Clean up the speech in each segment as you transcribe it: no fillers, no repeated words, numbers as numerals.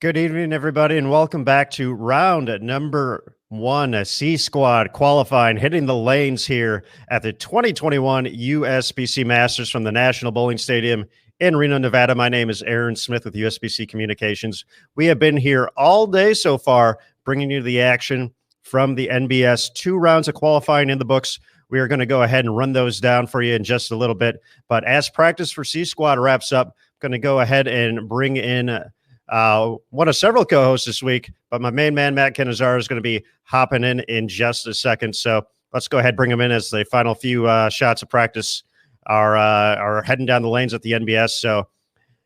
Good evening, everybody, and welcome back to round number one, a C Squad qualifying, hitting the lanes here at the 2021 USBC Masters from the National Bowling Stadium in Reno, Nevada. My name is Aaron Smith with USBC Communications. We have been here all day so far, bringing you the action from the NBS. 2 rounds of qualifying in the books. We are going to go ahead and run those down for you in just a little bit. But as practice for C Squad wraps up, I'm going to go ahead and bring in one of several co-hosts this week, but my main man, Matt Canizaro, is going to be hopping in just a second. So let's go ahead and bring him in as the final few shots of practice are heading down the lanes at the NBS. So,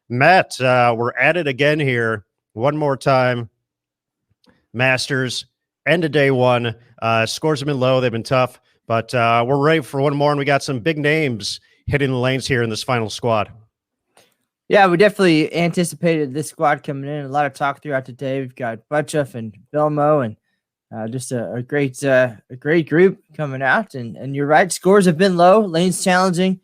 Matt, we're at it again here. One more time. Masters, end of day one. Scores have been low. They've been tough, but we're ready for one more, and we got some big names hitting the lanes here in this final squad. Yeah, we definitely anticipated this squad coming in. A lot of talk throughout the day. We've got Butchuff and Belmo, and just a great group coming out. And you're right, scores have been low, lanes challenging.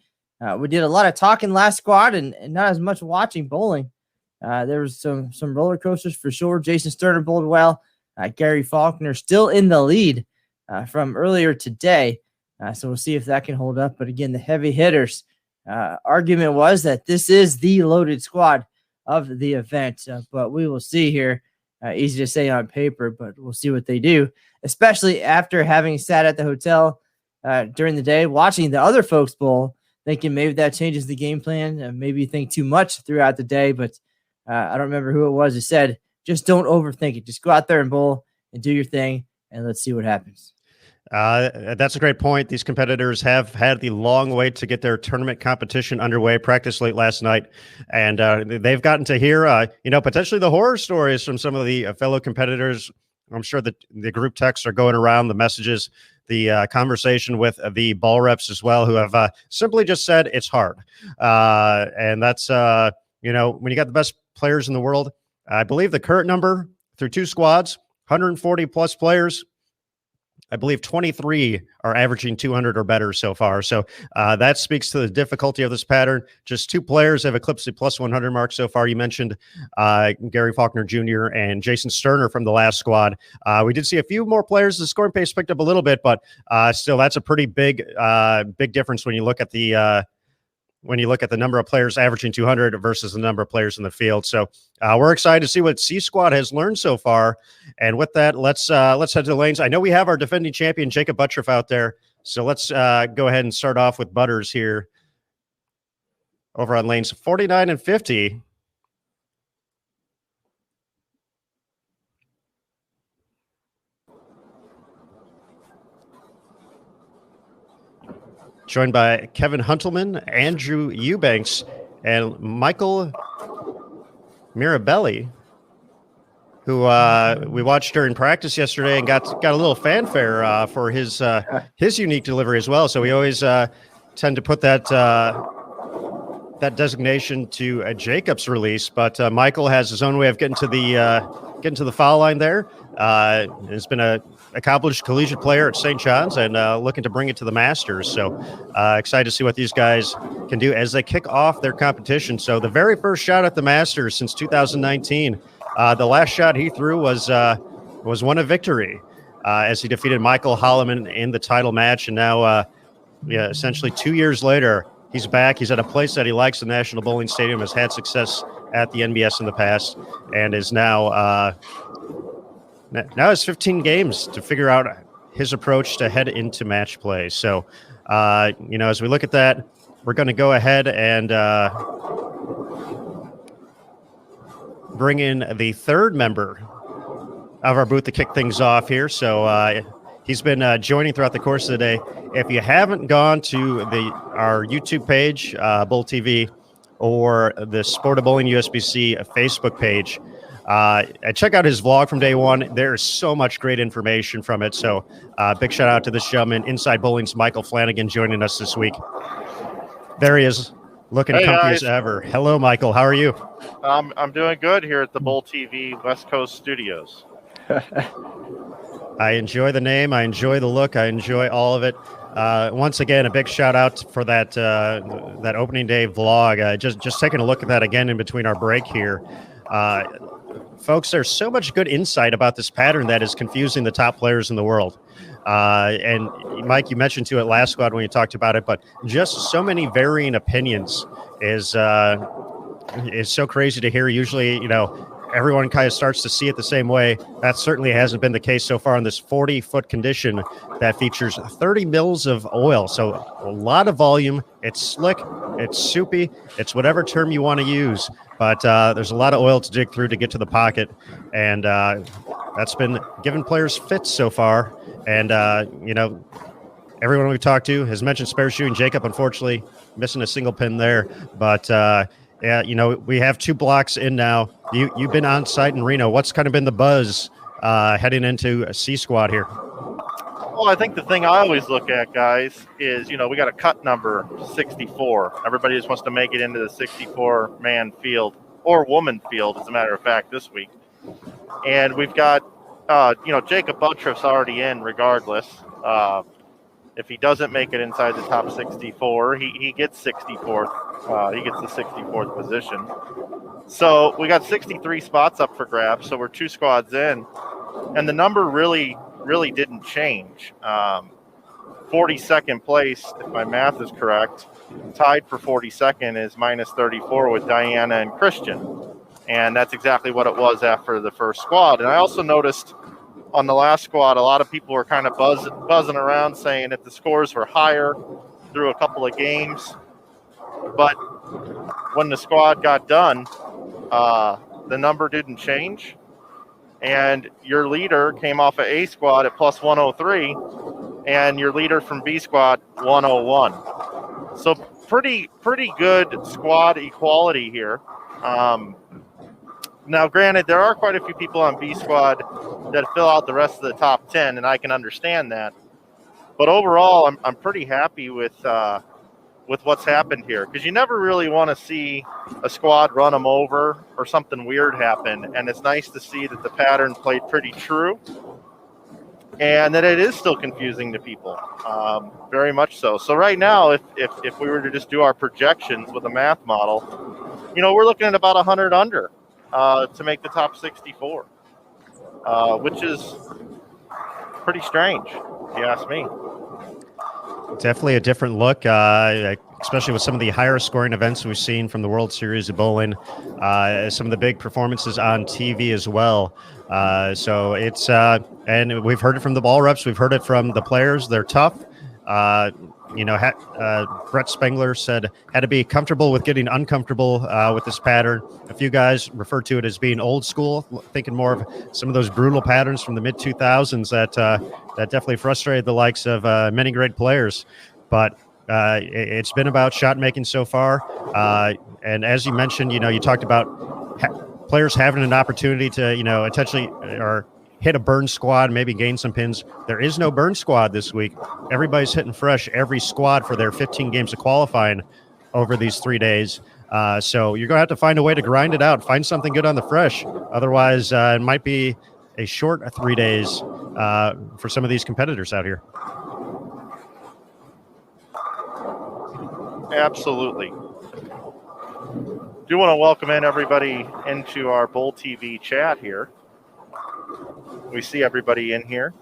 We did a lot of talking last squad and not as much watching bowling. There was some roller coasters for sure. Jason Sterner bowled well. Gary Faulkner still in the lead from earlier today. So we'll see if that can hold up. But again, the heavy hitters. Argument was that this is the loaded squad of the event, but we will see here. Easy to say on paper, but we'll see what they do, especially after having sat at the hotel during the day watching the other folks bowl, thinking maybe that changes the game plan. Maybe you think too much throughout the day, but I don't remember who it was who said, just don't overthink it. Just go out there and bowl and do your thing, and let's see what happens. That's a great point. These competitors have had the long wait to get their tournament competition underway. Practice late last night, and they've gotten to hear, potentially the horror stories from some of the fellow competitors. I'm sure that the group texts are going around, the messages, the conversation with the ball reps as well, who have simply just said it's hard. And that's, when you got the best players in the world, I believe the current number through 2 squads, 140 plus players, I believe 23 are averaging 200 or better so far. So that speaks to the difficulty of this pattern. Just 2 players have eclipsed the plus 100 mark so far. You mentioned Gary Faulkner Jr. and Jason Sterner from the last squad. We did see a few more players. The scoring pace picked up a little bit, but still that's a pretty big difference when you look at the number of players averaging 200 versus the number of players in the field. So we're excited to see what C Squad has learned so far. And with that, let's head to the lanes. I know we have our defending champion, Jacob Butchuff, out there. So let's go ahead and start off with Butters here over on lanes 49 and 50. Joined by Kevin Huntelman, Andrew Eubanks, and Michael Mirabelli, who we watched during practice yesterday and got a little fanfare for his unique delivery as well. So we always tend to put that designation to Jacob's release, but Michael has his own way of getting to the foul line there. Has been a accomplished collegiate player at St. John's and looking to bring it to the Masters. So excited to see what these guys can do as they kick off their competition. So the very first shot at the Masters since 2019, the last shot he threw was one of victory as he defeated Michael Holloman in the title match. And now, essentially 2 years later, he's back. He's at a place that he likes, the National Bowling Stadium, has had success at the NBS in the past, and is now has 15 games to figure out his approach to head into match play. So, as we look at that, we're going to go ahead and bring in the third member of our booth to kick things off here. So he's been joining throughout the course of the day. If you haven't gone to our YouTube page, Bull TV, or the Sport of Bowling USBC Facebook page, check out his vlog from day one. There's so much great information from it. So big shout out to this gentleman, Inside Bowling's Michael Flanagan, joining us this week. There he is, looking comfy as ever. Hello, Michael. How are you? I'm doing good here at the Bull TV West Coast Studios. I enjoy the name. I enjoy the look. I enjoy all of it. Once again, a big shout out for that opening day vlog. Just taking a look at that again in between our break here. folks, there's so much good insight about this pattern that is confusing the top players in the world. And Mike, you mentioned to it last squad when you talked about it, but just so many varying opinions is so crazy to hear. Usually, everyone kind of starts to see it the same way. That certainly hasn't been the case so far in this 40-foot condition that features 30 mils of oil. So a lot of volume. It's slick. It's soupy. It's whatever term you want to use. But there's a lot of oil to dig through to get to the pocket. And that's been giving players fits so far. And, everyone we've talked to has mentioned spare shoeing. Jacob, unfortunately, missing a single pin there. But, we have 2 blocks in now. You've been on site in Reno. What's kind of been the buzz heading into a C squad here? Well, I think the thing I always look at, guys, is, we got a cut number 64. Everybody just wants to make it into the 64-man field or woman field, as a matter of fact, this week. And we've got, Jacob Buttriff's already in regardless. If he doesn't make it inside the top 64, he gets 64th. He gets the 64th position. So we got 63 spots up for grabs. So we're 2 squads in, and the number really didn't change. 42nd place, if my math is correct, tied for 42nd is minus 34 with Diana and Christian, and that's exactly what it was after the first squad. And I also noticed on the last squad, a lot of people were kind of buzzing around saying that the scores were higher through a couple of games. But when the squad got done, the number didn't change. And your leader came off of A squad at plus 103, and your leader from B squad 101. So pretty good squad equality here. Now, granted, there are quite a few people on B squad that fill out the rest of the top 10, and I can understand that. But overall, I'm pretty happy with what's happened here, because you never really want to see a squad run them over or something weird happen. And it's nice to see that the pattern played pretty true, and that it is still confusing to people, very much so. So right now, if we were to just do our projections with a math model, we're looking at about 100 under. To make the top 64, which is pretty strange, if you ask me. Definitely a different look, especially with some of the higher scoring events we've seen from the World Series of Bowling, some of the big performances on TV as well. So it's, and we've heard it from the ball reps, we've heard it from the players. They're tough. Brett Spengler said had to be comfortable with getting uncomfortable with this pattern. A few guys refer to it as being old school, thinking more of some of those brutal patterns from the mid 2000s that definitely frustrated the likes of many great players. But it's been about shot making so far. And as you mentioned, you talked about players having an opportunity to, intentionally or hit a burn squad, maybe gain some pins. There is no burn squad this week. Everybody's hitting fresh, every squad for their 15 games of qualifying over these 3 days. So you're going to have to find a way to grind it out, find something good on the fresh. Otherwise, it might be a short 3 days for some of these competitors out here. Absolutely. Do want to welcome in everybody into our Bowl TV chat here. We see everybody in here.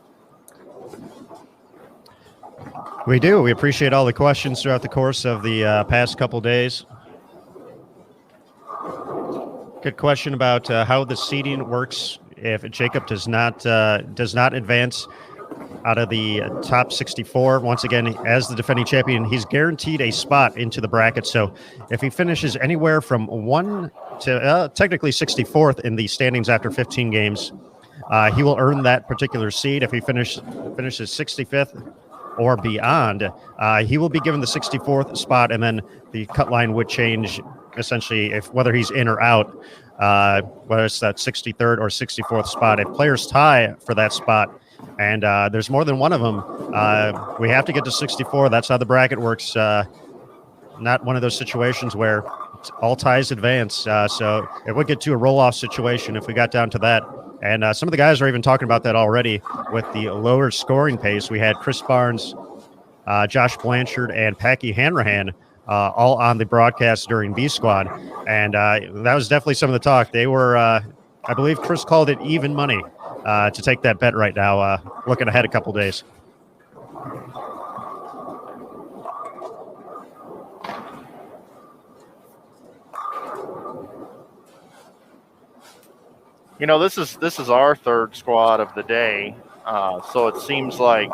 We do. We appreciate all the questions throughout the course of the past couple days. Good question about how the seeding works if Jacob does not advance out of the top 64. Once again, as the defending champion, he's guaranteed a spot into the bracket. So if he finishes anywhere from 1 to technically 64th in the standings after 15 games, he will earn that particular seed. If he finishes 65th or beyond, he will be given the 64th spot, and then the cut line would change essentially whether he's in or out, whether it's that 63rd or 64th spot. If players tie for that spot, and there's more than one of them, we have to get to 64. That's how the bracket works. Not one of those situations where all ties advance. So it would get to a roll-off situation if we got down to that. And some of the guys are even talking about that already with the lower scoring pace. We had Chris Barnes, Josh Blanchard, and Packy Hanrahan all on the broadcast during B Squad. And that was definitely some of the talk. They were I believe Chris called it even money to take that bet right now, looking ahead a couple days. You know, this is our third squad of the day, so it seems like,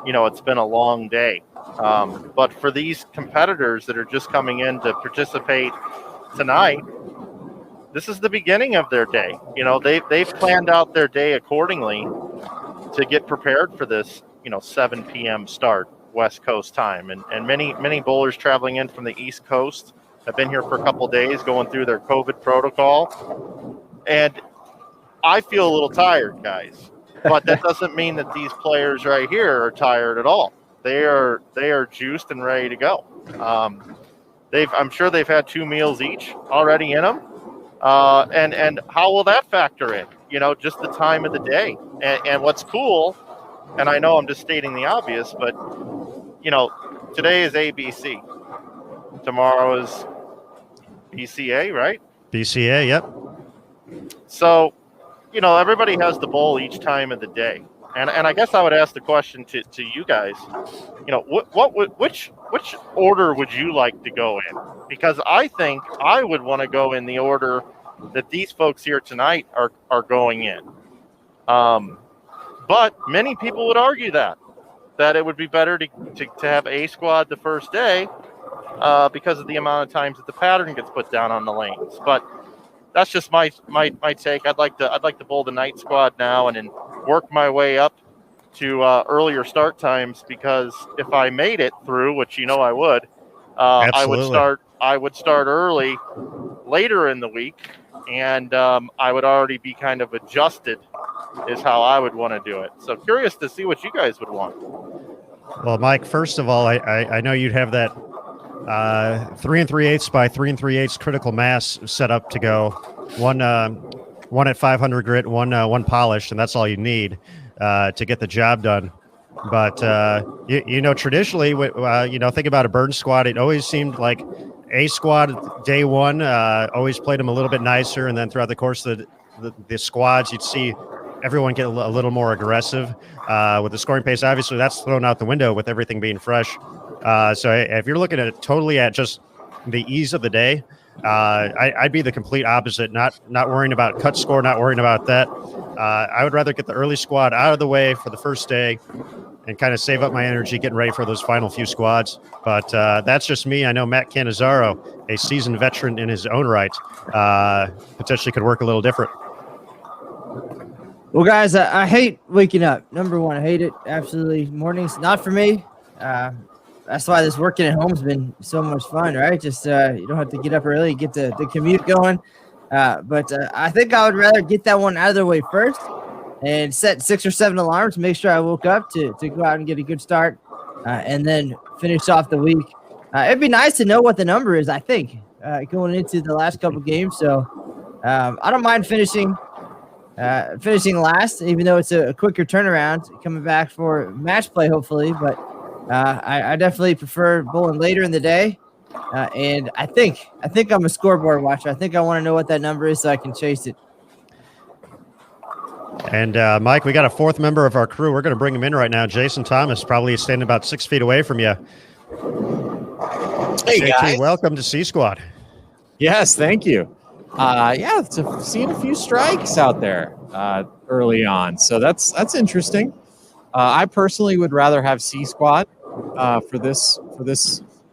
you know, it's been a long day. But for these competitors that are just coming in to participate tonight, this is the beginning of their day. You know, they've planned out their day accordingly to get prepared for this, you know, 7 p.m. start West Coast time. And many bowlers traveling in from the East Coast have been here for a couple days going through their COVID protocol. And I feel a little tired, guys, but that doesn't mean that these players right here are tired at all. They are juiced and ready to go. I'm sure they've had 2 meals each already in them. And how will that factor in? You know, just the time of the day. And what's cool, and I know I'm just stating the obvious, but, you know, today is ABC. Tomorrow is BCA, right? BCA, yep. So, you know, everybody has the bowl each time of the day. And I guess I would ask the question to you guys, you know, which order would you like to go in? Because I think I would want to go in the order that these folks here tonight are going in. But many people would argue that it would be better to have a squad the first day because of the amount of times that the pattern gets put down on the lanes. But that's just my take. I'd like to bowl the night squad now and then work my way up to earlier start times, because if I made it through, which you know I would, I would start early later in the week, and I would already be kind of adjusted, is how I would want to do it. So curious to see what you guys would want. Well, Mike, first of all, I know you'd have that 3 3/8 by 3 3/8 critical mass set up to go. One at 500 grit, one polished, and that's all you need to get the job done. But you know, traditionally, you know, think about a burn squad. It always seemed like a squad day one always played them a little bit nicer, and then throughout the course of the squads, you'd see everyone get a little more aggressive with the scoring pace. Obviously, that's thrown out the window with everything being fresh. So if you're looking at it totally at just the ease of the day, I'd be the complete opposite. Not worrying about cut score, not worrying about that. I would rather get the early squad out of the way for the first day and kind of save up my energy getting ready for those final few squads. But that's just me. I know Matt Cannizzaro, a seasoned veteran in his own right, potentially could work a little different. Well, guys, I hate waking up. Number one, I hate it. Absolutely. Mornings, not for me. That's why this working at home has been so much fun, right? Just you don't have to get up early, get the commute going. But I think I would rather get that one out of the way first and set 6 or 7 alarms, make sure I woke up to go out and get a good start, and then finish off the week. It'd be nice to know what the number is, I think, going into the last couple games. So I don't mind finishing last, even though it's a quicker turnaround coming back for match play, hopefully. But I definitely prefer bowling later in the day. And I think I'm a scoreboard watcher. I think I want to know what that number is so I can chase it. And Mike, we got a fourth member of our crew. We're going to bring him in right now. Jason Thomas, probably standing about 6 feet away from you. Hey, JT, guys. welcome to C Squad. Yes, thank you. Seeing a few strikes out there early on, so that's interesting. I personally would rather have C Squad for this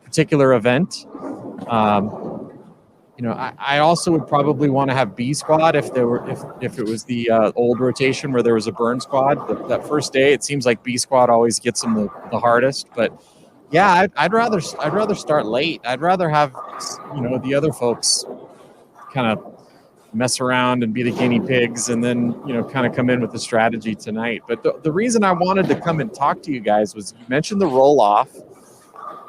particular event. I also would probably want to have B Squad if it was the old rotation where there was a burn squad. That first day, it seems like B Squad always gets them the hardest. But yeah, I'd rather start late. I'd rather have the other folks kind of mess around and be the guinea pigs, and then kind of come in with the strategy tonight. But the reason I wanted to come and talk to you guys was you mentioned the roll off,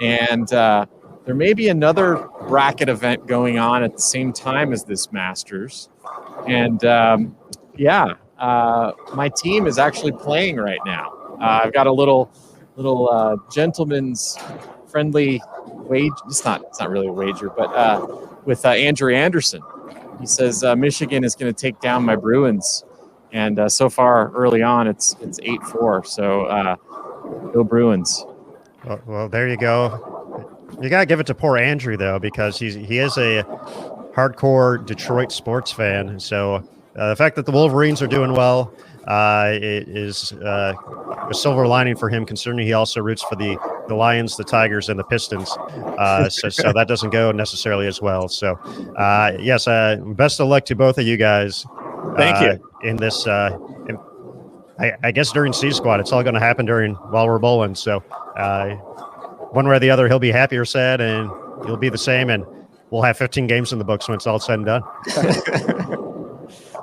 and there may be another bracket event going on at the same time as this Masters. And my team is actually playing right now. I've got a little gentleman's friendly wage. It's not really a wager, but with Andrew Anderson. He says Michigan is going to take down my Bruins, and so far early on it's 8-4. So go Bruins. Well, there you go. You gotta give it to poor Andrew though, because he is a hardcore Detroit sports fan. So the fact that the Wolverines are doing well it is a silver lining for him, considering he also roots for the Lions, the Tigers, and the Pistons. So that doesn't go necessarily as well. So yes, best of luck to both of you guys. Thank you. In this, I guess during C Squad, it's all going to happen while we're bowling. So one way or the other, he'll be happy or sad, and you'll be the same, and we'll have 15 games in the books when it's all said and done.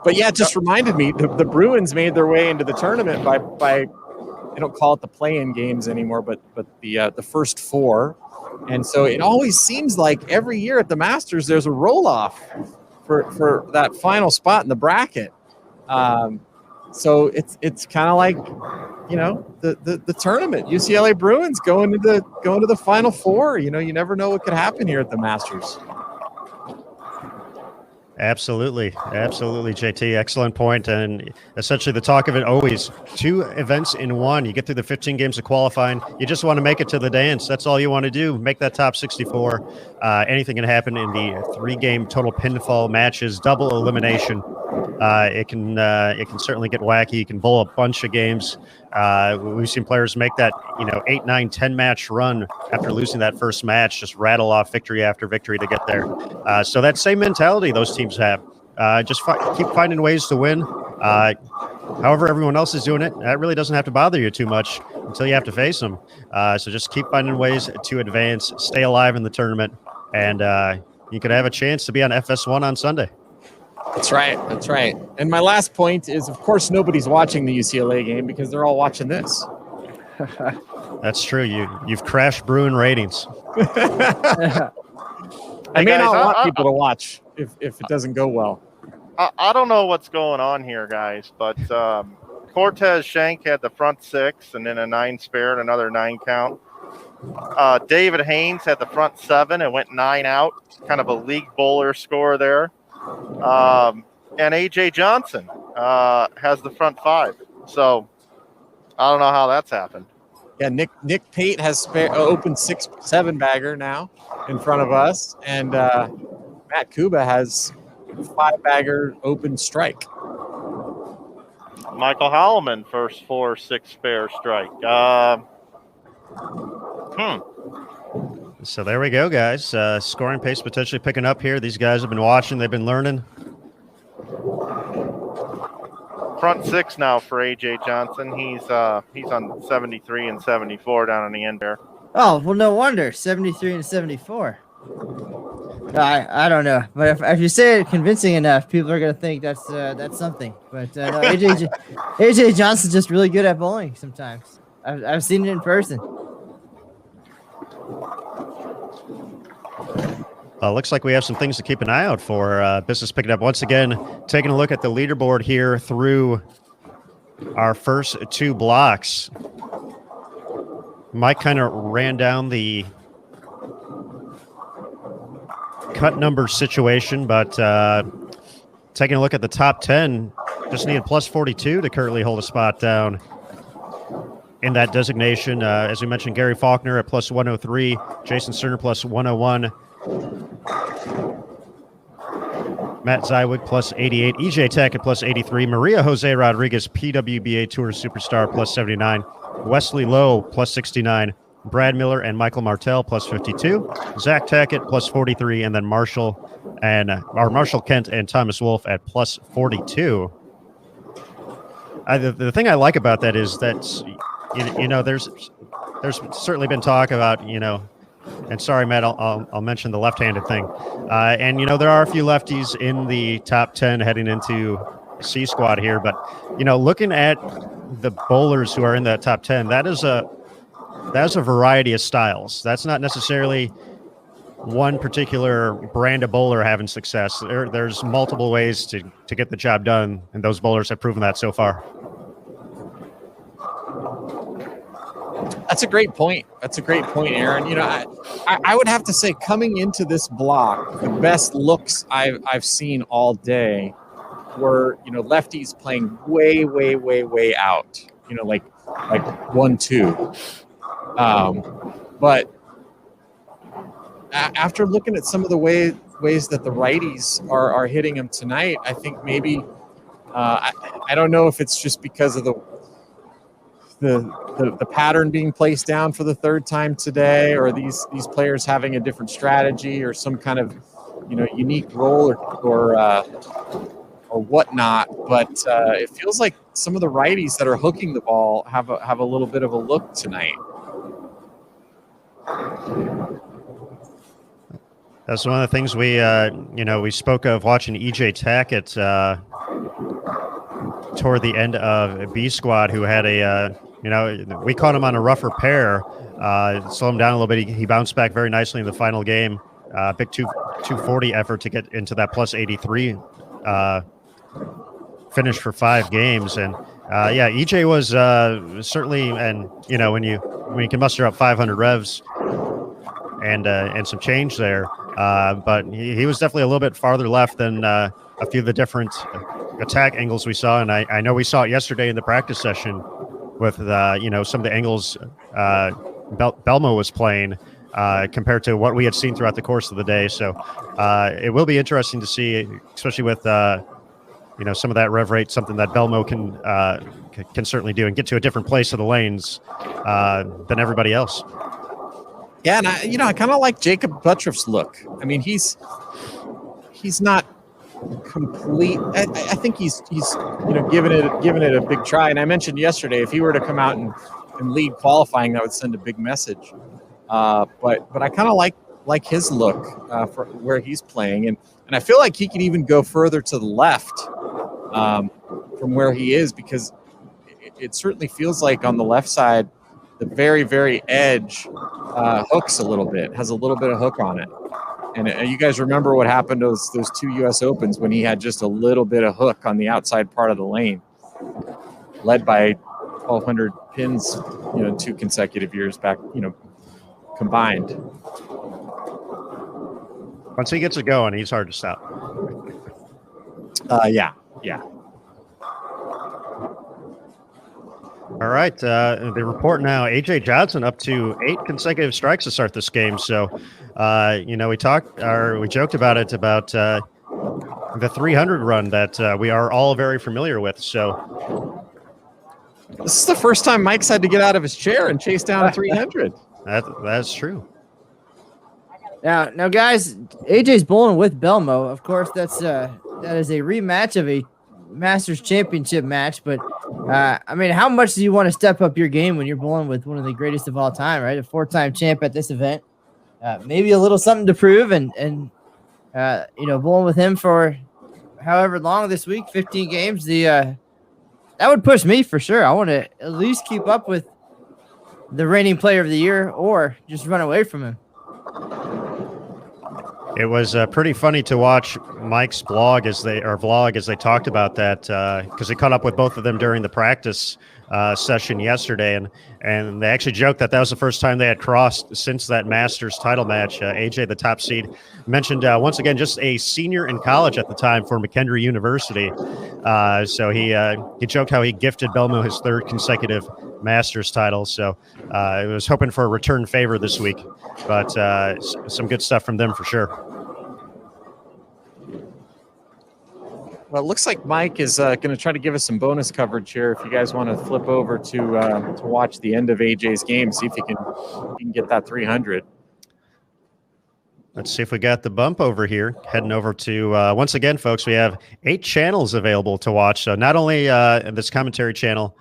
But yeah, it just reminded me the Bruins made their way into the tournament by they don't call it the play-in games anymore, but the first four, and so it always seems like every year at the Masters there's a roll-off for that final spot in the bracket. So it's kind of like, the tournament. UCLA Bruins going to the Final Four. You never know what could happen here at the Masters. Absolutely, JT. Excellent point. And essentially, the talk of it always: 2 events in one. You get through the 15 games of qualifying. You just want to make it to the dance. That's all you want to do. Make that top 64. Anything can happen in the 3-game total pinfall matches, double elimination. It can certainly get wacky. You can bowl a bunch of games. We've seen players make that 8, 9, 10 match run after losing that first match, just rattle off victory after victory to get there. So that same mentality those teams have. Just keep finding ways to win. However everyone else is doing it, that really doesn't have to bother you too much until you have to face them. So just keep finding ways to advance, stay alive in the tournament, and you could have a chance to be on FS1 on Sunday. That's right. And my last point is, of course, nobody's watching the UCLA game because they're all watching this. That's true. You've crashed Bruin ratings. I may not want people to watch if it doesn't go well. I don't know what's going on here, guys, but Cortez Shank had the front 6 and then a 9 spare and another 9 count. David Haynes had the front 7 and went 9 out, kind of a league bowler score there. And AJ Johnson has the front 5. So I don't know how that's happened. Yeah, Nick Pate has open 6-7 bagger now in front of us, and Matt Kuba has 5 bagger open strike. Michael Holloman first 4-6 spare strike. So there we go, guys. Scoring pace potentially picking up here. These guys have been watching. They've been learning. Front 6 now for AJ Johnson. He's on 73 and 74 down on the end there. Oh, well, no wonder. 73 and 74. I don't know, but if you say it convincing enough, people are gonna think that's something. But no, AJ Johnson's just really good at bowling. Sometimes I've seen it in person. Looks like we have some things to keep an eye out for. Business picking up once again. Taking a look at the leaderboard here through our first 2 blocks. Mike kind of ran down the cut number situation, but taking a look at the top 10, just needed plus 42 to currently hold a spot down in that designation. As we mentioned, Gary Faulkner at plus 103, Jason Sterner plus 101, Matt Zywig plus 88, EJ Tech at plus 83, Maria Jose Rodriguez, PWBA Tour Superstar plus 79, Wesley Lowe plus 69, Brad Miller and Michael Martell plus 52, Zach Tackett plus 43, and then Marshall Kent and Thomas Wolf at plus 42. The thing I like about that is that there's certainly been talk about and sorry, Matt, I'll mention the left-handed thing, and there are a few lefties in the top 10 heading into C Squad here, but looking at the bowlers who are in that top 10, that's a variety of styles. That's not necessarily one particular brand of bowler having success. There's multiple ways to get the job done, and those bowlers have proven that so far. That's a great point. Aaron. You know, I would have to say, coming into this block, the best looks I've seen all day were, you know, lefties playing way out. You know, like 1-2. But after looking at some of the ways that the righties are hitting him tonight, I think maybe I don't know if it's just because of the pattern being placed down for the third time today, or these players having a different strategy or some kind of, you know, unique role or whatnot. But it feels like some of the righties that are hooking the ball have a little bit of a look tonight. That's one of the things we spoke of watching EJ Tackett toward the end of B squad, who had we caught him on a rougher pair, slow him down a little bit. He bounced back very nicely in the final game. Big 240 effort to get into that plus 83 finish for 5 games. And EJ was certainly, and you know, when you can muster up 500 revs and some change there, but he was definitely a little bit farther left than a few of the different attack angles we saw. And I know we saw it yesterday in the practice session with some of the angles Belmo was playing compared to what we had seen throughout the course of the day. So it will be interesting to see, especially with some of that rev rate, something that Belmo can certainly do and get to a different place of the lanes than everybody else. Yeah, and I kind of like Jacob Buttriff's look. I mean, he's not complete. I think he's giving it a big try. And I mentioned yesterday, if he were to come out and lead qualifying, that would send a big message. But I kind of like his look for where he's playing, and I feel like he can even go further to the left from where he is, because it certainly feels like on the left side, the very, very edge hooks a little bit, has a little bit of hook on it. And you guys remember what happened to those 2 U.S. Opens when he had just a little bit of hook on the outside part of the lane, led by 1,200 pins, 2 consecutive years back, combined. Once he gets it going, he's hard to stop. Yeah. All right. The report now, A.J. Johnson up to 8 consecutive strikes to start this game. So, we joked about it, about the 300 run that we are all very familiar with. So this is the first time Mike's had to get out of his chair and chase down 300. That's true. Now, guys, AJ's bowling with Belmo. Of course, that is a rematch of a Masters Championship match. But how much do you want to step up your game when you're bowling with one of the greatest of all time, right? A 4-time champ at this event. Maybe a little something to prove, and bowling with him for however long this week, 15 games. That would push me for sure. I want to at least keep up with the reigning player of the year, or just run away from him. It was pretty funny to watch Mike's vlog as they talked about that, because they caught up with both of them during the practice session yesterday, and they actually joked that was the first time they had crossed since that Masters title match. AJ, the top seed, mentioned once again just a senior in college at the time for McKendree University. So he joked how he gifted Belmo his 3rd consecutive Masters title. So I was hoping for a return favor this week, but some good stuff from them for sure. Well, it looks like Mike is going to try to give us some bonus coverage here. If you guys want to flip over to watch the end of AJ's game, see if you can get that 300. Let's see if we got the bump over here. Heading over to, once again, folks, we have 8 channels available to watch. So not only this commentary channel,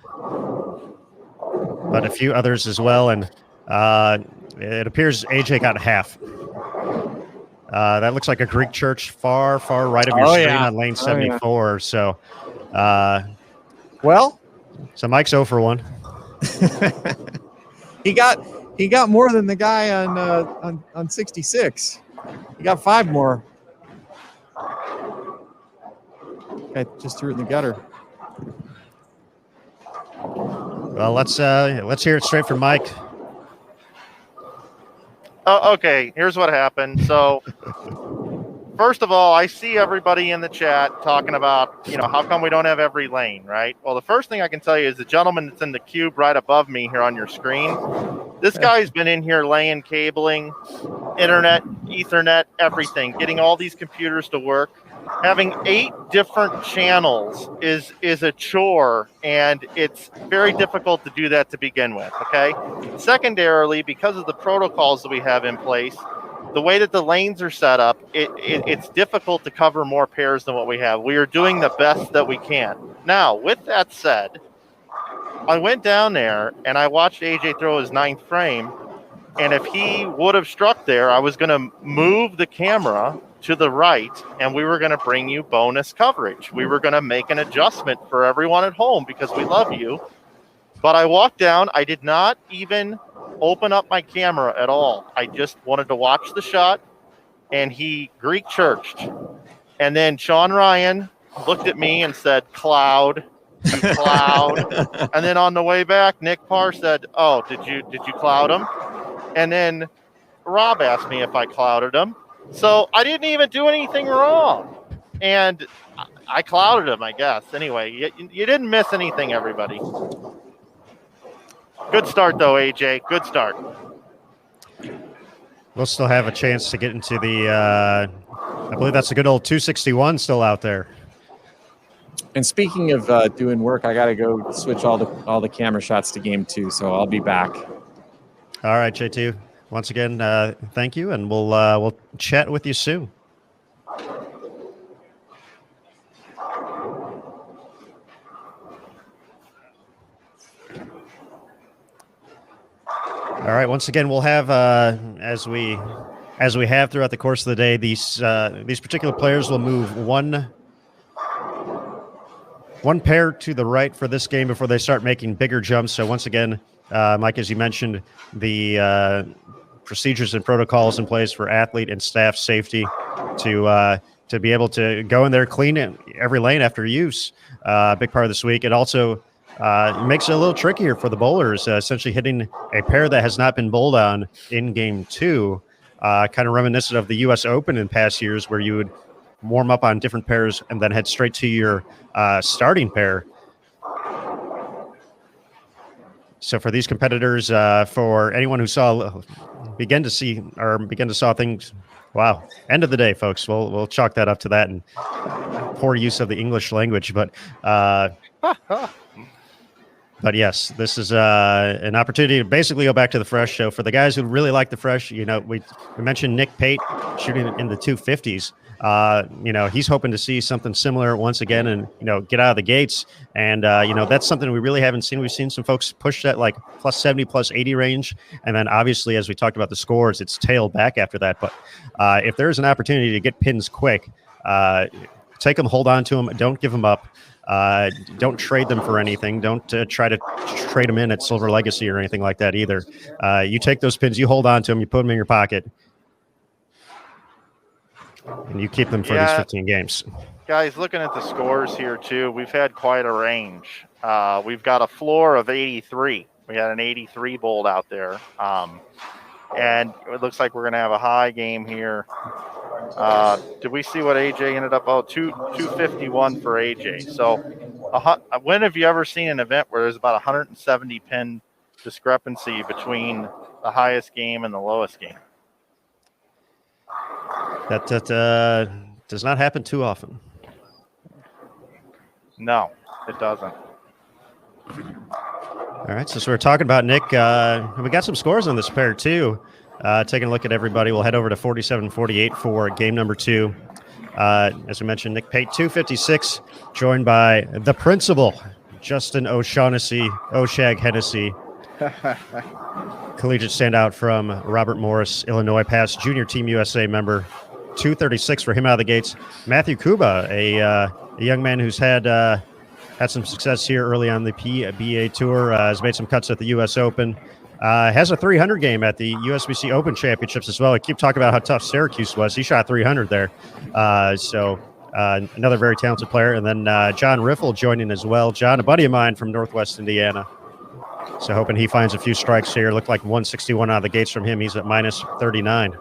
but a few others as well. And it appears AJ got half. That looks like a Greek church far right of your screen on lane 74. Yeah. So, so Mike's 0 for 1. He got more than the guy on 66. He got 5 more. I just threw it in the gutter. Well, let's hear it straight from Mike. Okay, here's what happened. So, first of all, I see everybody in the chat talking about, how come we don't have every lane, right? Well, the first thing I can tell you is the gentleman that's in the cube right above me here on your screen. This guy's been in here laying cabling, internet, Ethernet, everything, getting all these computers to work. Having 8 different channels is a chore, and it's very difficult to do that to begin with, okay? Secondarily, because of the protocols that we have in place, the way that the lanes are set up, it's difficult to cover more pairs than what we have. We are doing the best that we can. Now, with that said, I went down there and I watched AJ throw his 9th frame, and if he would have struck there, I was going to move the camera to the right, and we were going to bring you bonus coverage. We were going to make an adjustment for everyone at home because we love you. But I walked down. I did not even open up my camera at all. I just wanted to watch the shot, and he Greek churched. And then Sean Ryan looked at me and said, "Cloud, you cloud." And then on the way back, Nick Parr said, "Oh, did you cloud him?" And then Rob asked me if I clouded him. So I didn't even do anything wrong. And I clouded him, I guess. Anyway, you didn't miss anything, everybody. Good start, though, AJ. Good start. We'll still have a chance to get into the, I believe that's a good old 261 still out there. And speaking of doing work, I got to go switch all the camera shots to game 2, so I'll be back. All right, J2. Once again, thank you, and we'll chat with you soon. All right. Once again, we'll have as we have throughout the course of the day, these particular players will move one pair to the right for this game before they start making bigger jumps. So once again, Mike, as you mentioned, the procedures and protocols in place for athlete and staff safety to be able to go in there, clean every lane after use. A big part of this week. It also makes it a little trickier for the bowlers, essentially hitting a pair that has not been bowled on in game 2, kind of reminiscent of the U.S. Open in past years where you would warm up on different pairs and then head straight to your starting pair. So for these competitors, for anyone who begin to saw things, wow, end of the day, folks. We'll chalk that up to that and poor use of the English language. But yes, this is an opportunity to basically go back to the fresh. So for the guys who really like the fresh, we mentioned Nick Pate shooting in the 250s. He's hoping to see something similar once again and, get out of the gates. And, that's something we really haven't seen. We've seen some folks push that like plus 70, plus 80 range. And then obviously, as we talked about the scores, it's tailed back after that. But if there's an opportunity to get pins quick, take them, hold on to them. Don't give them up. Don't trade them for anything. Don't try to trade them in at Silver Legacy or anything like that either. You take those pins, you hold on to them, you put them in your pocket. And you keep them for these 15 games. Guys, looking at the scores here, too, we've had quite a range. We've got a floor of 83. We had an 83 bowled out there. And it looks like we're going to have a high game here. Did we see what AJ ended up? 251 for AJ. So when have you ever seen an event where there's about 170 pin discrepancy between the highest game and the lowest game? That does not happen too often. No, it doesn't. All right, so we're talking about Nick. We got some scores on this pair, too. Taking a look at everybody, we'll head over to 47-48 for game number 2. As we mentioned, Nick Pate, 256, joined by the principal, Justin O'Shaughnessy, O'Shag Hennessy. Collegiate standout from Robert Morris, Illinois, past Junior Team USA member. 236 for him out of the gates. Matthew Kuba, a young man who's had some success here early on the PBA Tour, has made some cuts at the U.S. Open. Has a 300 game at the USBC Open Championships as well. I keep talking about how tough Syracuse was. He shot 300 there. So another very talented player. And then John Riffle joining as well. John, a buddy of mine from Northwest Indiana. So hoping he finds a few strikes here. Looked like 161 out of the gates from him. He's at minus 39.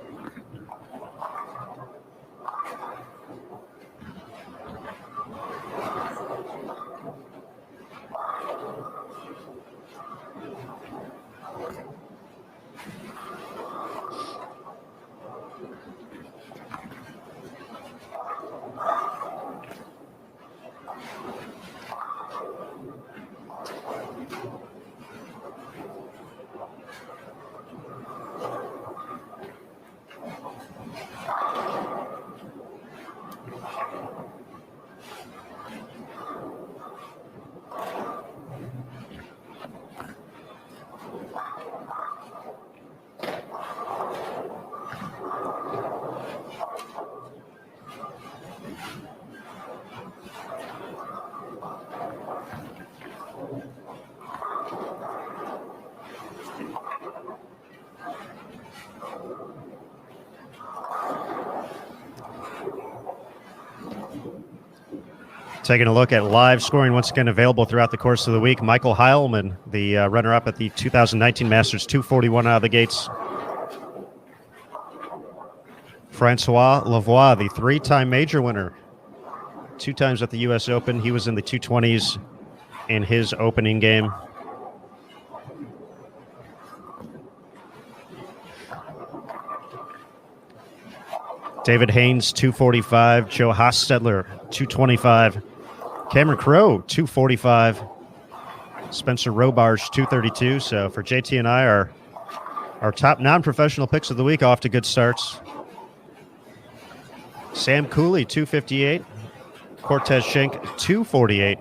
Taking a look at live scoring once again available throughout the course of the week. Michael Heilman, the runner-up at the 2019 Masters, 241 out of the gates. Francois Lavoie, the three-time major winner, 2 times at the U.S. Open. He was in the 220s in his opening game. David Haynes, 245. Joe Hostetler, 225. Cameron Crowe, 245. Spencer Robarge, 232. So for JT and I, our top non-professional picks of the week off to good starts. Sam Cooley, 258. Cortez Schenk, 248.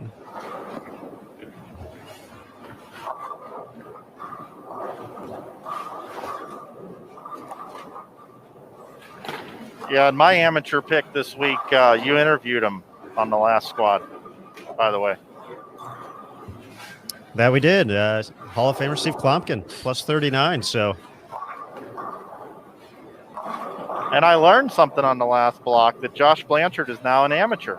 Yeah, and my amateur pick this week, you interviewed him on the last squad, by the way. That we did. Hall of Famer Steve Klompkin, plus 39. So, and I learned something on the last block that Josh Blanchard is now an amateur.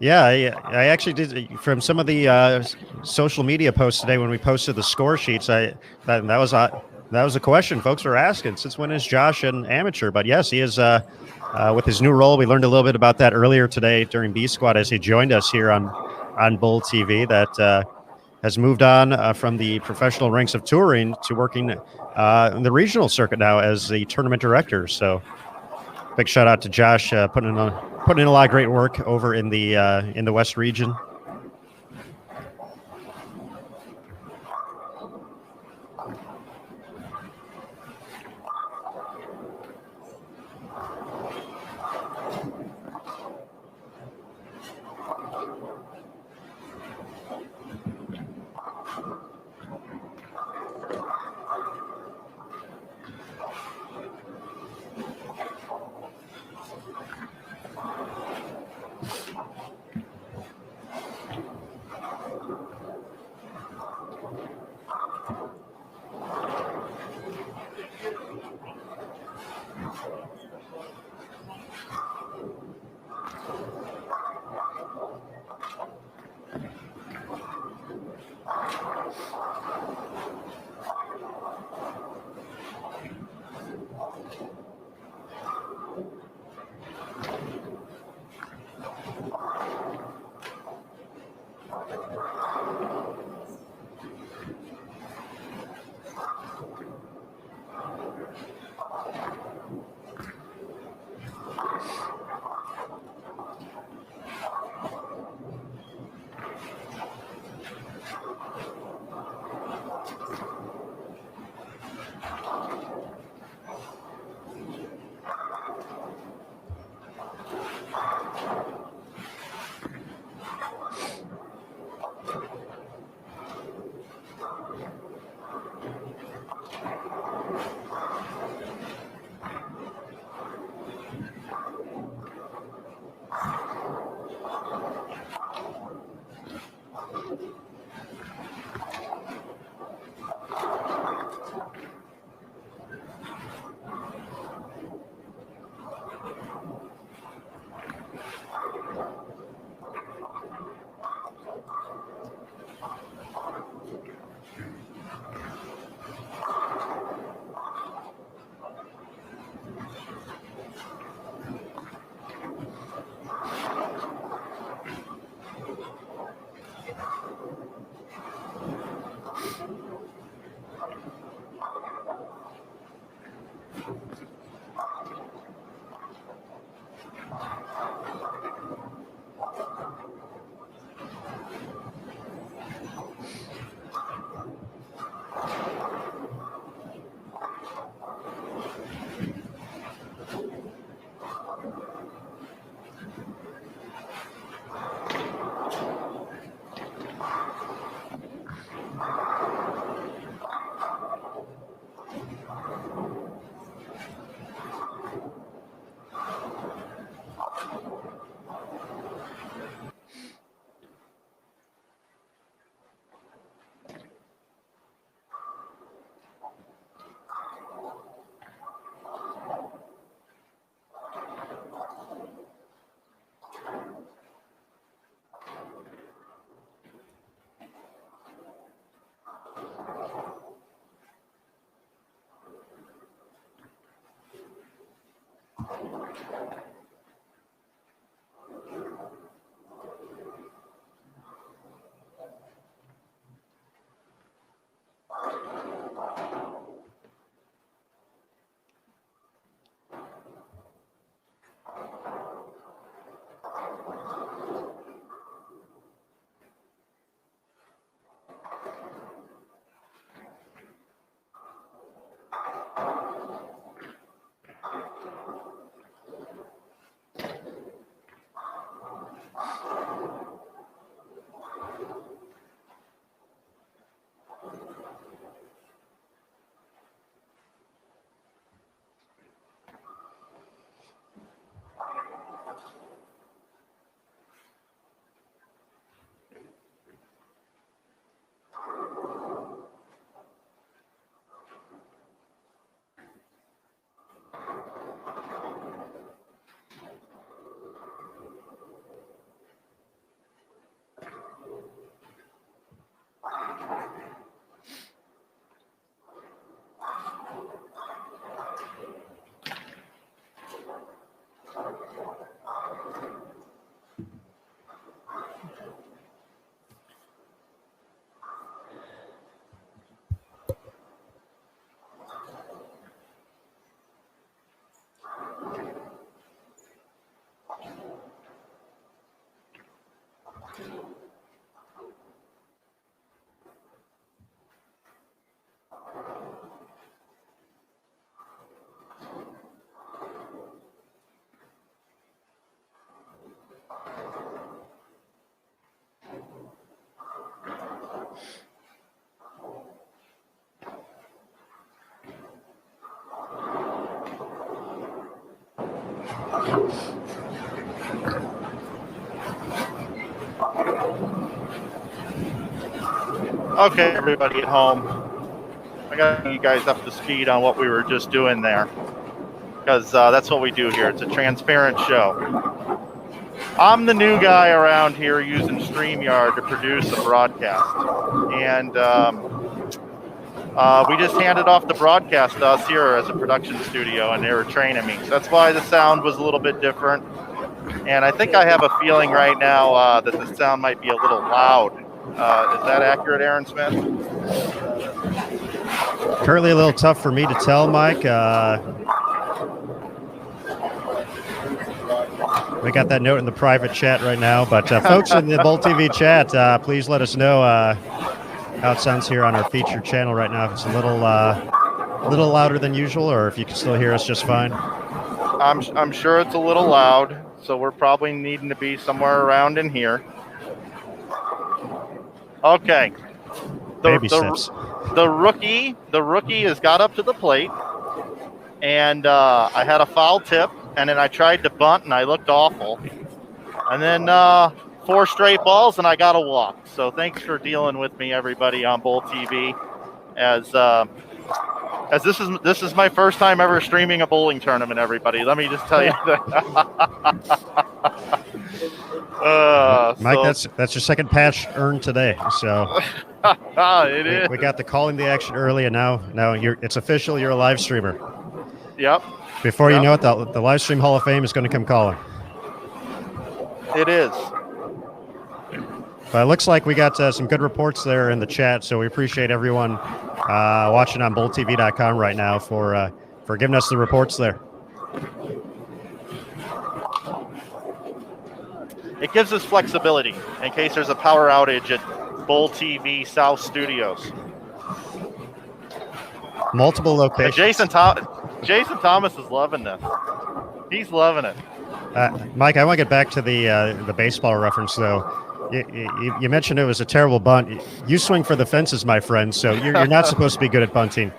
yeah, I actually did from some of the social media posts today when we posted the score sheets. That was a question folks were asking. Since when is Josh an amateur? But yes, he is. With his new role, we learned a little bit about that earlier today during B Squad as he joined us here on Bull TV. That has moved on from the professional ranks of touring to working in the regional circuit now as the tournament director. So, big shout out to Josh putting in a lot of great work over in the West region. Okay, everybody at home, I got you guys up to speed on what we were just doing there, because that's what we do here. It's a transparent show. I'm the new guy around here using StreamYard to produce a broadcast, and we just handed off the broadcast to us here as a production studio, and they were training me. So that's why the sound was a little bit different, and I think I have a feeling right now that the sound might be a little loud. Is that accurate, Aaron Smith? Currently a little tough for me to tell, Mike. We got that note in the private chat right now, but folks in the Bolt TV chat, please let us know how it sounds here on our featured channel right now. If it's a little louder than usual, or if you can still hear us just fine. I'm sure it's a little loud, so we're probably needing to be somewhere around in here. Okay. Baby steps. The rookie has got up to the plate, and I had a foul tip, and then I tried to bunt, and I looked awful. And then 4 straight balls, and I got a walk. So thanks for dealing with me, everybody on Bolt TV, as this is my first time ever streaming a bowling tournament. Everybody, let me just tell you that. Mike, that's your second patch earned today. So it is. We got the calling the action early, and now it's official. You're a live streamer. Yep. Before you know it, the live stream Hall of Fame is going to come calling. It is. But it looks like we got some good reports there in the chat, so we appreciate everyone watching on BoltTV.com right now for giving us the reports there. It gives us flexibility in case there's a power outage at Bolt TV South Studios. Multiple locations. Jason Thomas is loving this. He's loving it. Mike, I want to get back to the baseball reference, though. You mentioned it was a terrible bunt. You swing for the fences, my friend, so you're not supposed to be good at bunting.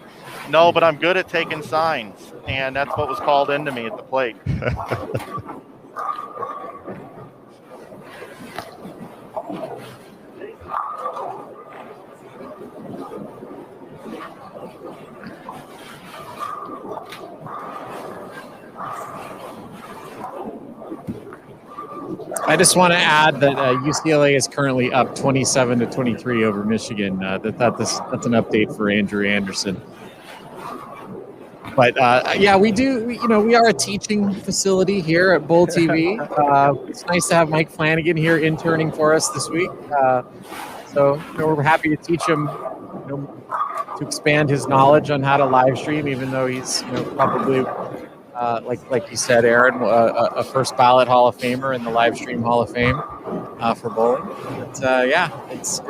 No, but I'm good at taking signs, and that's what was called into me at the plate. I just want to add that UCLA is currently up 27-23 over Michigan. That's an update for Andrew Anderson. But yeah, we do. We are a teaching facility here at Bull TV. It's nice to have Mike Flanagan here interning for us this week. So we're happy to teach him, to expand his knowledge on how to live stream, even though he's probably like you said, Aaron, a first ballot Hall of Famer in the live stream Hall of Fame for bowling. But yeah, it's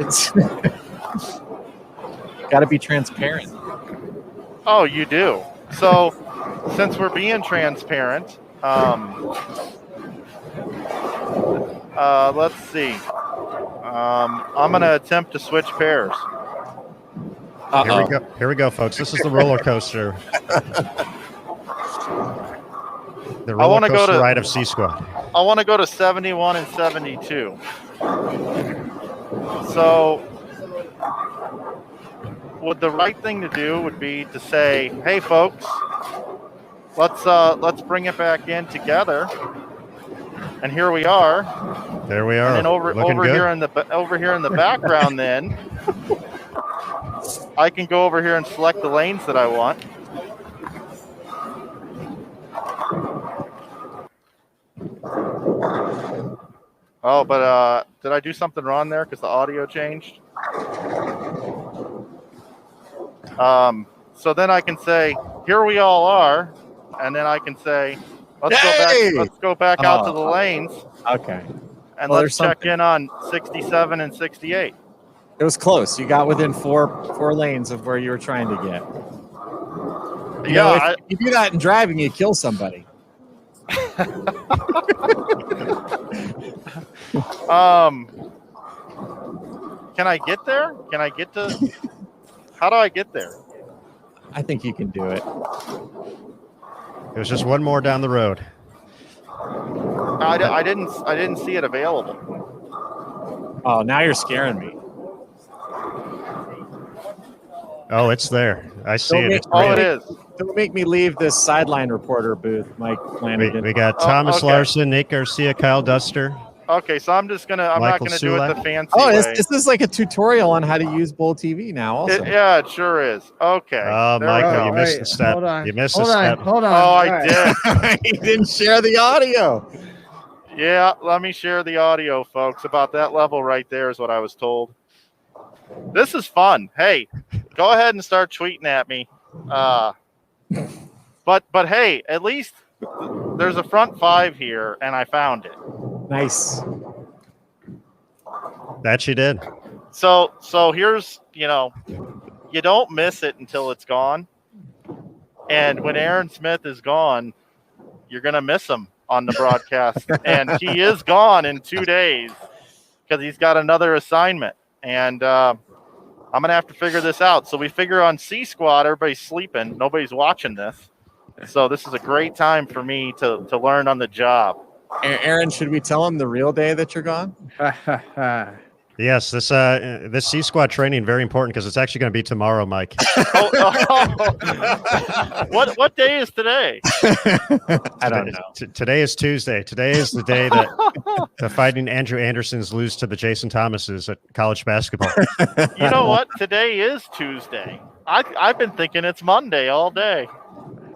got to be transparent. Oh, you do. So, since we're being transparent, let's see. I'm going to attempt to switch pairs. Here we go, folks. This is the roller coaster. The roller coaster ride of C Squad. I want to go to 71 and 72. So, would the right thing to do would be to say, "Hey, folks, let's bring it back in together." And here we are. There we are. And over here in the background, then I can go over here and select the lanes that I want. Oh, but did I do something wrong there because the audio changed? So then I can say, "Here we all are," and then I can say, Let's go back out to the lanes. Okay. And let's check in on 67 and 68. It was close. You got within four lanes of where you were trying to get. If you do that in driving, you kill somebody. Can I get there? How do I get there? I think you can do it. There's just one more down the road. I didn't see it available. Oh, now you're scaring me. Oh, it's there. I see it. It is. Don't make me leave this sideline reporter booth, Mike Flanagan. We got Thomas Larson, Nate Garcia, Kyle Duster. Okay, so I'm not gonna do it the fancy way. This is like a tutorial on how to use Bull TV now. Also, it sure is. Okay. Oh, Michael, you missed the step. You missed the step. Hold on. Oh, I did. He didn't share the audio. Yeah, let me share the audio, folks. About that level right there is what I was told. This is fun. Hey, go ahead and start tweeting at me. But hey, at least there's a front five here, and I found it. Nice. That you did. So here's, you don't miss it until it's gone. And when Aaron Smith is gone, you're going to miss him on the broadcast. And he is gone in 2 days because he's got another assignment. And I'm going to have to figure this out. So we figure on C Squad, everybody's sleeping. Nobody's watching this. So this is a great time for me to learn on the job. Aaron, should we tell him the real day that you're gone? Yes, this C Squad training very important because it's actually going to be tomorrow, Mike. What day is today? I don't know. Today is Tuesday. Today is the day that the Fighting Andrew Andersons lose to the Jason Thomases at college basketball. You know what? Today is Tuesday. I've been thinking it's Monday all day.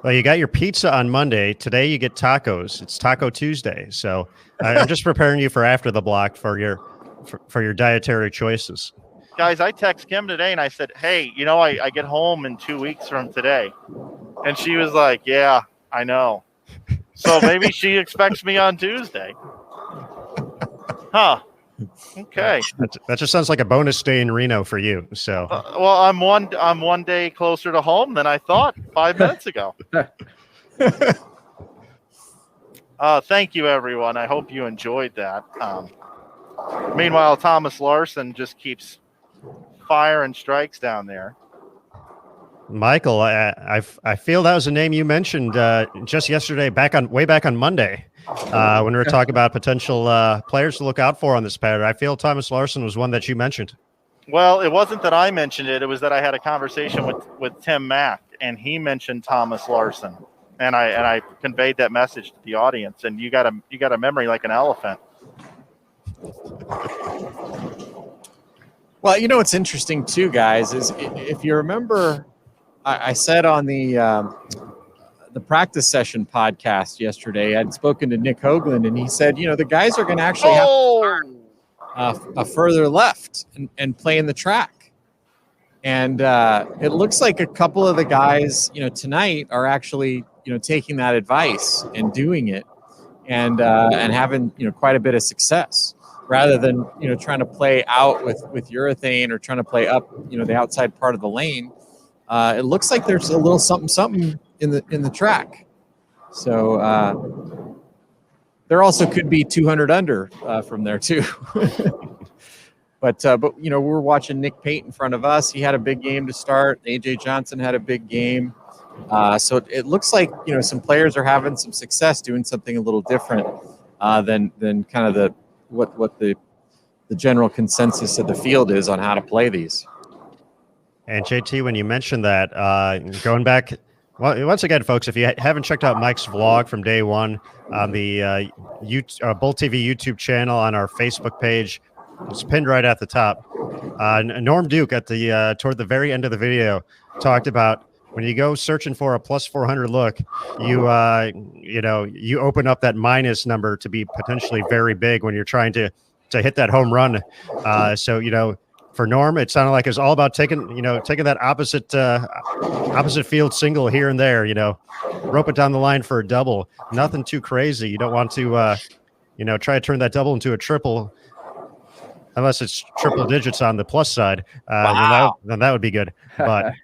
Well, you got your pizza on Monday. Today you get tacos. It's Taco Tuesday. So I'm just preparing you for after the block for your dietary choices. Guys, I text Kim today and I said, "Hey, I get home in 2 weeks from today." And she was like, "Yeah, I know." So maybe she expects me on Tuesday. Huh. Okay. That just sounds like a bonus day in Reno for you. So well, I'm one day closer to home than I thought 5 minutes ago. Thank you, everyone. I hope you enjoyed that. Meanwhile, Thomas Larson just keeps firing strikes down there. Michael, I feel that was a name you mentioned just yesterday, way back on Monday, when we were talking about potential players to look out for on this pattern. I feel Thomas Larson was one that you mentioned. Well, it wasn't that I mentioned it. It was that I had a conversation with Tim Mack, and he mentioned Thomas Larson, and I conveyed that message to the audience. And you got a memory like an elephant. Well, what's interesting too, guys, is if you remember, I said on the the practice session podcast yesterday. I'd spoken to Nick Hoagland, and he said, the guys are going to actually have a further left and play in the track. And it looks like a couple of the guys, tonight are actually, taking that advice and doing it, and having, quite a bit of success, rather than, trying to play out with urethane or trying to play up, the outside part of the lane. It looks like there's a little something in the track. So there also could be 200 under from there too. But we're watching Nick Pate in front of us. He had a big game to start. AJ Johnson had a big game. So it looks like, some players are having some success doing something a little different than kind of what the general consensus of the field is on how to play these. And JT, when you mentioned that, going back, well, once again, folks, if you haven't checked out Mike's vlog from day one on the Bull TV YouTube channel, on our Facebook page, it's pinned right at the top. Norm Duke at the toward the very end of the video talked about when you go searching for a plus 400 look, you open up that minus number to be potentially very big when you're trying to hit that home run. So for Norm, it sounded like it was all about taking that opposite field single here and there, rope it down the line for a double. Nothing too crazy. You don't want to, try to turn that double into a triple, unless it's triple digits on the plus side. Wow. Then that would be good. But a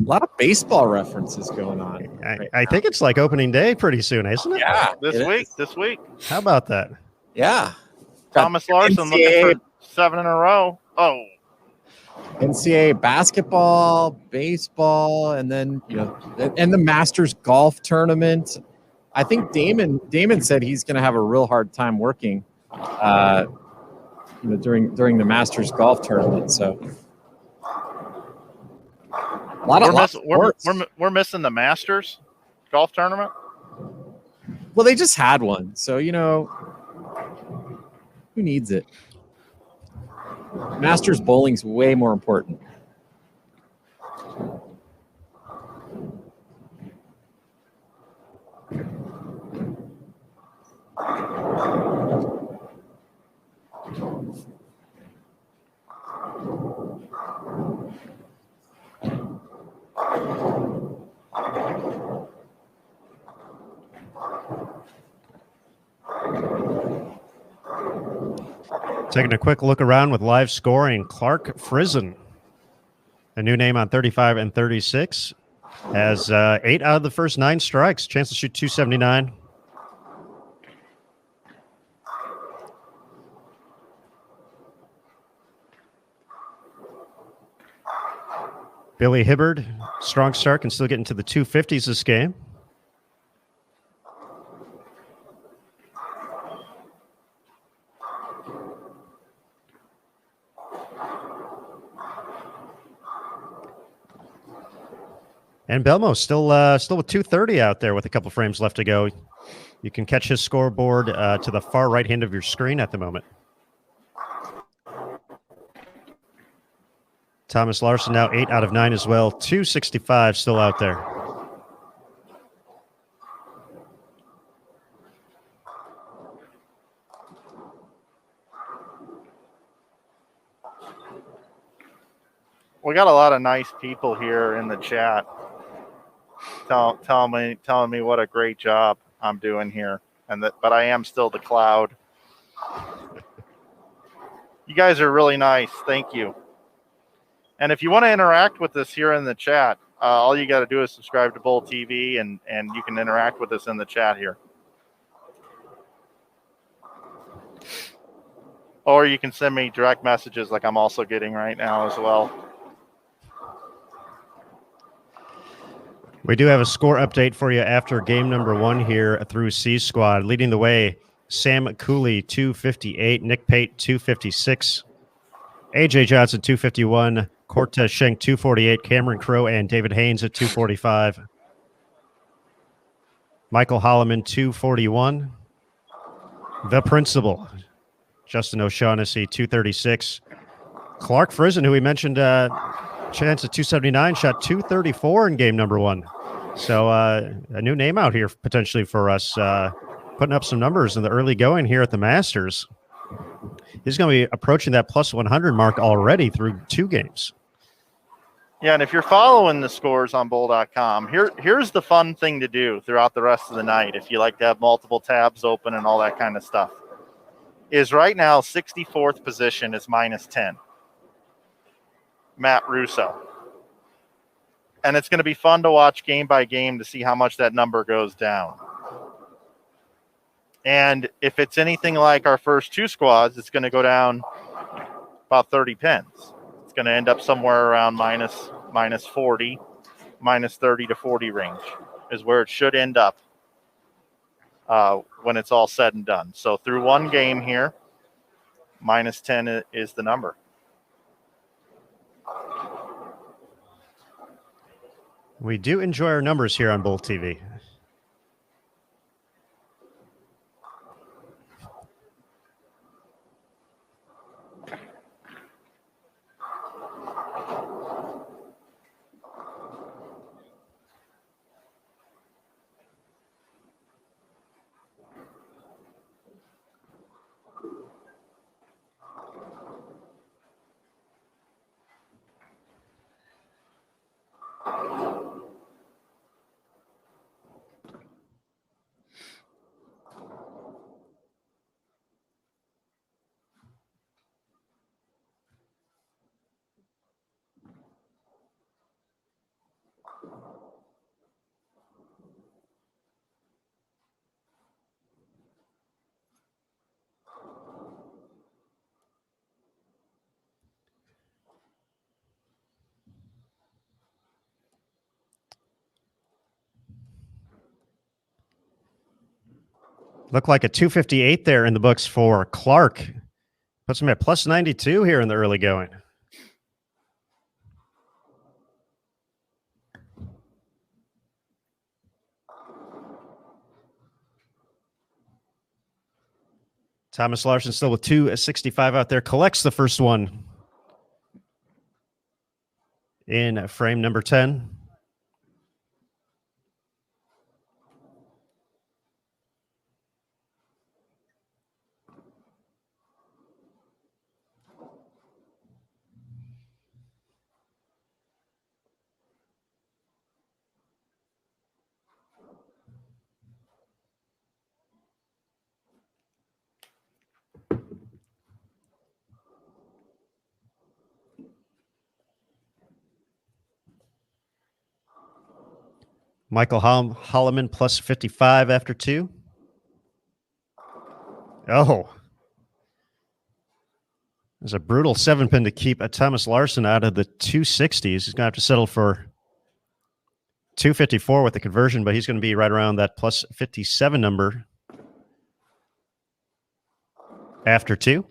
lot of baseball references going on. I think it's like opening day pretty soon, isn't it? Yeah, this week. How about that? Yeah. Thomas Larson looking for 7 in a row. Oh, NCAA basketball, baseball, and then and the Masters golf tournament. I think Damon said he's going to have a real hard time working, during the Masters golf tournament. So we're missing the Masters golf tournament. Well, they just had one, so who needs it? Masters bowling's way more important. Taking a quick look around with live scoring, Clark Frizen, a new name on 35 and 36, has 8 out of the first 9 strikes, chance to shoot 279. Billy Hibbard, strong start, can still get into the 250s this game. And Belmo still with 230 out there with a couple frames left to go. You can catch his scoreboard to the far right hand of your screen at the moment. Thomas Larson now 8 out of 9 as well. 265 still out there. We got a lot of nice people here in the chat. Telling me what a great job I'm doing here, but I am still the cloud. You guys are really nice. Thank you. And if you want to interact with us here in the chat, all you got to do is subscribe to Bull TV, and you can interact with us in the chat here. Or you can send me direct messages like I'm also getting right now as well. We do have a score update for you after game number 1 here through C Squad. Leading the way, Sam Cooley, 258. Nick Pate, 256. AJ Johnson, 251. Cortez Schenk, 248. Cameron Crowe and David Haynes at 245. Michael Holloman, 241. The Principal, Justin O'Shaughnessy, 236. Clark Frizen, who we mentioned, chance at 279, shot 234 in game number 1. So a new name out here potentially for us, putting up some numbers in the early going here at the Masters. He's going to be approaching that plus 100 mark already through 2 games. Yeah, and if you're following the scores on bowl.com, here's the fun thing to do throughout the rest of the night if you like to have multiple tabs open and all that kind of stuff. Is right now 64th position is minus 10. Matt Russo. And it's going to be fun to watch game by game to see how much that number goes down. And if it's anything like our first 2 squads, it's going to go down about 30 pence. It's going to end up somewhere around minus 40, minus 30 to 40 range is where it should end up when it's all said and done. So through 1 game here, minus 10 is the number. We do enjoy our numbers here on Bull TV. Looked like a 258 there in the books for Clark. Puts him at plus 92 here in the early going. Thomas Larson still with 265 out there. Collects the first one in frame number 10. Michael Holloman plus 55 after 2. Oh. There's a brutal 7-pin to keep Thomas Larson out of the 260s. He's going to have to settle for 254 with the conversion, but he's going to be right around that plus 57 number after 2.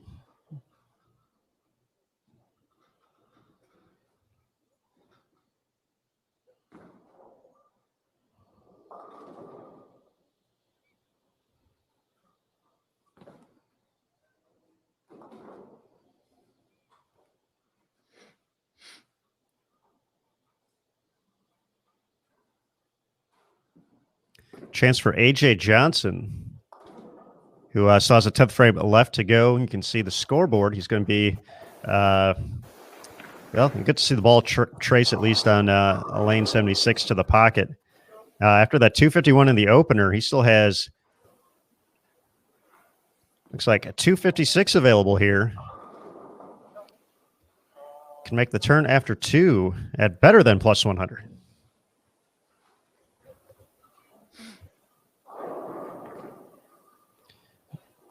Chance for A.J. Johnson, who still has a 10th frame left to go. You can see the scoreboard. He's going to be, well, you get to see the ball trace at least on a lane 76 to the pocket. After that 251 in the opener, he still has, looks like a 256 available here. Can make the turn after 2 at better than plus 100.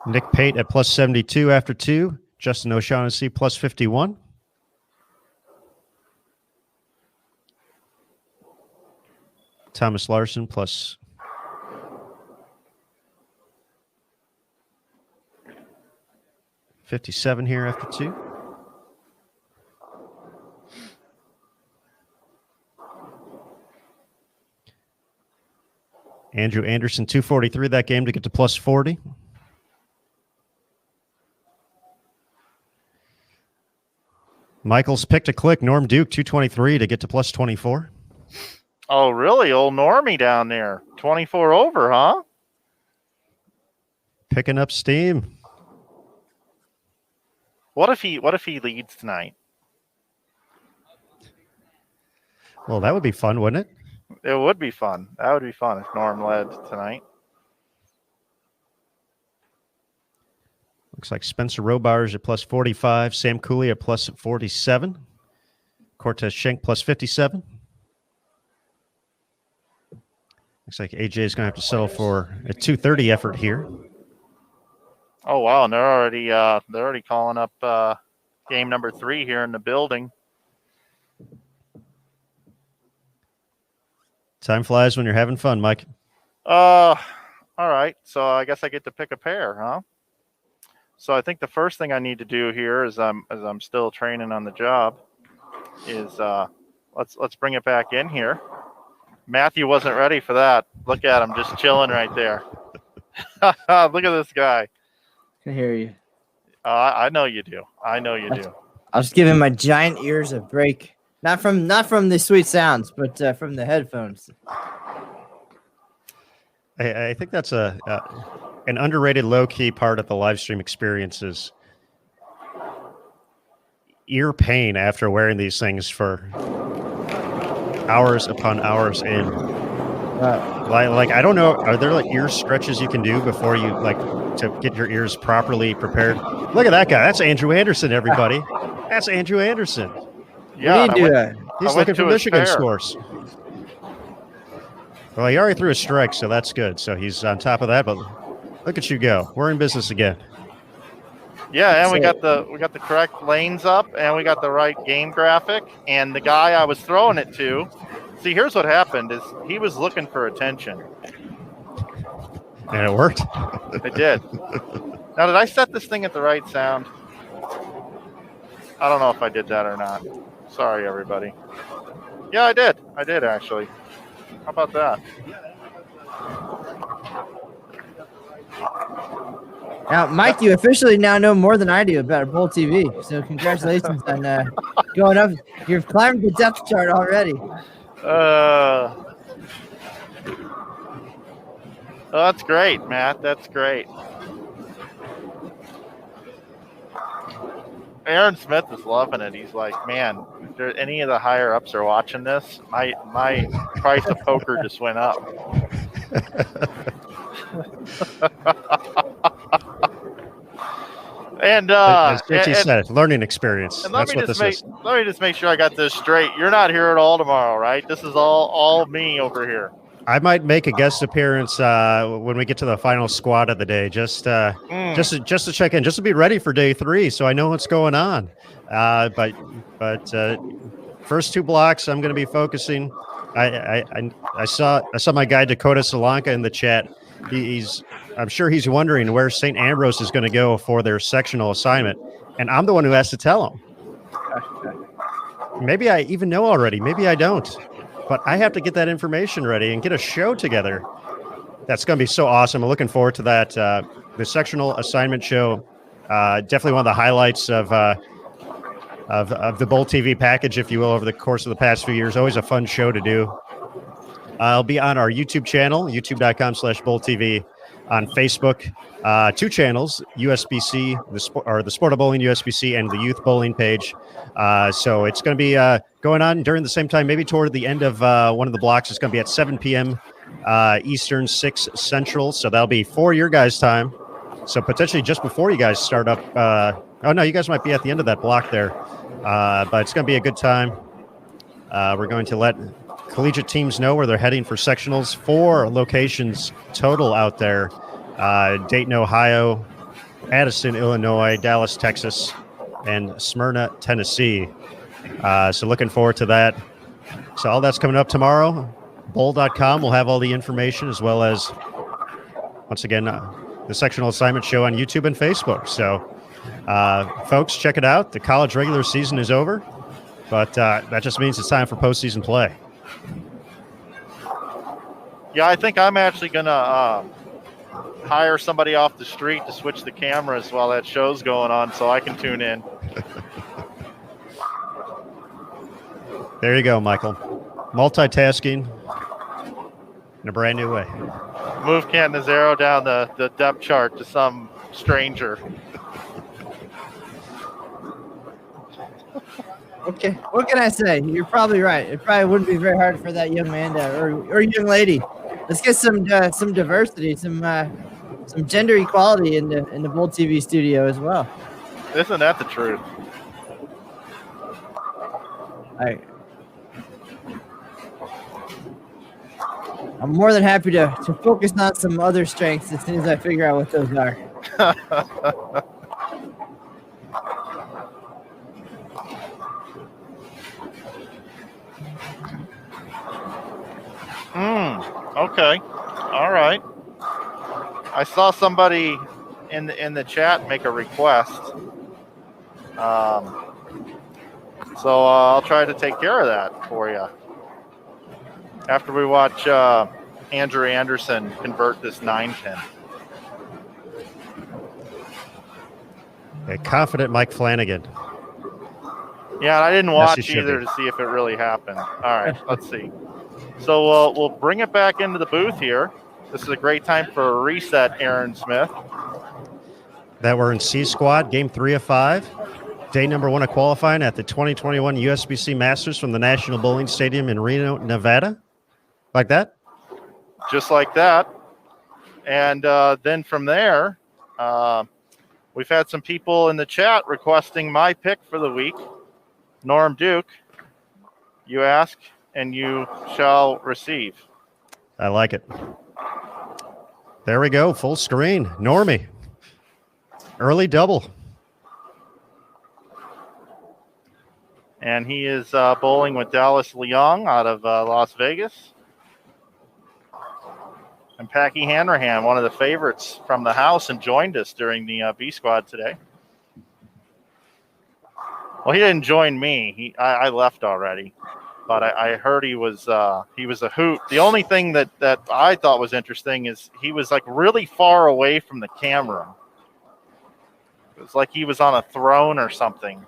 Nick Pate at plus 72 after 2. Justin O'Shaughnessy plus 51. Thomas Larson plus 57 here after 2. Andrew Anderson 243 that game to get to plus 40. Michael's pick to click. Norm Duke 223 to get to plus 24. Oh, really? Old Normie down there. 24 over, huh? Picking up steam. What if he leads tonight? Well, that would be fun, wouldn't it? It would be fun. That would be fun if Norm led tonight. Looks like Spencer Robar's at plus 45, Sam Cooley at plus 47, Cortez Schenk plus 57. Looks like AJ is going to have to settle for a 230 effort here. Oh wow, and they're already calling up game number 3 here in the building. Time flies when you're having fun, Mike. All right. So I guess I get to pick a pair, huh? So I think the first thing I need to do here is I'm still training on the job is let's bring it back in here. Matthew wasn't ready for that. Look at him just chilling right there. Look at this guy. Can hear you. I know you do. I know you do. I was giving my giant ears a break. Not from the sweet sounds, but from the headphones. I think that's an underrated low-key part of the live stream experience is ear pain after wearing these things for hours upon hours in. Like I don't know, are there like ear stretches you can do before you like to get your ears properly prepared? Look at that guy. That's Andrew Anderson, everybody. That's Andrew Anderson. Yeah, He's looking for Michigan scores. Well, he already threw a strike, so that's good. So he's on top of that. But look at you go. We're in business again. Yeah, and we got the correct lanes up, and we got the right game graphic. And the guy I was throwing it to, see, here's what happened: is he was looking for attention, and it worked. It did. Now, did I set this thing at the right sound? I don't know if I did that or not. Sorry, everybody. Yeah, I did. I did, actually. How about that? Now, Mike, you officially now know more than I do about Bowl TV. So congratulations on going up. You've climbed the depth chart already. Oh, that's great, Matt. That's great. Aaron Smith is loving it. He's like, man, if there any of the higher ups are watching this, my price of poker just went up. And as JT said, learning experience. And That's what this is. Let me just make sure I got this straight. You're not here at all tomorrow, right? This is all me over here. I might make a guest appearance when we get to the final squad of the day, just to check in, just to be ready for day 3, so I know what's going on. But first 2 blocks, I'm going to be focusing. I saw my guy Dakota Solanka in the chat. I'm sure he's wondering where St. Ambrose is going to go for their sectional assignment, and I'm the one who has to tell him. Maybe I even know already. Maybe I don't. But I have to get that information ready and get a show together. That's going to be so awesome. I'm looking forward to that. The sectional assignment show, definitely one of the highlights of the Bowl TV package, if you will, over the course of the past few years. Always a fun show to do. I'll be on our YouTube channel, youtube.com/BowlTV, on Facebook. 2 channels, USBC, the Sport of Bowling USBC, and the Youth Bowling page. So it's going to be going on during the same time, maybe toward the end of one of the blocks. It's going to be at 7 p.m. Eastern, 6 Central. So that'll be 4 your guys' time. So potentially just before you guys start up. Oh, no, you guys might be at the end of that block there. But it's going to be a good time. We're going to let collegiate teams know where they're heading for sectionals. 4 locations total out there. Dayton, Ohio, Addison, Illinois, Dallas, Texas, and Smyrna, Tennessee. So looking forward to that. So all that's coming up tomorrow. Bowl.com will have all the information, as well as, once again, the sectional assignment show on YouTube and Facebook. So folks, check it out. The college regular season is over, but that just means it's time for postseason play. Yeah, I think I'm actually going to hire somebody off the street to switch the cameras while that show's going on so I can tune in. There you go, Michael. Multitasking in a brand new way. Move Catanzaro down the depth chart to some stranger. Okay, what can I say? You're probably right. It probably wouldn't be very hard for that young man or young lady. Let's get some diversity, some gender equality in the Bold TV studio as well. Isn't that the truth? I'm more than happy to focus on some other strengths as soon as I figure out what those are. Okay. All right. I saw somebody in the chat make a request. So I'll try to take care of that for you after we watch Andrew Anderson convert this 9-pin. A confident Mike Flanagan. Yeah, I didn't Yes, watch he should either be. to see if it really happened. All right, let's see. So we'll bring it back into the booth here. This is a great time for a reset, Aaron Smith. That we're in C squad, game 3 of 5. Day number 1 of qualifying at the 2021 USBC Masters from the National Bowling Stadium in Reno, Nevada. Like that? Just like that. And then from there, we've had some people in the chat requesting my pick for the week. Norm Duke, you ask and you shall receive. I like it. There we go. Full screen. Normie. Early double. And he is bowling with Dallas Leong out of Las Vegas. And Packy Hanrahan, one of the favorites from the house, and joined us during the B squad today. Well, he didn't join me. I left already, but I heard he was a hoot. The only thing that I thought was interesting is he was like really far away from the camera. It was like he was on a throne or something.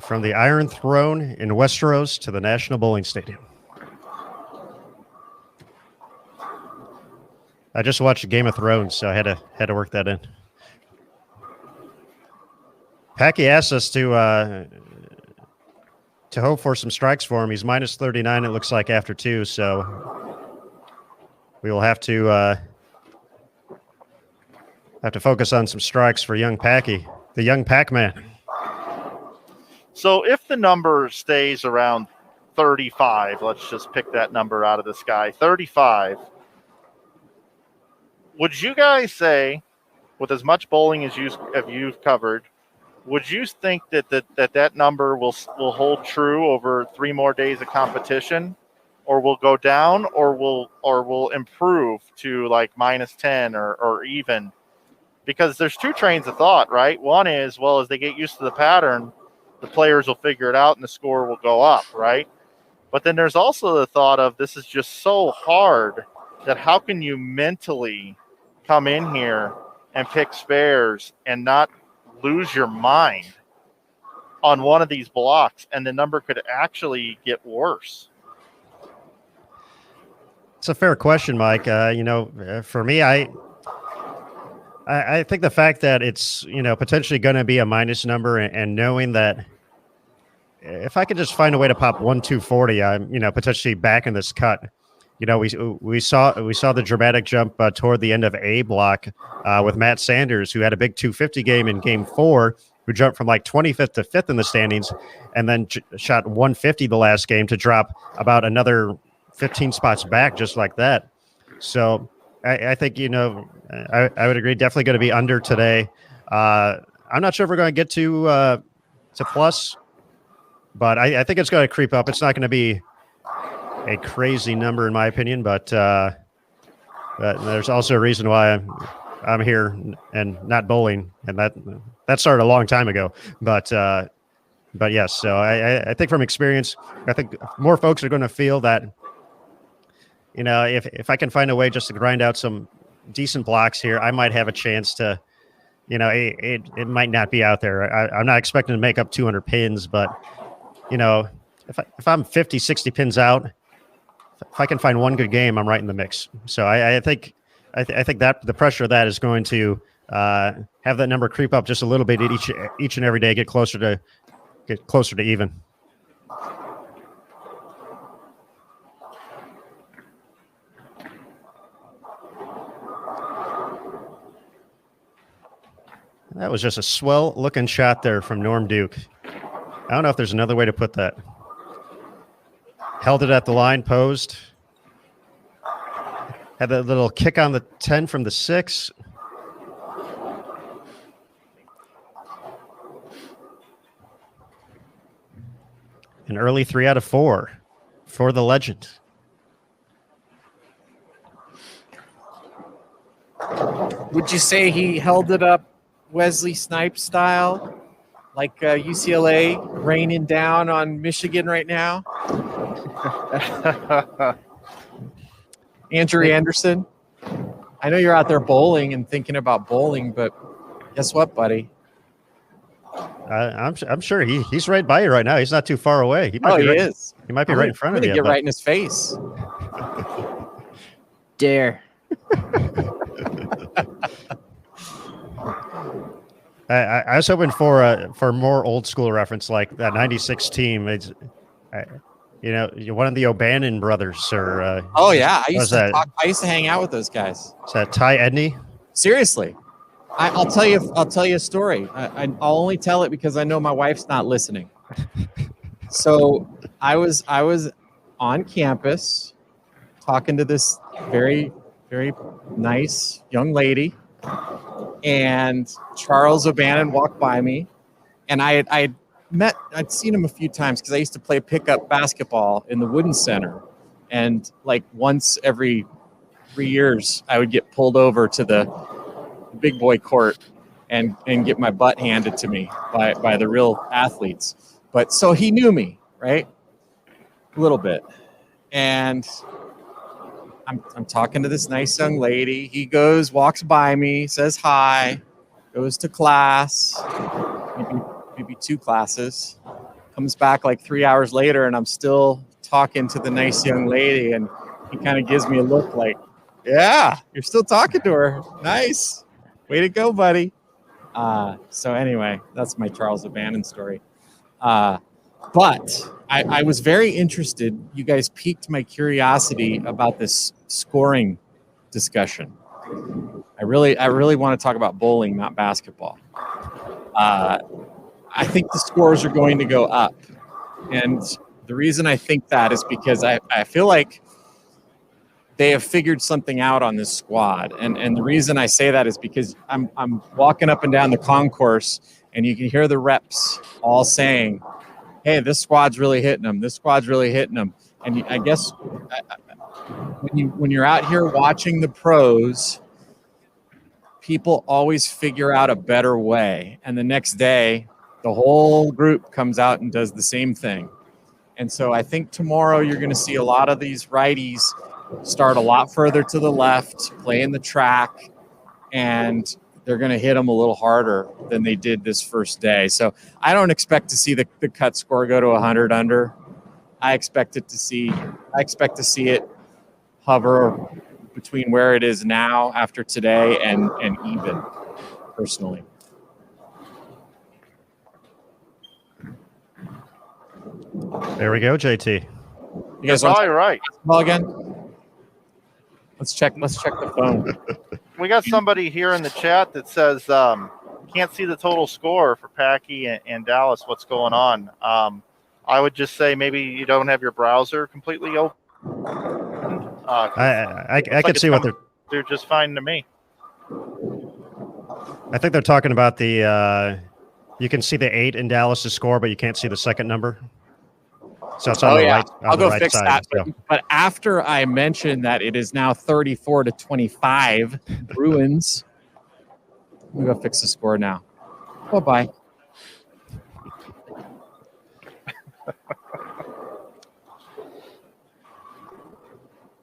From the Iron Throne in Westeros to the National Bowling Stadium. I just watched Game of Thrones, so I had to work that in. Packy asked us to hope for some strikes for him. He's minus 39, it looks like, after 2, so we will have to focus on some strikes for young Packy, the young Pac-Man. So if the number stays around 35, let's just pick that number out of the sky, 35, would you guys say, with as much bowling as you've covered, would you think that number will hold true over 3 more days of competition, or will go down, or will improve to like minus 10 or even? Because there's 2 trains of thought, right? One is, well, as they get used to the pattern, the players will figure it out and the score will go up, right? But then there's also the thought of this is just so hard that how can you mentally come in here and pick spares and not lose your mind on one of these blocks, and the number could actually get worse? It's a fair question, Mike. For me, I think the fact that it's, potentially going to be a minus number, and knowing that if I could just find a way to pop 1-240, I'm, potentially back in this cut. We saw the dramatic jump toward the end of A block with Matt Sanders, who had a big 250 game in game 4, who jumped from like 25th to 5th in the standings, and then shot 150 the last game to drop about another 15 spots back just like that. So I think, I would agree, definitely going to be under today. I'm not sure if we're going to get to plus, but I think it's going to creep up. It's not going to be a crazy number in my opinion, but there's also a reason why I'm here and not bowling, and that started a long time ago. But yes, so I think from experience, I think more folks are going to feel that, if I can find a way just to grind out some decent blocks here, I might have a chance to it might not be out there. I'm not expecting to make up 200 pins, but if I'm 50, 60 pins out, if I can find one good game, I'm right in the mix. So I think that the pressure of that is going to have that number creep up just a little bit each and every day, get closer to even. That was just a swell looking shot there from Norm Duke. I don't know if there's another way to put that. Held it at the line, posed. Had that little kick on the 10 from the 6. An early 3 out of 4 for the legend. Would you say he held it up Wesley Snipes style, like UCLA raining down on Michigan right now? Andrew Anderson, I know you're out there bowling and thinking about bowling, but guess what, buddy? I'm sure he's right by you right now. He's not too far away. He is. He might be right in front of you. Get right in his face. Dare. I was hoping for more old school reference like that '96 team. It's one of the O'Bannon brothers, or I used to hang out with those guys. Is that Ty Edney? Seriously, I'll tell you a story. I'll only tell it because I know my wife's not listening. So I was on campus talking to this very, very nice young lady. And Charles O'Bannon walked by me, and I'd seen him a few times because I used to play pickup basketball in the Wooden Center, and like once every 3 years I would get pulled over to the big boy court and get my butt handed to me by the real athletes. But so he knew me, right? A little bit, and I'm talking to this nice young lady. He walks by me, says hi, goes to class, maybe 2 classes, comes back like 3 hours later, and I'm still talking to the nice young lady, and he kind of gives me a look like, yeah, you're still talking to her. Nice. Way to go, buddy. So anyway, that's my Charles O'Bannon story. But I was very interested. You guys piqued my curiosity about this scoring discussion. I really want to talk about bowling, not basketball. I think the scores are going to go up. And the reason I think that is because I feel like they have figured something out on this squad. And the reason I say that is because I'm walking up and down the concourse, and you can hear the reps all saying, hey, this squad's really hitting them. This squad's really hitting them. And I guess when you're out here watching the pros, people always figure out a better way. And the next day, the whole group comes out and does the same thing. And so I think tomorrow you're going to see a lot of these righties start a lot further to the left, play in the track, and they're going to hit them a little harder than they did this first day. So I don't expect to see the cut score go to 100 under. I expect to see it hover between where it is now after today and even, personally. There we go, JT. You guys are right. Ball again? Let's check the phone. We got somebody here in the chat that says can't see the total score for Packy and Dallas. What's going on? I would just say maybe you don't have your browser completely open. I can see what they're just fine to me. I think they're talking about the you can see the 8 in Dallas' score, but you can't see the second number. So it's on the right. I'll go right fix side, that. so. But after I mentioned that it is now 34-25 Bruins, I'm gonna go fix the score now. Bye.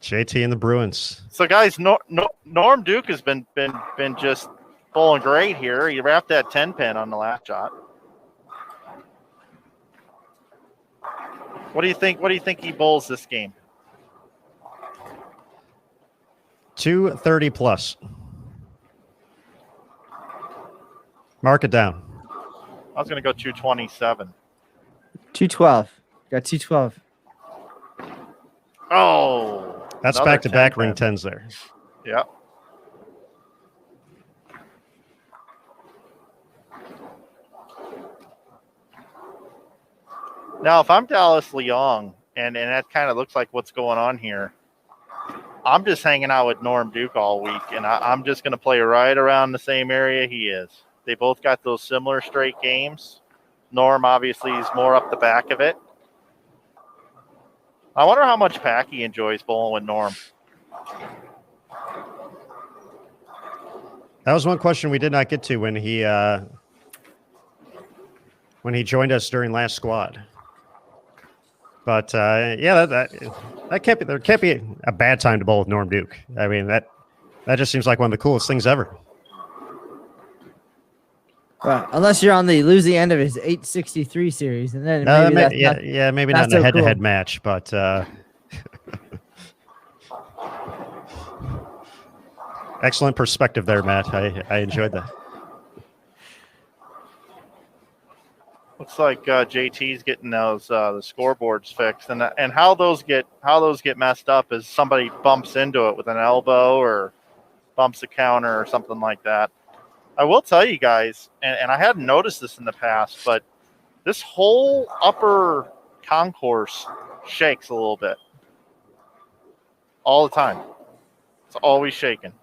JT and the Bruins. So guys, Norm Duke has been just bowling great here. He wrapped that 10 pin on the last shot. What do you think? What do you think he bowls this game? 230 plus. Mark it down. I was going to go 227. 212. Got 212. Oh, That's another back-to-back 10 ring pin. 10s there. Yep. Now, if I'm Dallas Leong, and that kind of looks like what's going on here, I'm just hanging out with Norm Duke all week, and I'm just going to play right around the same area he is. They both got those similar straight games. Norm obviously is more up the back of it. I wonder how much Packy enjoys bowling with Norm. That was one question we did not get to when he joined us during last squad. But yeah, that can't be. There can't be a bad time to bowl with Norm Duke. I mean, that just seems like one of the coolest things ever. Well, unless you're on the losing end of his 863 series, and then No, maybe maybe not not in a so head-to-head cool. match, but excellent perspective there, Matt. I enjoyed that. Looks like JT's getting those the scoreboards fixed, and how those get messed up is somebody bumps into it with an elbow or bumps a counter or something like that. I will tell you guys, and I hadn't noticed this in the past, but this whole upper concourse shakes a little bit all the time. It's always shaking.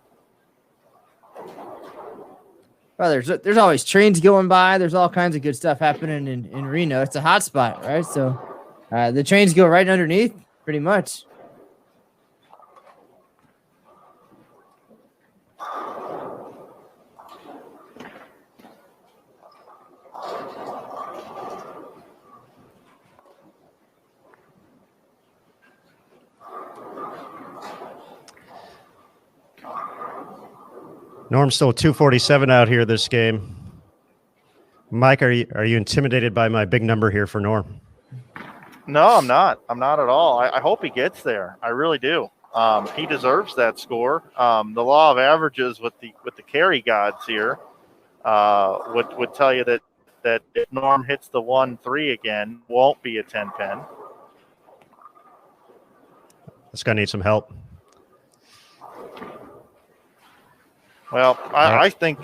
Well, there's always trains going by. There's all kinds of good stuff happening in Reno. It's a hot spot, right? So the trains go right underneath, pretty much. Norm's still 247 out here this game. Mike, are you intimidated by my big number here for Norm? No, I'm not. I'm not at all. I hope he gets there. I really do. He deserves that score. The law of averages with the carry gods here would tell you that if Norm hits the 1-3 again, won't be a 10 pin. This guy needs some help. Well, I think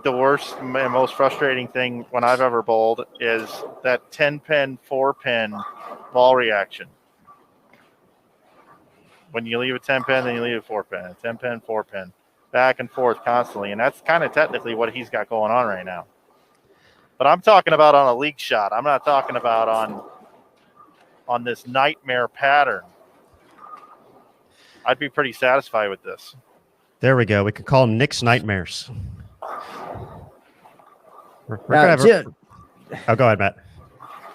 the worst and most frustrating thing when I've ever bowled is that 10 pin, 4 pin ball reaction. When you leave a 10 pin, then you leave a 4 pin, a 10 pin, 4 pin, back and forth constantly, and that's kind of technically what he's got going on right now. But I'm talking about on a league shot. I'm not talking about on this nightmare pattern. I'd be pretty satisfied with this. There we go. We could call them Nick's Nightmares. We're gonna have oh, go ahead, Matt.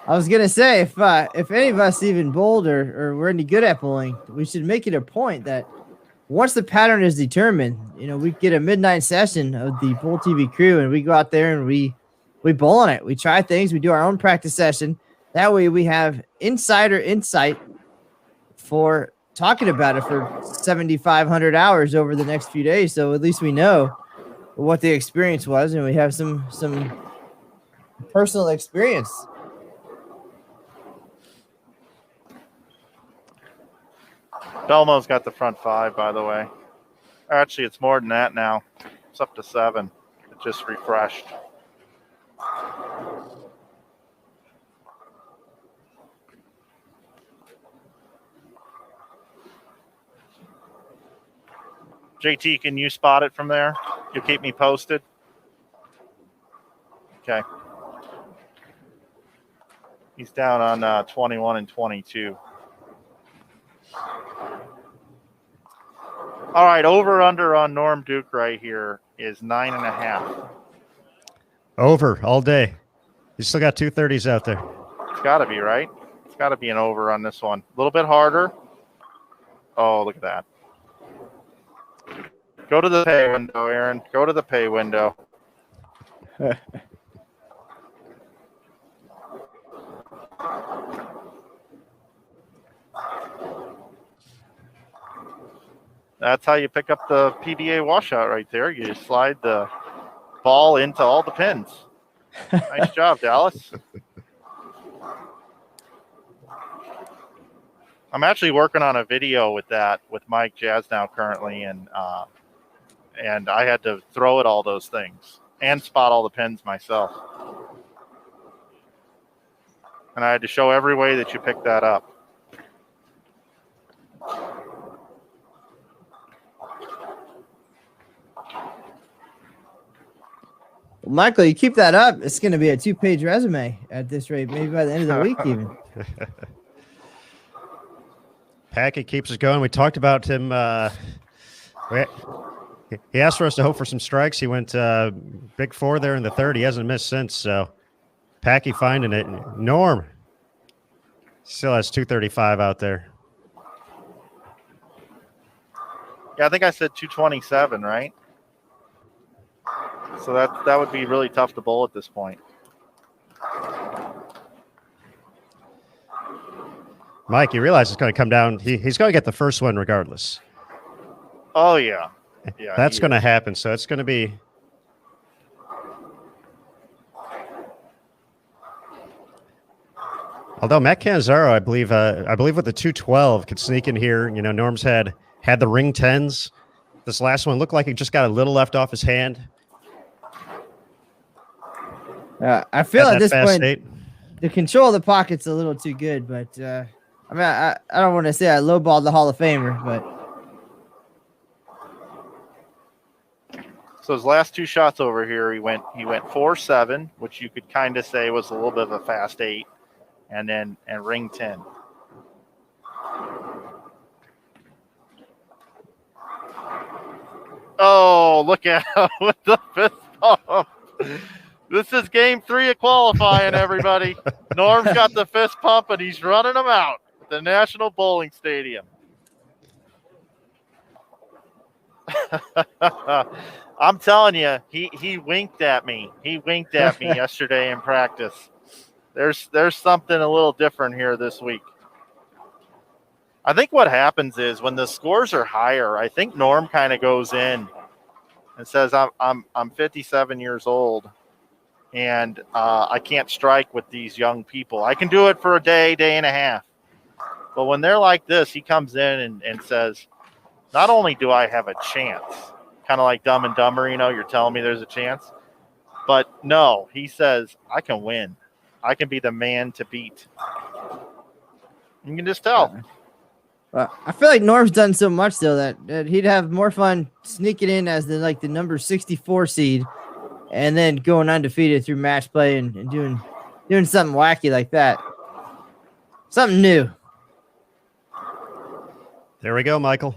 I was gonna say if any of us even bowled or we're any good at bowling, we should make it a point that once the pattern is determined, we get a midnight session of the Bowl TV crew and we go out there and we bowl on it. We try things. We do our own practice session. That way we have insider insight for talking about it for 7,500 hours over the next few days. So at least we know what the experience was and we have some personal experience. Belmo's got the front 5, by the way. Actually, it's more than that now. It's up to 7. It just refreshed. JT, can you spot it from there? You'll keep me posted? Okay. He's down on 21 and 22. All right, over under on Norm Duke right here is 9.5. Over all day. You still got 230s out there. It's got to be, right? It's got to be an over on this one. A little bit harder. Oh, look at that. Go to the pay window, Aaron. Go to the pay window. That's how you pick up the PBA washout right there. You slide the ball into all the pins. Nice job, Dallas. I'm actually working on a video with Mike Jasnow currently, and I had to throw at all those things and spot all the pins myself. And I had to show every way that you pick that up. Well, Michael, you keep that up, it's going to be a 2-page resume at this rate, maybe by the end of the week even. Packett keeps us going. We talked about him. He asked for us to hope for some strikes. He went big 4 there in the third. He hasn't missed since. So Packy finding it. Norm still has 235 out there. Yeah, I think I said 227, right? So that would be really tough to bowl at this point. Mike, you realize it's going to come down. He's going to get the first one regardless. Oh, yeah. Yeah, that's going to happen. So it's going to be. Although Matt Canzaro, I believe with the 212 could sneak in here. You know, Norm's had the ring 10s. This last one looked like it just got a little left off his hand. I feel at this point, state. The control of the pocket's a little too good, but I mean, I don't want to say I lowballed the Hall of Famer, but. So his last 2 shots over here, he went 4-7, which you could kind of say was a little bit of a fast 8, and ring 10. Oh, look at him with the fist pump. This is game 3 of qualifying, everybody. Norm's got the fist pump, and he's running them out at the National Bowling Stadium. I'm telling you, he winked at me. He winked at me yesterday in practice. There's something a little different here this week. I think what happens is when the scores are higher, I think Norm kind of goes in and says, I'm 57 years old, and I can't strike with these young people. I can do it for a day and a half. But when they're like this, he comes in and says, not only do I have a chance, kind of like Dumb and Dumber, you know, you're telling me there's a chance. But no, he says, I can win. I can be the man to beat. You can just tell. I feel like Norm's done so much, though, that he'd have more fun sneaking in as the number 64 seed and then going undefeated through match play and doing something wacky like that. Something new. There we go, Michael.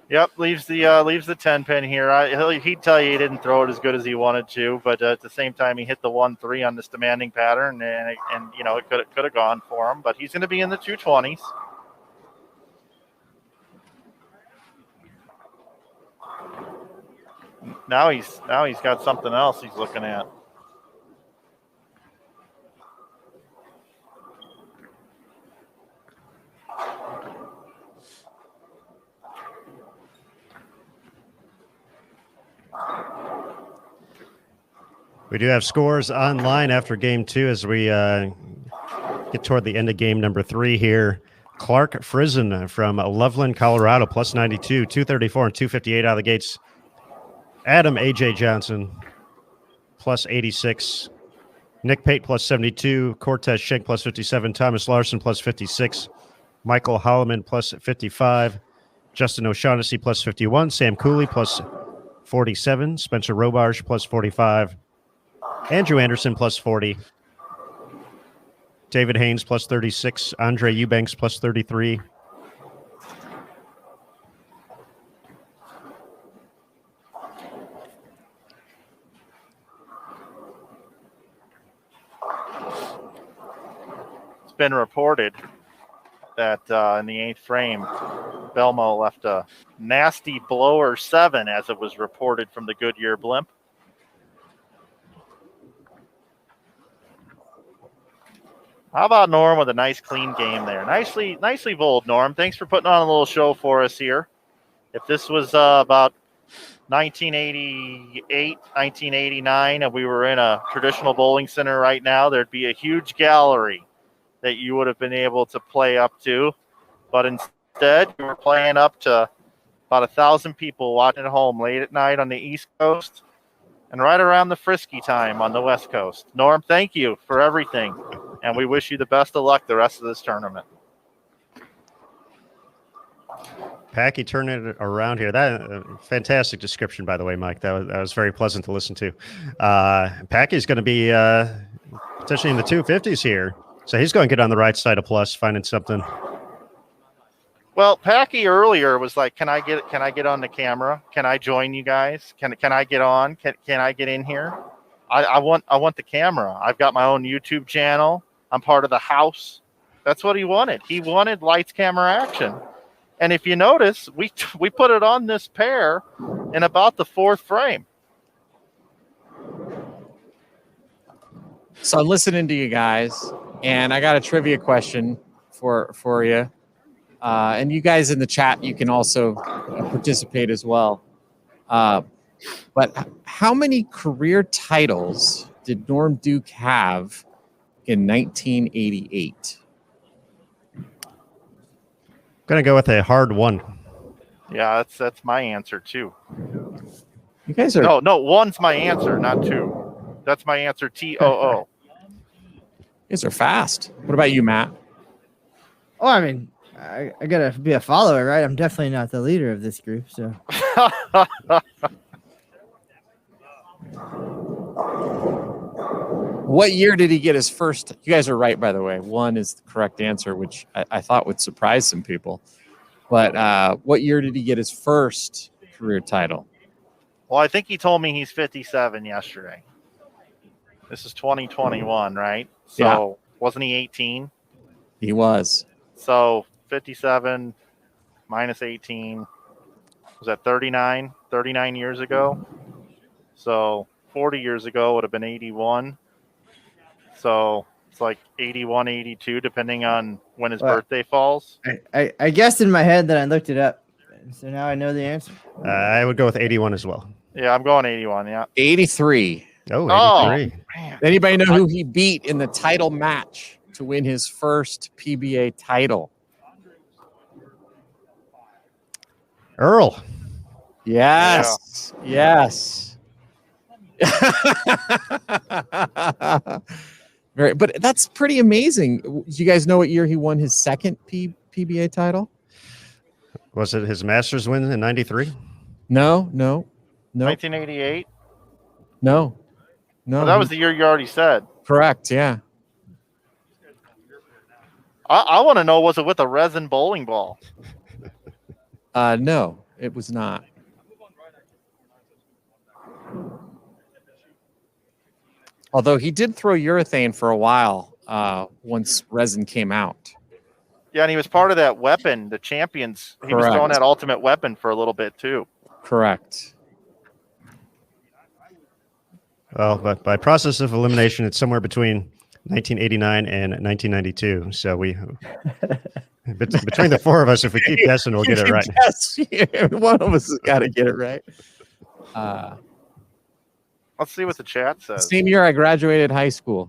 Yep, leaves the 10 pin here. He'd tell you he didn't throw it as good as he wanted to, but at the same time he hit the 1-3 on this demanding pattern, and you know it could have gone for him. But he's going to be in the 220s. Now he's got something else he's looking at. We do have scores online after game 2 as we get toward the end of game number 3 here. Clark Frizen from Loveland, Colorado, plus 92, 234 and 258 out of the gates. Adam A.J. Johnson, plus 86. Nick Pate, plus 72. Cortez Schenk, plus 57. Thomas Larson, plus 56. Michael Holloman, plus 55. Justin O'Shaughnessy, plus 51. Sam Cooley, plus 47. Spencer Robarge, plus 45. Andrew Anderson, plus 40. David Haynes, plus 36. Andre Eubanks, plus 33. It's been reported that in the 8th frame, Belmo left a nasty blower 7, as it was reported from the Goodyear blimp. How about Norm with a nice clean game there? Nicely bowled, Norm. Thanks for putting on a little show for us here. If this was about 1988, 1989, and we were in a traditional bowling center right now, there'd be a huge gallery that you would have been able to play up to. But instead, you were playing up to about 1,000 people watching at home late at night on the East Coast and right around the Frisky time on the West Coast. Norm, thank you for everything, and we wish you the best of luck the rest of this tournament. Packy turning it around here. That fantastic description, by the way, Mike. That was very pleasant to listen to. Packy's going to be potentially in the 250s here, so he's going to get on the right side of plus, finding something. Well, Packy earlier was like, "Can I get on the camera? Can I join you guys? Can I get on? Can I get in here? I want the camera. I've got my own YouTube channel. I'm part of the house." That's what he wanted. He wanted lights, camera, action. And if you notice, we put it on this pair in about the 4th frame. So I'm listening to you guys, and I got a trivia question for you. And you guys in the chat, you can also participate as well. But how many career titles did Norm Duke have in 1988? Going to go with a hard 1. Yeah, that's my answer too. You guys are no 1's my answer, not 2. That's my answer. TOO. You guys are fast. What about you, Matt? Oh, I mean, I gotta be a follower, right? I'm definitely not the leader of this group, so. What year did he get his first? You guys are right, by the way. 1 is the correct answer, which I thought would surprise some people. But what year did he get his first career title? Well, I think he told me he's 57 yesterday. This is 2021, right? So Yeah. Wasn't he 18? He was. So 57 minus 18. Was that 39? 39 years ago. So 40 years ago would have been 81. So it's like 81, 82, depending on when his birthday falls. I guessed in my head that I looked it up. So now I know the answer. I would go with 81 as well. Yeah, I'm going 81, yeah. 83. Oh, 83. Man. Anybody know who he beat in the title match to win his first PBA title? Earl. Yes. Yeah. Yes. But that's pretty amazing. Do you guys know what year he won his second PBA title? Was it his Masters win in 93? No. 1988? No. Well, that was the year you already said. Correct, yeah. I want to know, was it with a resin bowling ball? No, it was not. Although he did throw urethane for a while once resin came out. Yeah, and he was part of that weapon, the champions. He was throwing that ultimate weapon for a little bit too. Correct. Well, but by process of elimination, it's somewhere between 1989 and 1992. So we, between the 4 of us, if we keep guessing, we'll get it right. Yes, one of us has got to get it right. Let's see what the chat says. Same year I graduated high school.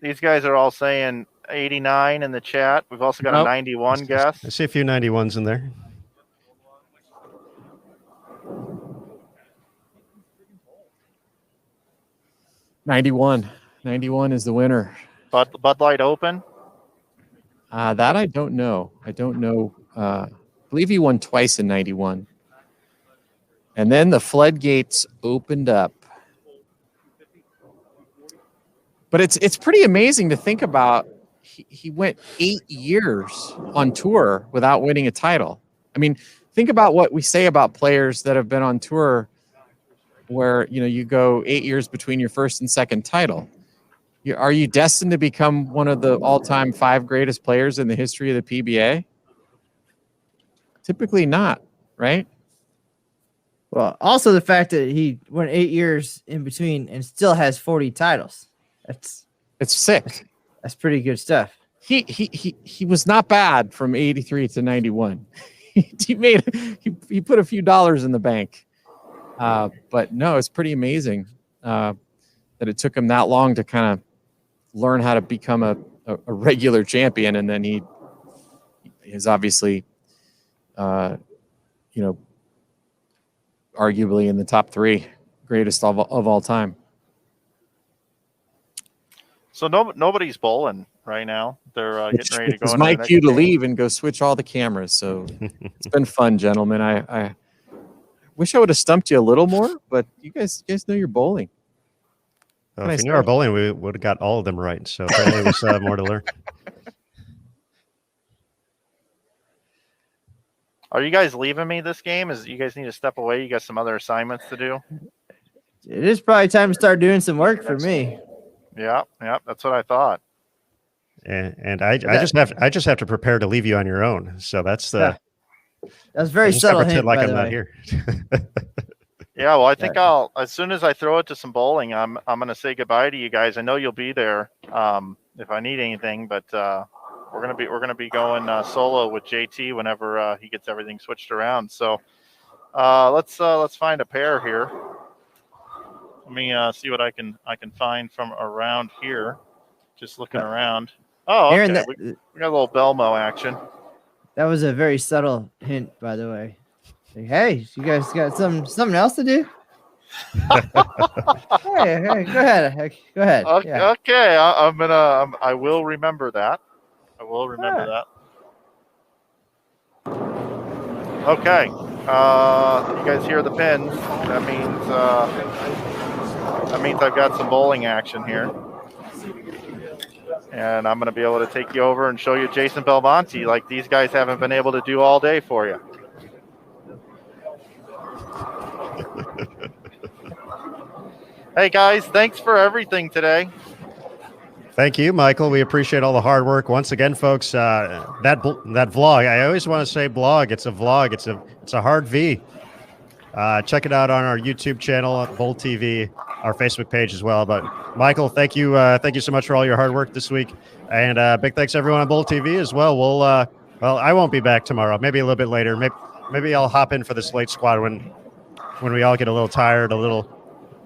These guys are all saying 89 in the chat. We've also got a 91 guess. I see a few 91s in there. '91 is the winner. Bud Light Open? That I don't know. I believe he won twice in '91. And then the floodgates opened up. But it's pretty amazing to think about. He went 8 years on tour without winning a title. I mean, think about what we say about players that have been on tour where, you go 8 years between your first and second title. Are you destined to become one of the all-time 5 greatest players in the history of the PBA? Typically not, right? Well, also the fact that he went 8 years in between and still has 40 titles. It's sick. That's pretty good stuff. He was not bad from 83 to 91. he put a few dollars in the bank. But no, it's pretty amazing that it took him that long to kind of learn how to become a regular champion, and then he is obviously arguably in the top 3 greatest of all time. So nobody's bowling right now. They're getting ready to go. It's my cue to leave and go switch all the cameras. So it's been fun, gentlemen. I wish I would have stumped you a little more, but you guys know you're bowling. If we knew our bowling, we would have got all of them right. So apparently we still have more to learn. Are you guys leaving me this game? You guys need to step away? You got some other assignments to do? It is probably time to start doing some work for me. Yeah, that's what I thought. And I just have to prepare to leave you on your own. So that's very subtle hint, like by I'm the not way. here. Yeah, well, I think as soon as I throw it to some bowling, I'm gonna say goodbye to you guys. I know you'll be there if I need anything, but we're gonna be going solo with JT whenever he gets everything switched around. So let's find a pair here. Let me see what I can find from around here. Just looking around. Oh, okay. Aaron, We got a little Belmo action. that was a very subtle hint, by the way. Like, hey, you guys got something else to do? hey, go ahead. Go ahead. Okay, Yeah. okay. I will remember that. I will remember that. Okay. You guys hear the pins? That means I've got some bowling action here. And I'm going to be able to take you over and show you Jason Belmonte like these guys haven't been able to do all day for you. Hey, guys, thanks for everything today. Thank you, Michael. We appreciate all the hard work. Once again, folks, that vlog, I always want to say blog. It's a vlog. It's a hard V. Check it out on our YouTube channel, Bowl TV, our Facebook page as well. But Michael, thank you so much for all your hard work this week, and big thanks to everyone on Bowl TV as well. Well, I won't be back tomorrow. Maybe a little bit later. Maybe I'll hop in for this late squad when we all get a little tired, a little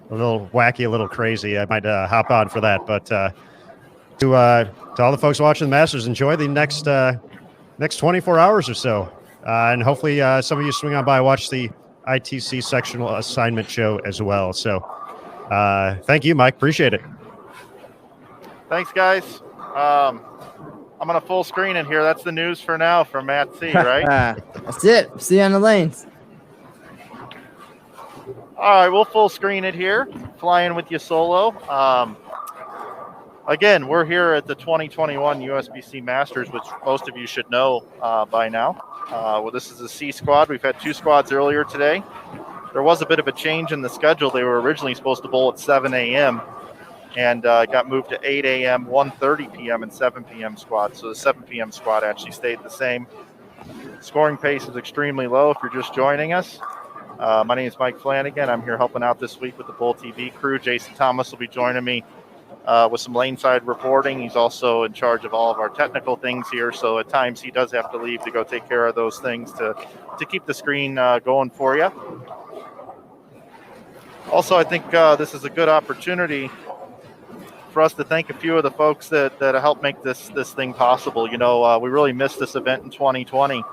wacky, a little crazy. I might hop on for that. But to all the folks watching the Masters, enjoy the next 24 hours or so, and hopefully some of you swing on by, watch the ITC sectional assignment show as well. So thank you, Mike. Appreciate it. Thanks, guys. I'm going to full screen it here. That's the news for now from Matt C, right? That's it. See you on the lanes. All right, we'll full screen it here. Flying with you solo. Again, we're here at the 2021 USBC Masters, which most of you should know by now. Well, this is a C squad. We've had 2 squads earlier today. There was a bit of a change in the schedule. They were originally supposed to bowl at 7 a.m. and got moved to 8 a.m., 1:30 p.m., and 7 p.m. squad. So the 7 p.m. squad actually stayed the same. Scoring pace is extremely low if you're just joining us. My name is Mike Flanagan. I'm here helping out this week with the Bowl TV crew. Jason Thomas will be joining me with some laneside reporting. He's also in charge of all of our technical things here. So at times he does have to leave to go take care of those things to keep the screen going for you. Also, I think this is a good opportunity for us to thank a few of the folks that helped make this thing possible. You know, we really missed this event in 2020.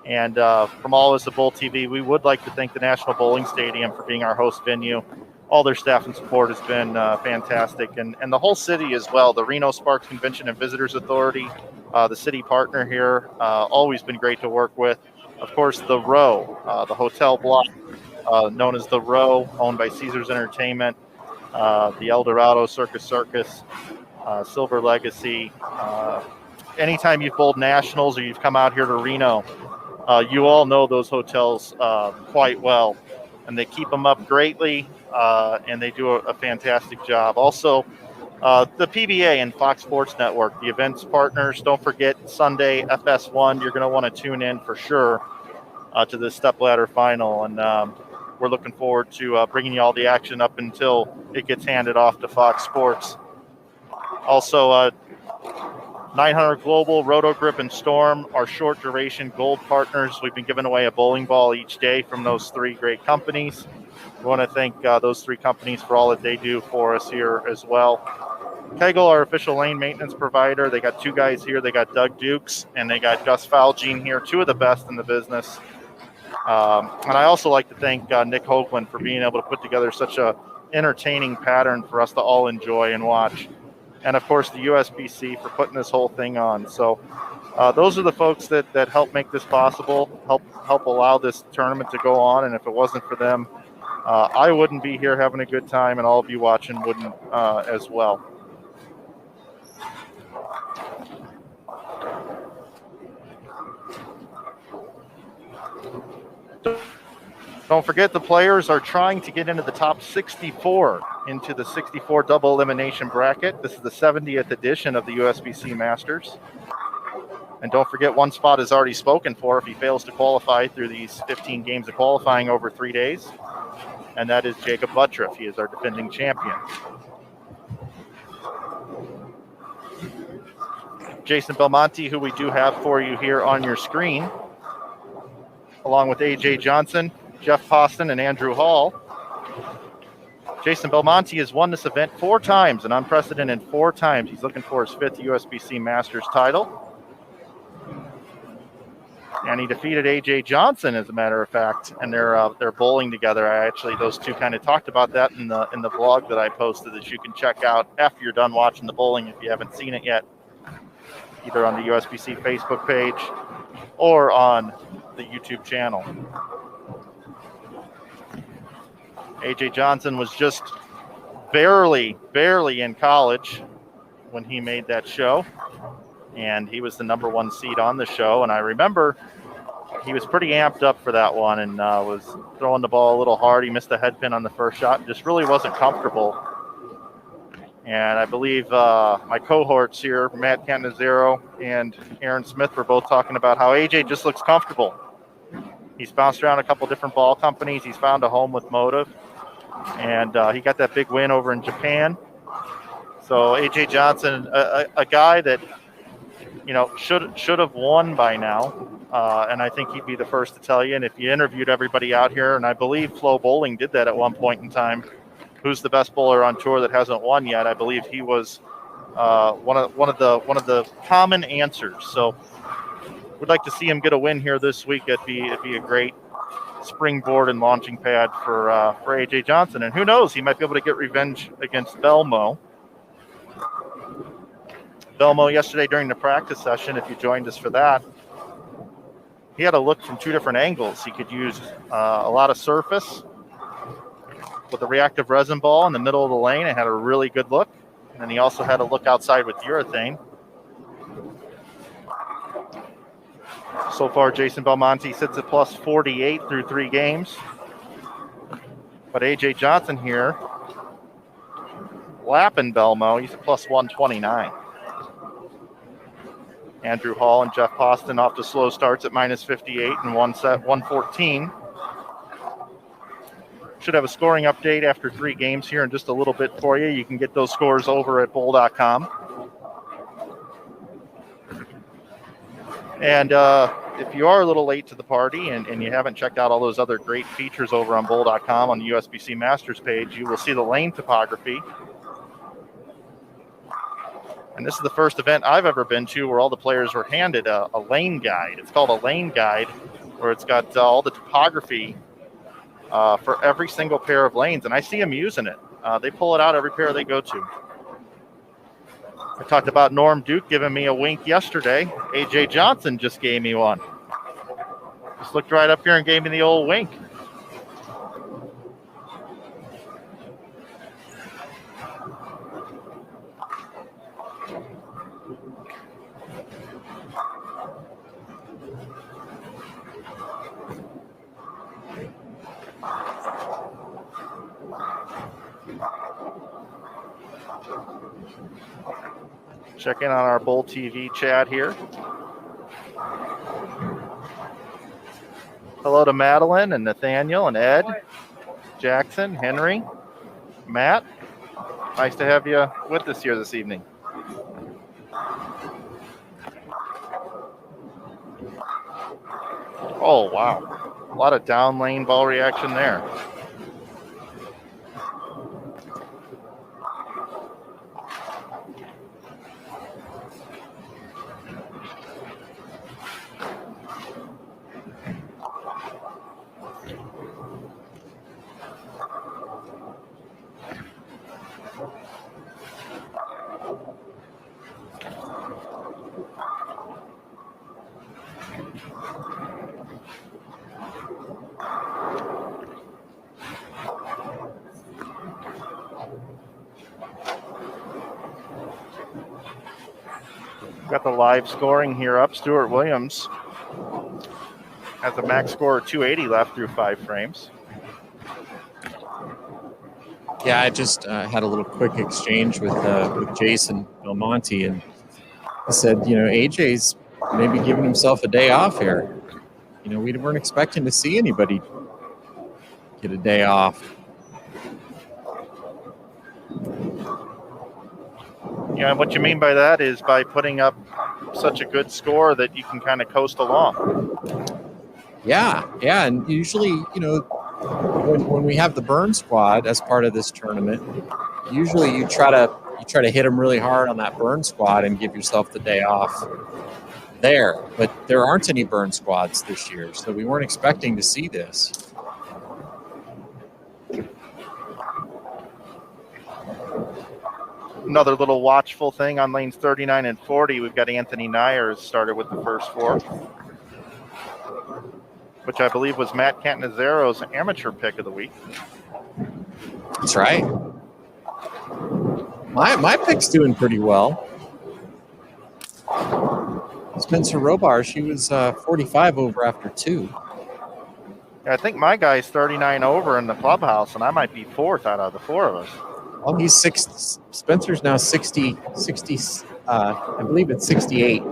And from all of us at Bowl TV, we would like to thank the National Bowling Stadium for being our host venue. All their staff and support has been fantastic. And the whole city as well. The Reno Sparks Convention and Visitors Authority, the city partner here, always been great to work with. Of course, the Row, the hotel block known as the Row, owned by Caesars Entertainment, the El Dorado Circus, Silver Legacy. Anytime you've bowled nationals or you've come out here to Reno, you all know those hotels quite well, and they keep them up greatly, and they do a fantastic job. Also, The PBA and Fox Sports Network, the events partners. Don't forget Sunday, FS1. You're going to want to tune in for sure to the stepladder final. And we're looking forward to bringing you all the action up until it gets handed off to Fox Sports. Also, 900 Global, Roto-Grip, and Storm, our short duration gold partners. We've been giving away a bowling ball each day from those three great companies. We want to thank those three companies for all that they do for us here as well. Kegel, our official lane maintenance provider. They got two guys here. They got Doug Dukes and they got Gus Falgene here, two of the best in the business. And I also like to thank Nick Hoagland for being able to put together such a entertaining pattern for us to all enjoy and watch. And, of course, the USBC for putting this whole thing on. So those are the folks that help make this possible, help allow this tournament to go on. And if it wasn't for them, I wouldn't be here having a good time, and all of you watching wouldn't as well. Don't forget, the players are trying to get into the top 64, into the 64 double elimination bracket. This is the 70th edition of the USBC Masters. And don't forget, one spot is already spoken for if he fails to qualify through these 15 games of qualifying over 3 days. And that is Jacob Buttriff. He is our defending champion. Jason Belmonte, who we do have for you here on your screen, along with AJ Johnson, Jeff Poston, and Andrew Hall. Jason Belmonte has won this event 4 times, an unprecedented 4 times. He's looking for his 5th USBC Masters title. And he defeated AJ Johnson, as a matter of fact, and they're bowling together. Those two kind of talked about that in the blog that I posted that you can check out after you're done watching the bowling if you haven't seen it yet, either on the USBC Facebook page or on the YouTube channel. AJ Johnson was just barely in college when he made that show, and he was the #1 seed on the show. And I remember he was pretty amped up for that one and was throwing the ball a little hard. He missed a head pin on the first shot and just really wasn't comfortable. And I believe my cohorts here, Matt Cantanzero and Aaron Smith, were both talking about how AJ just looks comfortable. He's bounced around a couple different ball companies. He's found a home with Motive. And he got that big win over in Japan. So AJ Johnson, a guy that, should have won by now. And I think he'd be the first to tell you. And if you interviewed everybody out here, and I believe Flo Bowling did that at one point in time, who's the best bowler on tour that hasn't won yet? I believe he was one of the common answers. So we'd like to see him get a win here this week. It'd be a great springboard and launching pad for AJ Johnson. And who knows, he might be able to get revenge against Belmo. Belmo yesterday during the practice session, if you joined us for that, he had a look from 2 different angles. He could use a lot of surface with a reactive resin ball in the middle of the lane. It had a really good look. And then he also had a look outside with urethane. So far, Jason Belmonte sits at plus 48 through 3 games. But AJ Johnson here, lapping Belmo, he's at plus 129. Andrew Hall and Jeff Poston off to slow starts at minus 58 and 114. Should have a scoring update after 3 games here in just a little bit for you. You can get those scores over at bowl.com. And if you are a little late to the party and you haven't checked out all those other great features over on bowl.com on the USBC Masters page, you will see the lane topography. And this is the first event I've ever been to where all the players were handed a lane guide. It's called a lane guide, where it's got all the topography for every single pair of lanes. And I see them using it. They pull it out every pair they go to. I talked about Norm Duke giving me a wink yesterday. AJ Johnson just gave me one. Just looked right up here and gave me the old wink. Check in on our Bull TV chat here. Hello to Madeline and Nathaniel and Ed, Jackson, Henry, Matt. Nice to have you with us here this evening. Oh, wow. A lot of down lane ball reaction there. Got the live scoring here up. Stuart Williams has a max score of 280 left through 5 frames. Yeah, I just had a little quick exchange with Jason Belmonte, and he said, AJ's maybe giving himself a day off here. We weren't expecting to see anybody get a day off. Yeah, and what you mean by that is by putting up such a good score that you can kind of coast along. Yeah, and usually, when we have the burn squad as part of this tournament, usually you try to hit them really hard on that burn squad and give yourself the day off there. But there aren't any burn squads this year, so we weren't expecting to see this. Another little watchful thing on lanes 39 and 40, we've got Anthony Nyers started with the first 4, which I believe was Matt Cantanazero's amateur pick of the week. That's right. My pick's doing pretty well. Spencer Robar, she was 45 over after 2. I think my guy's 39 over in the clubhouse, and I might be 4th out of the 4 of us. Well, he's 6. Spencer's now 60. I believe it's 68.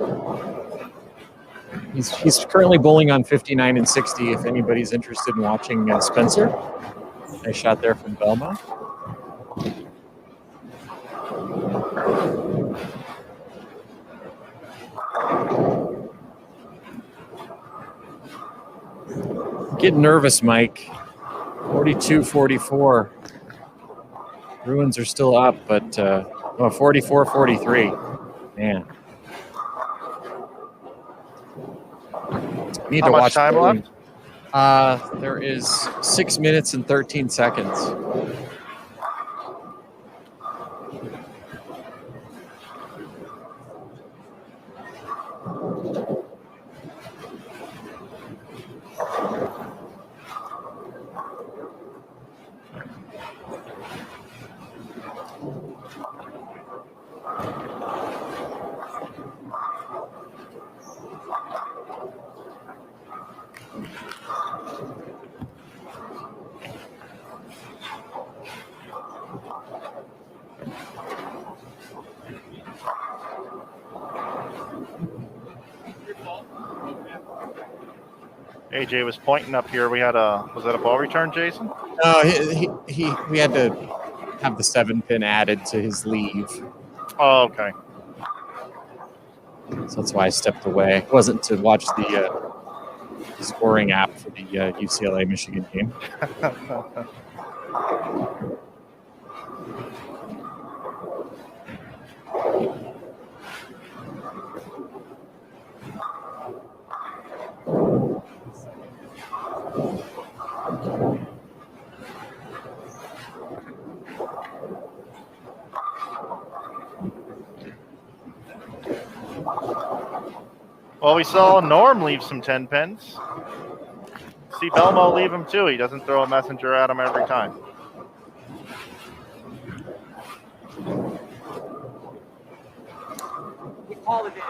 He's currently bowling on 59 and 60. If anybody's interested in watching Spencer, nice shot there from Belmont. Getting nervous, Mike. 42-44. Bruins are still up, but 44-43. Man. Need How to much watch time bowling. left? There is 6 minutes and 13 seconds. AJ was pointing up here. Was that a ball return, Jason? No, we had to have the 7-pin added to his leave. Oh, okay. So that's why I stepped away. It wasn't to watch the scoring app for the UCLA Michigan game. Well, we saw Norm leave some 10 pins. See Belmo leave him too. He doesn't throw a messenger at him every time. We call it in.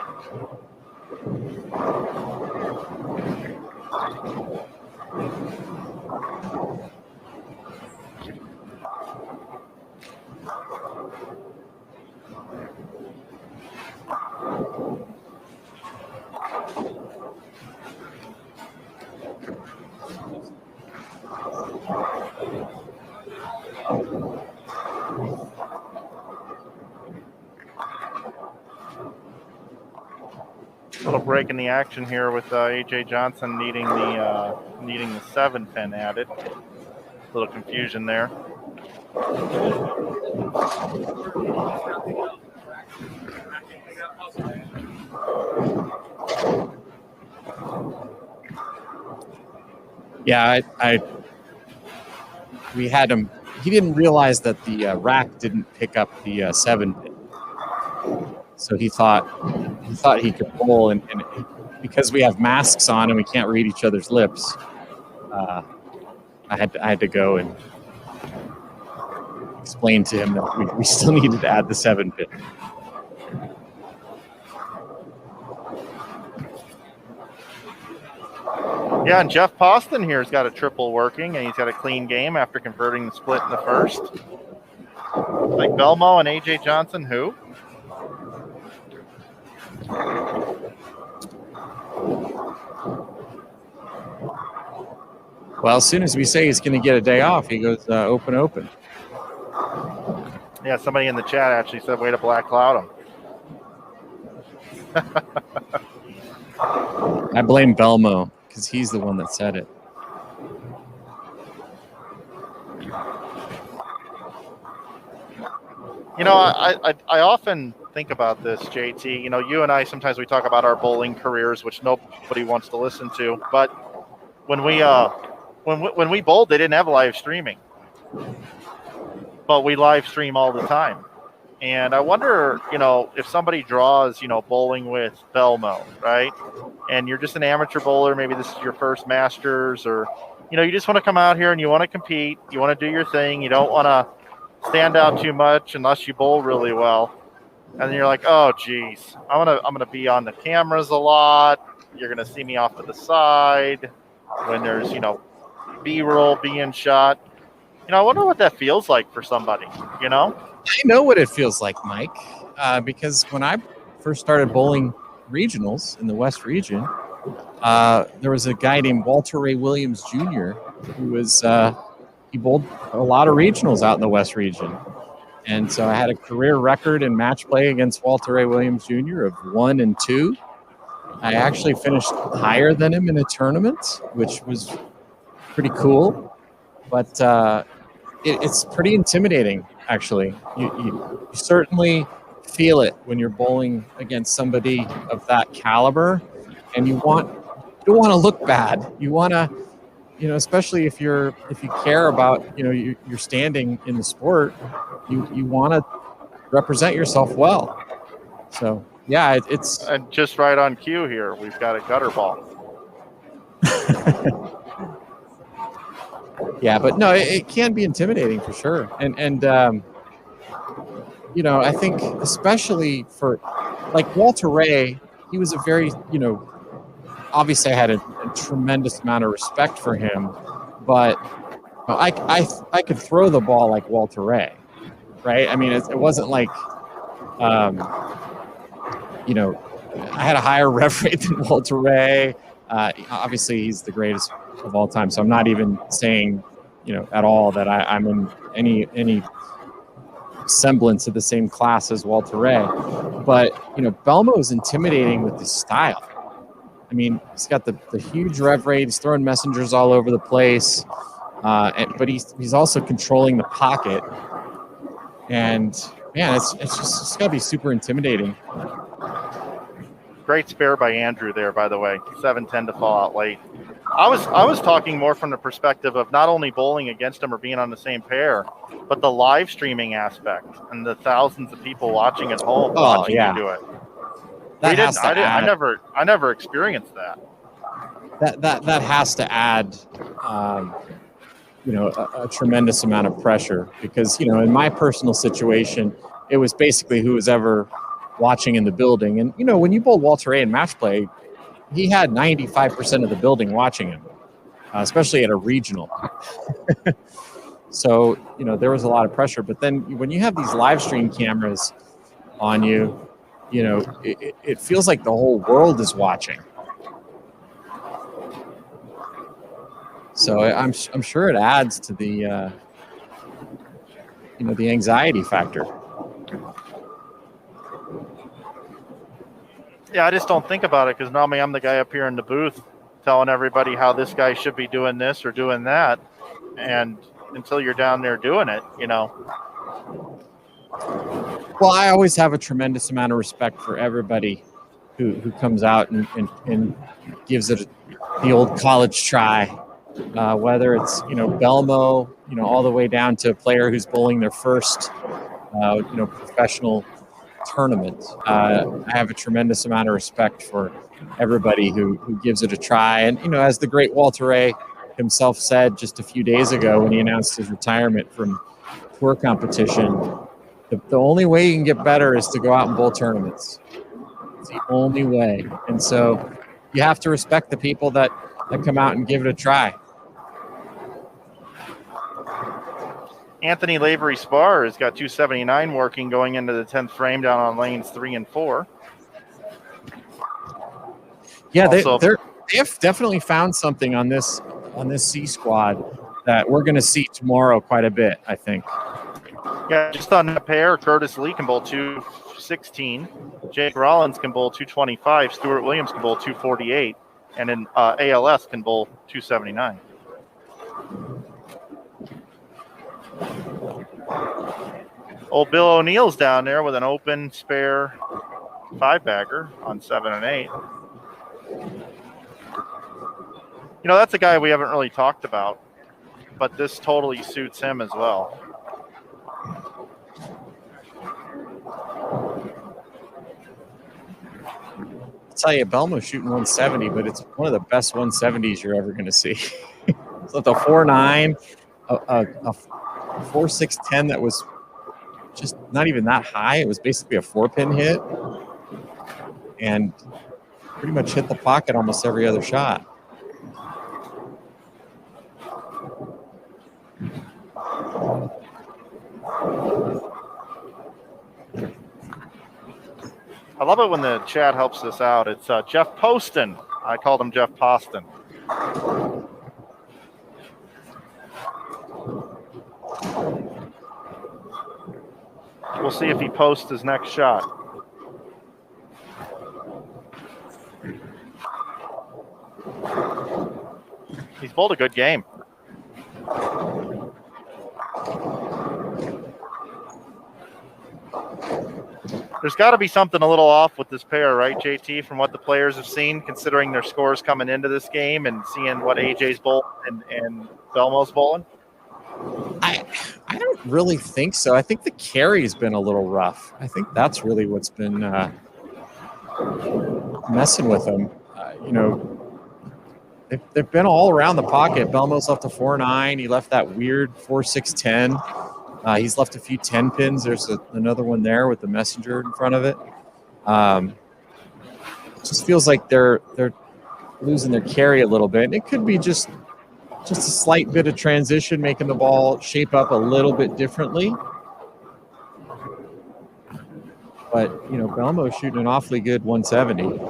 Little break in the action here with AJ Johnson needing the 7-pin added. A little confusion there. Yeah, we had him. He didn't realize that the rack didn't pick up the 7-pin, so he thought he could bowl, and because we have masks on and we can't read each other's lips, I had to go and explain to him that we still needed to add the 7-pin. Yeah, and Jeff Poston here's got a triple working, and he's got a clean game after converting the split in the first. Like Belmo and AJ Johnson, who? Well, as soon as we say he's going to get a day off, he goes open. Yeah, somebody in the chat actually said, way to black cloud him. I blame Belmo because he's the one that said it. You know, I often think about this, JT. You know, you and I, sometimes we talk about our bowling careers, which nobody wants to listen to. But when we bowled, they didn't have live streaming. But we live stream all the time. And I wonder, you know, if somebody draws, you know, bowling with Belmo, right? And you're just an amateur bowler, maybe this is your first Masters, or, you know, you just want to come out here and you want to compete, you want to do your thing, you don't want to stand out too much unless you bowl really well. And then you're like, oh, geez, I'm gonna be on the cameras a lot. You're gonna see me off to the side when there's, you know, B-roll being shot. You know, I wonder what that feels like for somebody, you know? I know what it feels like, Mike, because when I first started bowling regionals in the West region, there was a guy named Walter Ray Williams Jr. who was he bowled a lot of regionals out in the West region. And so I had a career record in match play against Walter Ray Williams Jr. of 1 and 2. I actually finished higher than him in a tournament, which was pretty cool. But it's pretty intimidating, actually. You certainly feel it when you're bowling against somebody of that caliber, and you don't want to look bad. You want to, you know, especially if you care about, you know, your standing in the sport, you want to represent yourself well. So yeah, it's and just right on cue here, we've got a gutter ball. Yeah, but no, it can be intimidating for sure. And you know, I think especially for like Walter Ray, he was a very, you know, obviously I had a tremendous amount of respect for him, but I could throw the ball like Walter Ray, right? I mean, it wasn't like, you know, I had a higher rev rate than Walter Ray. Obviously, he's the greatest of all time, so I'm not even saying, you know, at all that I'm in any semblance of the same class as Walter Ray. But, you know, Belmo is intimidating with his style. I mean, he's got the huge rev rate. He's throwing messengers all over the place. But he's also controlling the pocket. And, man, it's got to be super intimidating. Great spare by Andrew there, by the way. 7-10 to fall out late. I was talking more from the perspective of not only bowling against him or being on the same pair, but the live streaming aspect and the thousands of people watching at home watching you do it. I never experienced that. That has to add, you know, a tremendous amount of pressure because, you know, in my personal situation, it was basically who was ever watching in the building. And, you know, when you bowl Walter Ray in match play, he had 95% of the building watching him, especially at a regional. So, you know, there was a lot of pressure. But then when you have these live stream cameras on you, you know, it feels like the whole world is watching. So I'm sure it adds to the the anxiety factor. Yeah, I just don't think about it because normally I'm the guy up here in the booth telling everybody how this guy should be doing this or doing that, and until you're down there doing it, Well, I always have a tremendous amount of respect for everybody who comes out and gives it the old college try, whether it's Belmo, all the way down to a player who's bowling their first professional tournament. I have a tremendous amount of respect for everybody who gives it a try. And as the great Walter Ray himself said just a few days ago when he announced his retirement from tour competition, the only way you can get better is to go out and bowl tournaments. It's the only way. And so you have to respect the people that come out and give it a try. Anthony Lavery Spar has got 279 working going into the 10th frame down on lanes 3 and 4. Yeah, they have definitely found something on this C squad that we're going to see tomorrow quite a bit, I think. Yeah, just on that pair, Curtis Lee can bowl 216, Jake Rollins can bowl 225, Stuart Williams can bowl 248, and then ALS can bowl 279. Old Bill O'Neill's down there with an open spare 5-bagger on 7 and 8. That's a guy we haven't really talked about, but this totally suits him as well. I'll tell you, Belmo's shooting 170, but it's one of the best 170s you're ever going to see. So the 4.9, a 4.610 that was just not even that high. It was basically a 4-pin hit, and pretty much hit the pocket almost every other shot. I love it when the chat helps us out. It's Jeff Poston. I called him Jeff Poston. We'll see if he posts his next shot. He's bowled a good game. There's got to be something a little off with this pair, right, JT, from what the players have seen, considering their scores coming into this game and seeing what AJ's bowling and Belmo's bowling? I don't really think so. I think the carry's been a little rough. I think that's really what's been messing with them. They've been all around the pocket. Belmo's left a 4.9. He left that weird 4.610. He's left a few 10 pins. There's another one there with the messenger in front of it. It just feels like they're losing their carry a little bit. And it could be just a slight bit of transition, making the ball shape up a little bit differently. But, Belmo's shooting an awfully good 170.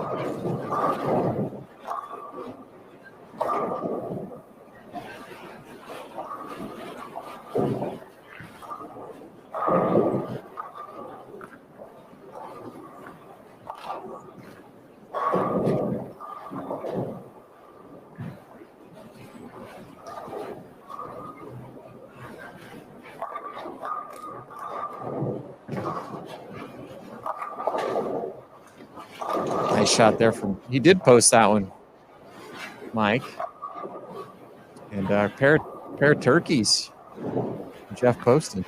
Nice shot there he did post that one, Mike. And a pair of turkeys, Jeff Poston.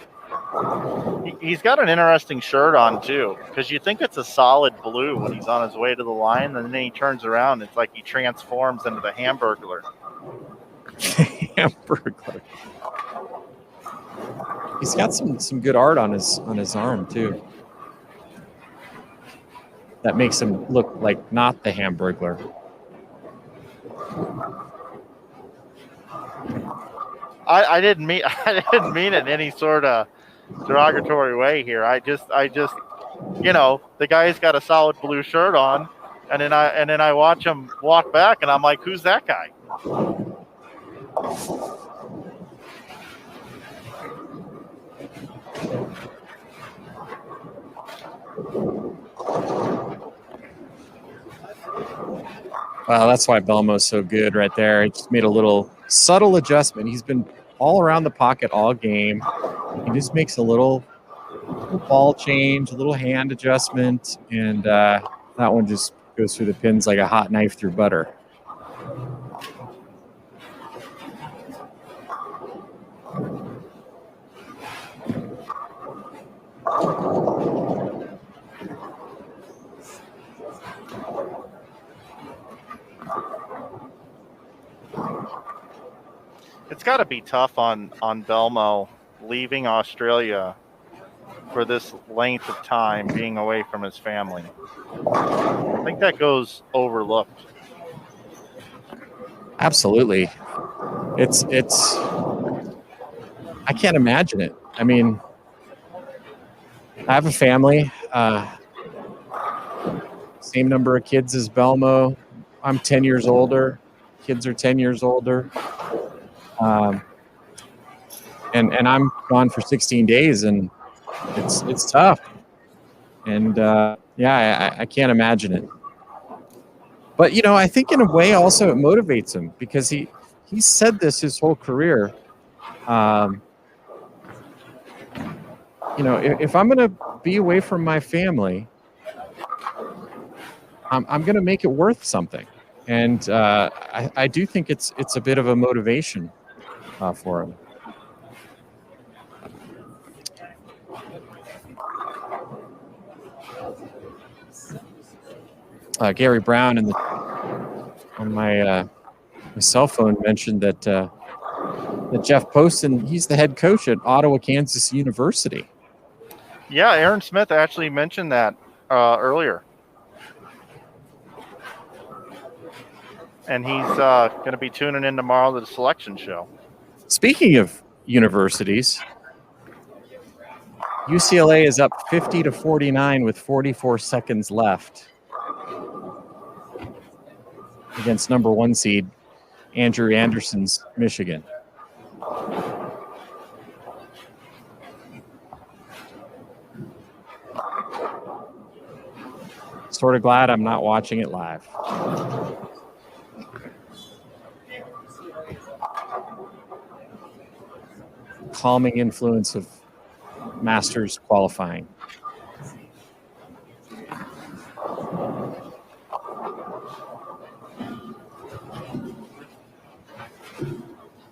He's got an interesting shirt on, too, because you think it's a solid blue when he's on his way to the line, and then he turns around. It's like he transforms into the Hamburglar. Hamburglar. He's got some good art on his arm, too. That makes him look like not the Hamburglar. I didn't mean it in any sort of derogatory way here. I just the guy's got a solid blue shirt on, and then I watch him walk back, and I'm like, who's that guy? Well, that's why Belmo's so good right there. He just made a little subtle adjustment. He's been all around the pocket all game. He just makes a little ball change, a little hand adjustment, and that one just goes through the pins like a hot knife through butter. It's got to be tough on Belmo leaving Australia for this length of time, being away from his family. I think that goes overlooked. Absolutely. It's I can't imagine it. I mean, I have a family, same number of kids as Belmo. I'm 10 years older. Kids are 10 years older. And I'm gone for 16 days, and it's tough. And I can't imagine it. But I think in a way also it motivates him, because he said this his whole career. If I'm going to be away from my family, I'm going to make it worth something. And I do think it's a bit of a motivation for him. Gary Brown on my cell phone mentioned that Jeff Poston, he's the head coach at Ottawa, Kansas University. Yeah, Aaron Smith actually mentioned that earlier. And he's going to be tuning in tomorrow to the selection show. Speaking of universities, UCLA is up 50-49 with 44 seconds left against number 1 seed Andrew Anderson's Michigan. Sort of glad I'm not watching it live. Calming influence of Masters qualifying.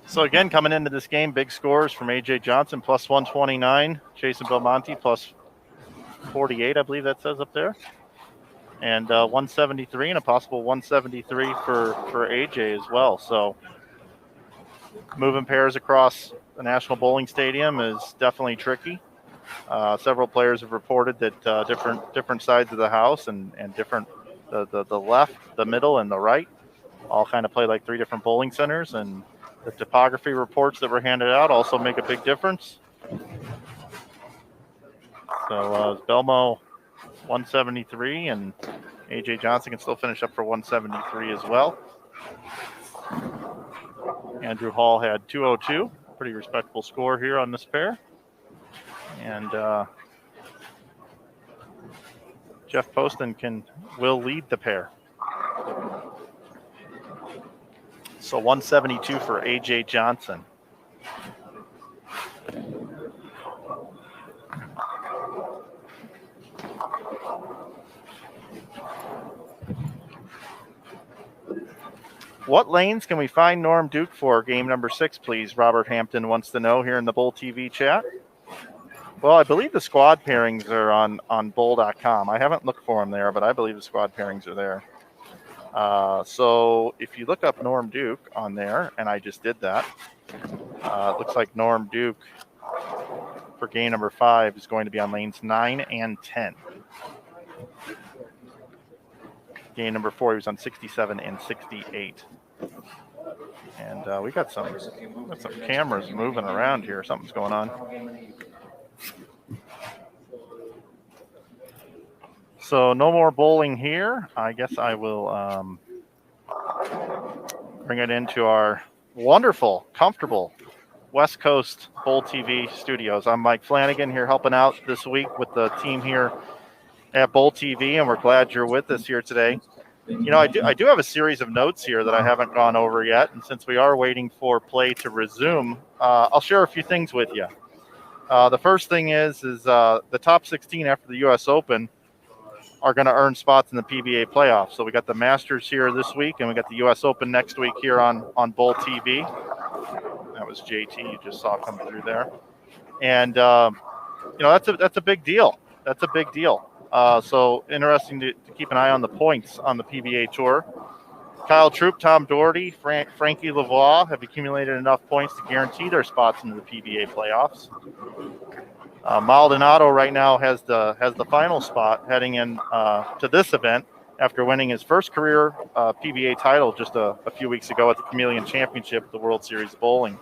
So again, coming into this game, big scores from AJ Johnson, plus 129, Jason Belmonte, plus 48, I believe that says up there, and 173, and a possible 173 for AJ as well. So moving pairs across the National Bowling Stadium is definitely tricky. Several players have reported that different sides of the house and different the left, the middle, and the right all kind of play like 3 different bowling centers, and the topography reports that were handed out also make a big difference. So Belmo 173, and AJ Johnson can still finish up for 173 as well. Andrew Hall had 202, pretty respectable score here on this pair. And Jeff Poston will lead the pair. So 172 for AJ Johnson. What lanes can we find Norm Duke for game number 6, please? Robert Hampton wants to know here in the Bowl TV chat. Well, I believe the squad pairings are on bowl.com. I haven't looked for them there, but I believe the squad pairings are there. So if you look up Norm Duke on there, and I just did that, it looks like Norm Duke for game number 5 is going to be on lanes 9 and 10. Game number 4, he was on 67 and 68. And we got some cameras moving around here. Something's going on. So no more bowling here. I guess I will bring it into our wonderful, comfortable West Coast Bowl TV studios. I'm Mike Flanagan here helping out this week with the team here at Bowl TV, and we're glad you're with us here today. You know, I do have a series of notes here that I haven't gone over yet, and since we are waiting for play to resume, I'll share a few things with you. The first thing is the top 16 after the U.S. Open are going to earn spots in the PBA playoffs. So we got the Masters here this week, and we got the U.S. Open next week here on Bowl TV. That was JT you just saw come through there, and you know that's a big deal. That's a big deal. So interesting to keep an eye on the points on the PBA Tour. Kyle Troop, Tom Doherty, Frankie Lavoie have accumulated enough points to guarantee their spots into the PBA playoffs. Maldonado right now has the final spot heading in to this event after winning his first career PBA title just a few weeks ago at the Chameleon Championship, the World Series of Bowling.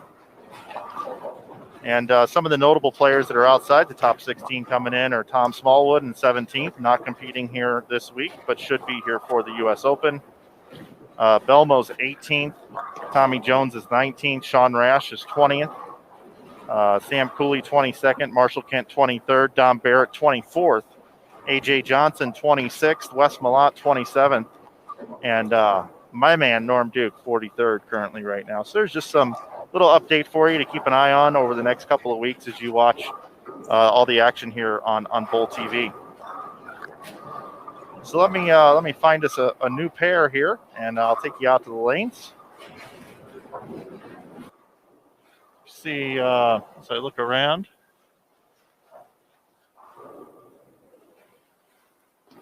And some of the notable players that are outside the top 16 coming in are Tom Smallwood in 17th, not competing here this week, but should be here for the U.S. Open. Belmo's 18th, Tommy Jones is 19th, Sean Rash is 20th. Sam Cooley, 22nd. Marshall Kent, 23rd. Dom Barrett, 24th. A.J. Johnson, 26th. Wes Malott, 27th. And my man, Norm Duke, 43rd currently right now. So there's just some little update for you to keep an eye on over the next couple of weeks as you watch all the action here on Bowl TV. So let me find us a new pair here, and I'll take you out to the lanes. See, as I look around, I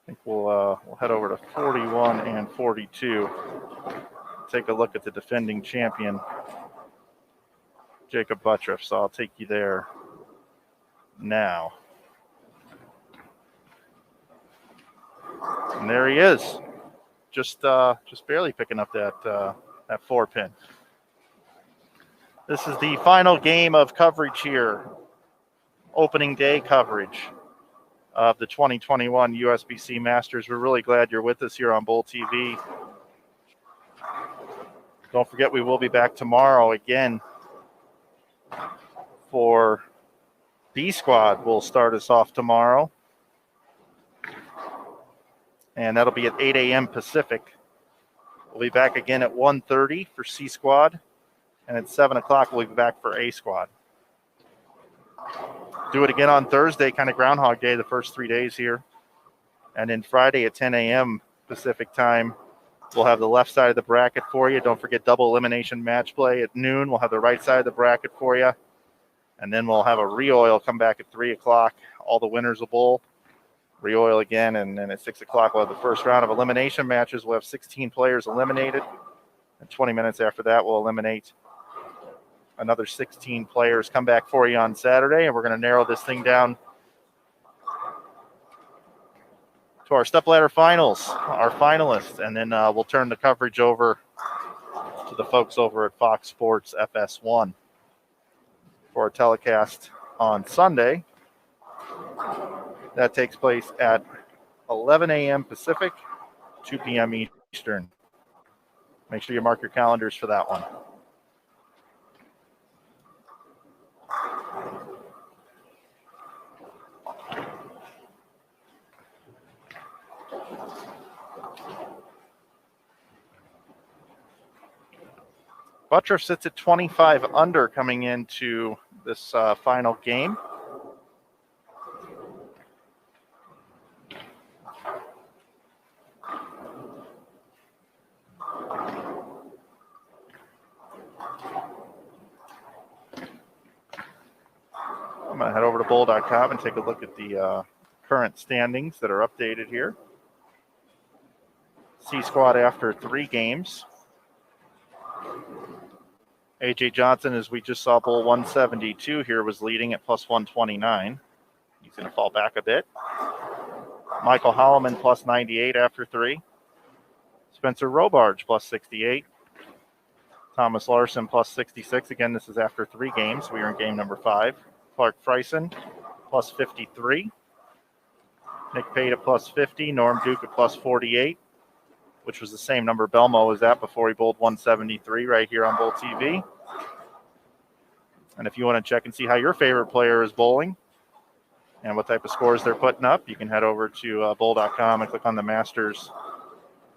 think we'll head over to 41 and 42. Take a look at the defending champion, Jacob Buttriff. So I'll take you there now. And there he is, just barely picking up that 4-pin. This is the final game of coverage here, opening day coverage of the 2021 USBC Masters. We're really glad you're with us here on Bowl TV. Don't forget, we will be back tomorrow again for B Squad. Will start us off tomorrow, and that'll be at 8 a.m. Pacific. We'll be back again at 1:30 for C Squad. And at 7 o'clock, we'll be back for A Squad. Do it again on Thursday, kind of Groundhog Day, the first 3 days here. And then Friday at 10 a.m. Pacific time, we'll have the left side of the bracket for you. Don't forget double elimination match play at noon. We'll have the right side of the bracket for you. And then we'll have a re-oil come back at 3 o'clock. All the winners will bowl. Re-oil again, and then at 6 o'clock, we'll have the first round of elimination matches. We'll have 16 players eliminated. And 20 minutes after that, we'll eliminate another 16 players come back for you on Saturday, and we're going to narrow this thing down to our stepladder finals, our finalists, and then we'll turn the coverage over to the folks over at Fox Sports FS1 for a telecast on Sunday. That takes place at 11 a.m. Pacific, 2 p.m. Eastern. Make sure you mark your calendars for that one. Buttriff sits at 25 under coming into this final game. I'm going to head over to bowl.com and take a look at the current standings that are updated here. C Squad after 3 games. A.J. Johnson, as we just saw, bowl 172 here, was leading at plus 129. He's going to fall back a bit. Michael Holloman plus 98 after 3. Spencer Robarge plus 68. Thomas Larson plus 66. Again, this is after 3 games. We are in game number 5. Clark Freisen plus 53. Nick Pate at plus 50. Norm Duke at plus 48. which was the same number Belmo was at before he bowled 173 right here on Bowl TV. And if you want to check and see how your favorite player is bowling and what type of scores they're putting up, you can head over to bowl.com and click on the Masters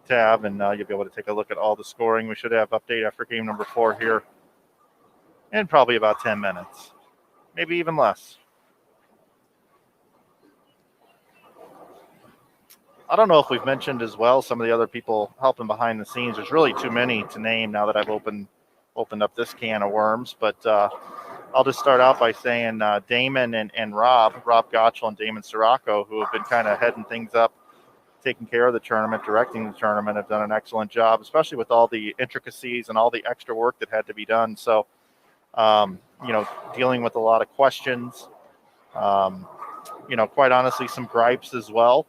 tab, and you'll be able to take a look at all the scoring. We should have update after game number 4 here in probably about 10 minutes, maybe even less. I don't know if we've mentioned as well some of the other people helping behind the scenes. There's really too many to name now that I've opened up this can of worms, but I'll just start out by saying Damon and Rob Gottschall and Damon Sirocco, who have been kind of heading things up, taking care of the tournament, directing the tournament, have done an excellent job, especially with all the intricacies and all the extra work that had to be done. So, dealing with a lot of questions, quite honestly, some gripes as well.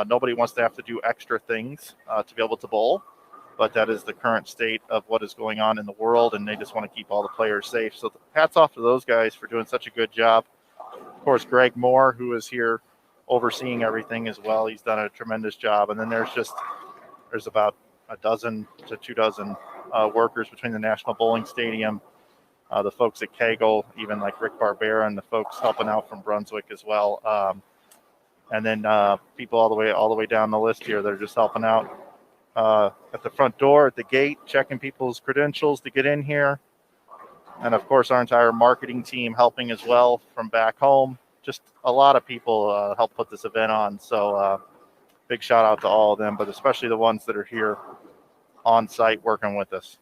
Nobody wants to have to do extra things to be able to bowl, but that is the current state of what is going on in the world, and they just want to keep all the players safe. So hats off to those guys for doing such a good job. Of course, Greg Moore, who is here overseeing everything as well. He's done a tremendous job. And then there's about a dozen to 2 dozen workers between the National Bowling Stadium, the folks at Kegel, even like Rick Barbera, and the folks helping out from Brunswick as well. And then people all the way down the list here that are just helping out at the front door, at the gate, checking people's credentials to get in here. And of course, our entire marketing team helping as well from back home. Just a lot of people help put this event on. So big shout out to all of them, but especially the ones that are here on site working with us.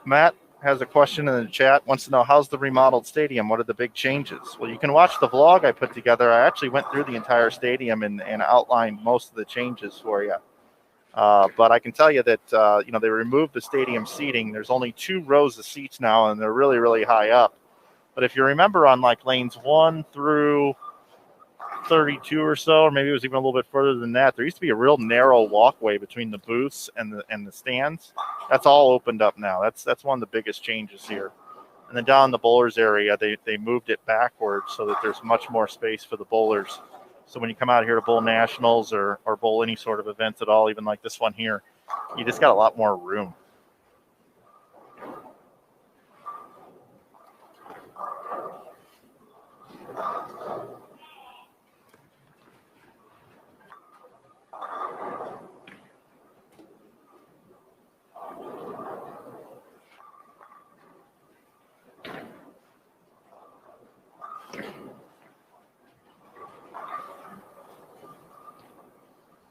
Matt has a question in the chat, wants to know, how's the remodeled stadium? What are the big changes? Well, you can watch the vlog I put together. I actually went through the entire stadium and outlined most of the changes for you. But I can tell you that, they removed the stadium seating. There's only 2 rows of seats now, and they're really, really high up. But if you remember on like lanes 1 through 32 or so, or maybe it was even a little bit further than that, there used to be a real narrow walkway between the booths and the stands. That's all opened up now. That's one of the biggest changes here. And then down in the bowlers area, they moved it backwards so that there's much more space for the bowlers. So when you come out here to bowl nationals or bowl any sort of events at all, even like this one here, you just got a lot more room.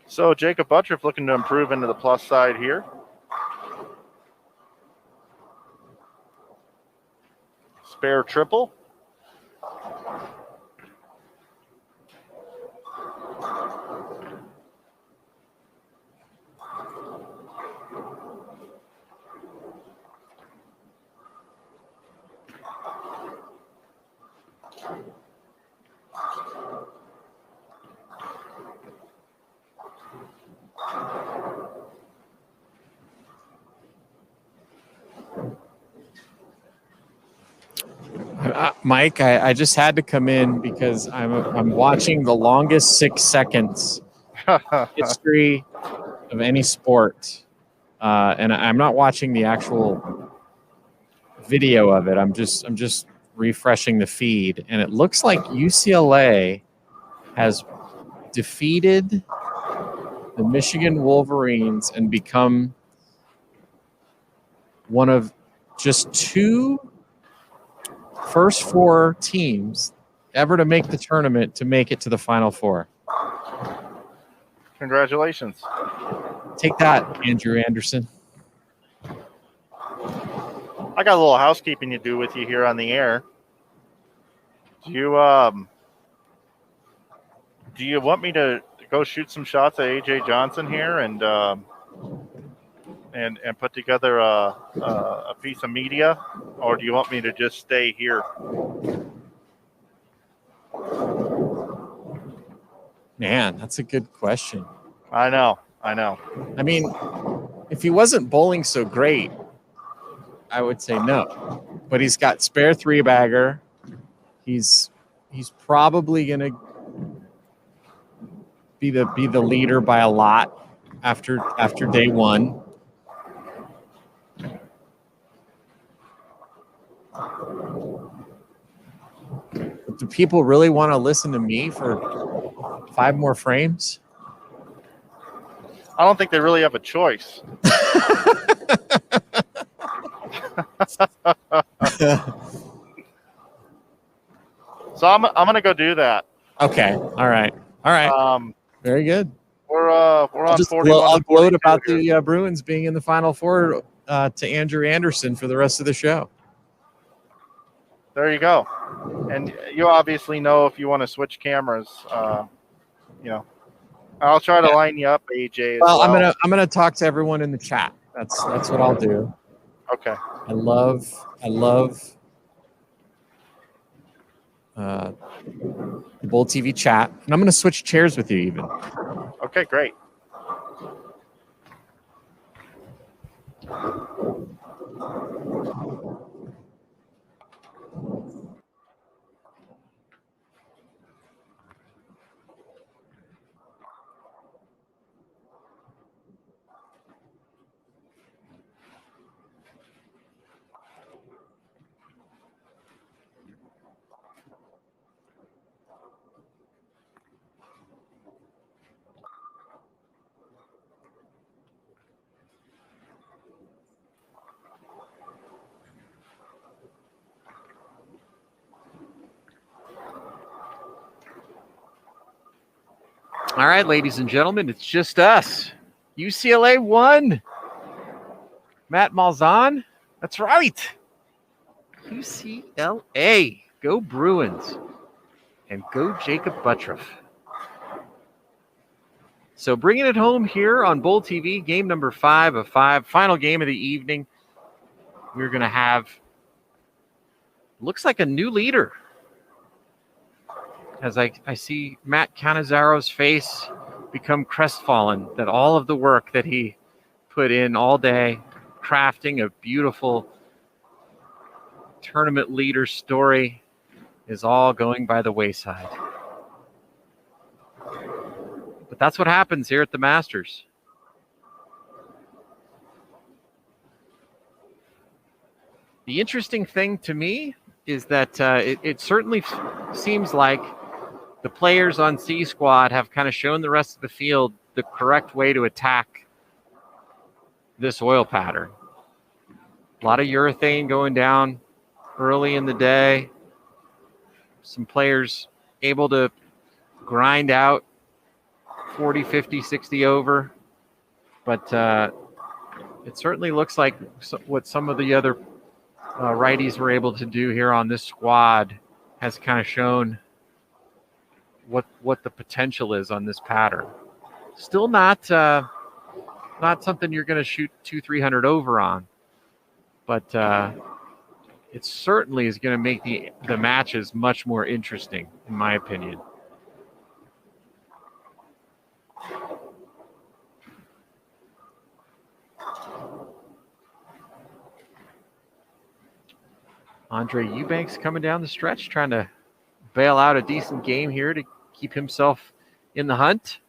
So Jacob Buttriff looking to improve into the plus side here. Spare triple. Mike, I just had to come in because I'm watching the longest 6 seconds history of any sport, and I'm not watching the actual video of it. I'm just refreshing the feed, and it looks like UCLA has defeated the Michigan Wolverines and become one of just 2 first 4 teams ever to make the tournament to make it to the Final Four. Congratulations. Take that, Andrew Anderson. I got a little housekeeping to do with you here on the air. Do you want me to go shoot some shots at AJ Johnson here and put together a piece of media, or do you want me to just stay here? Man, that's a good question. I know. I mean, if he wasn't bowling so great, I would say no. But he's got spare 3-bagger. He's probably going to be the leader by a lot after day one. But do people really want to listen to me for 5 more frames? I don't think they really have a choice. So I'm gonna go do that. Okay. All right. Very good. We're on I'll 41. I'll to gloat 42 about here. the Bruins being in the Final Four to Andrew Anderson for the rest of the show. There you go. And you obviously know if you want to switch cameras. I'll try to line you up, AJ. As well, I'm gonna talk to everyone in the chat. That's what I'll do. Okay. I love the Bull TV chat, and I'm gonna switch chairs with you even. Okay, great. All right, ladies and gentlemen, it's just us. UCLA won. Matt Malzahn. That's right. UCLA. Go Bruins. And go Jacob Buttroff. So bringing it home here on Bull TV, game number 5 of 5, final game of the evening. We're going to have, looks like a new leader. As I see Matt Canizaro's face become crestfallen, that all of the work that he put in all day, crafting a beautiful tournament leader story, is all going by the wayside. But that's what happens here at the Masters. The interesting thing to me is that it certainly seems like the players on C Squad have kind of shown the rest of the field the correct way to attack this oil pattern. A lot of urethane going down early in the day. Some players able to grind out 40, 50, 60 over. But it certainly looks like what some of the other righties were able to do here on this squad has kind of shown what the potential is on this pattern. Still not something you're going to shoot 200-300 over on, but it certainly is going to make the matches much more interesting, in my opinion. Andre Eubanks coming down the stretch, trying to bail out a decent game here to keep himself in the hunt.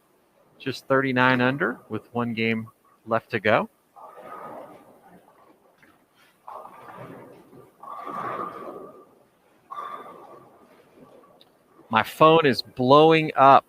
Just 39 under with 1 game left to go. My phone is blowing up.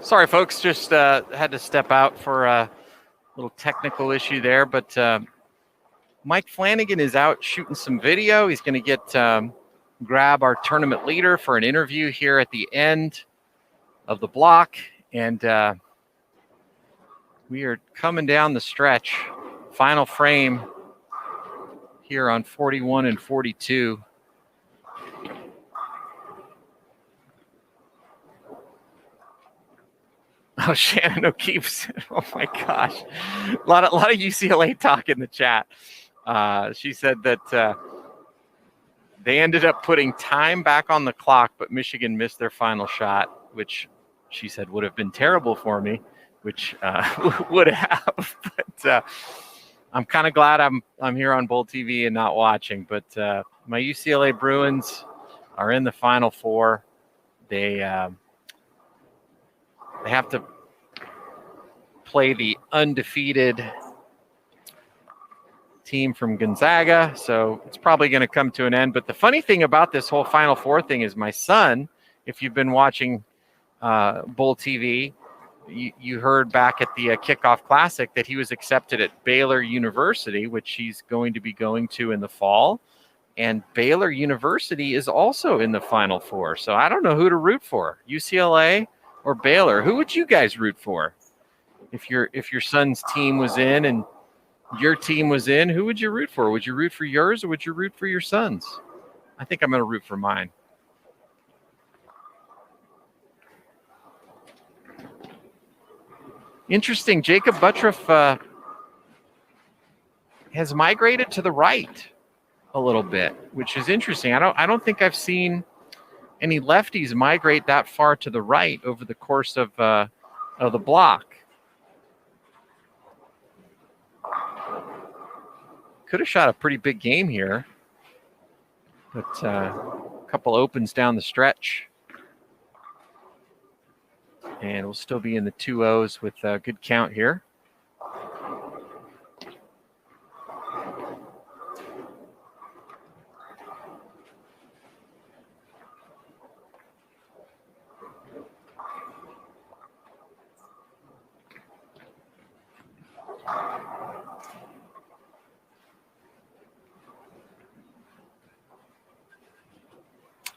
Sorry, folks, just had to step out for a little technical issue there, but Mike Flanagan is out shooting some video. He's going to get grab our tournament leader for an interview here at the end of the block, and we are coming down the stretch. Final frame here on 41 and 42. Oh, Shannon O'Keefe. Oh my gosh. A lot of UCLA talk in the chat. She said that they ended up putting time back on the clock, but Michigan missed their final shot, which she said would have been terrible for me, which would have. But I'm kind of glad I'm here on Bull TV and not watching. But my UCLA Bruins are in the Final Four. They have to play the undefeated team from Gonzaga, so it's probably going to come to an end. But the funny thing about this whole Final Four thing is my son, if you've been watching Bull TV, you heard back at the Kickoff Classic that he was accepted at Baylor University, which he's going to be going to in the fall. And Baylor University is also in the Final Four. So I don't know who to root for, UCLA or Baylor. Who would you guys root for? If your son's team was in and your team was in, who would you root for? Would you root for yours or would you root for your son's? I think I'm going to root for mine. Interesting. Jacob Buttriff has migrated to the right a little bit, which is interesting. I don't think I've seen any lefties migrate that far to the right over the course of the block. Could have shot a pretty big game here, but a couple opens down the stretch. And we'll still be in the 2-0s with a good count here.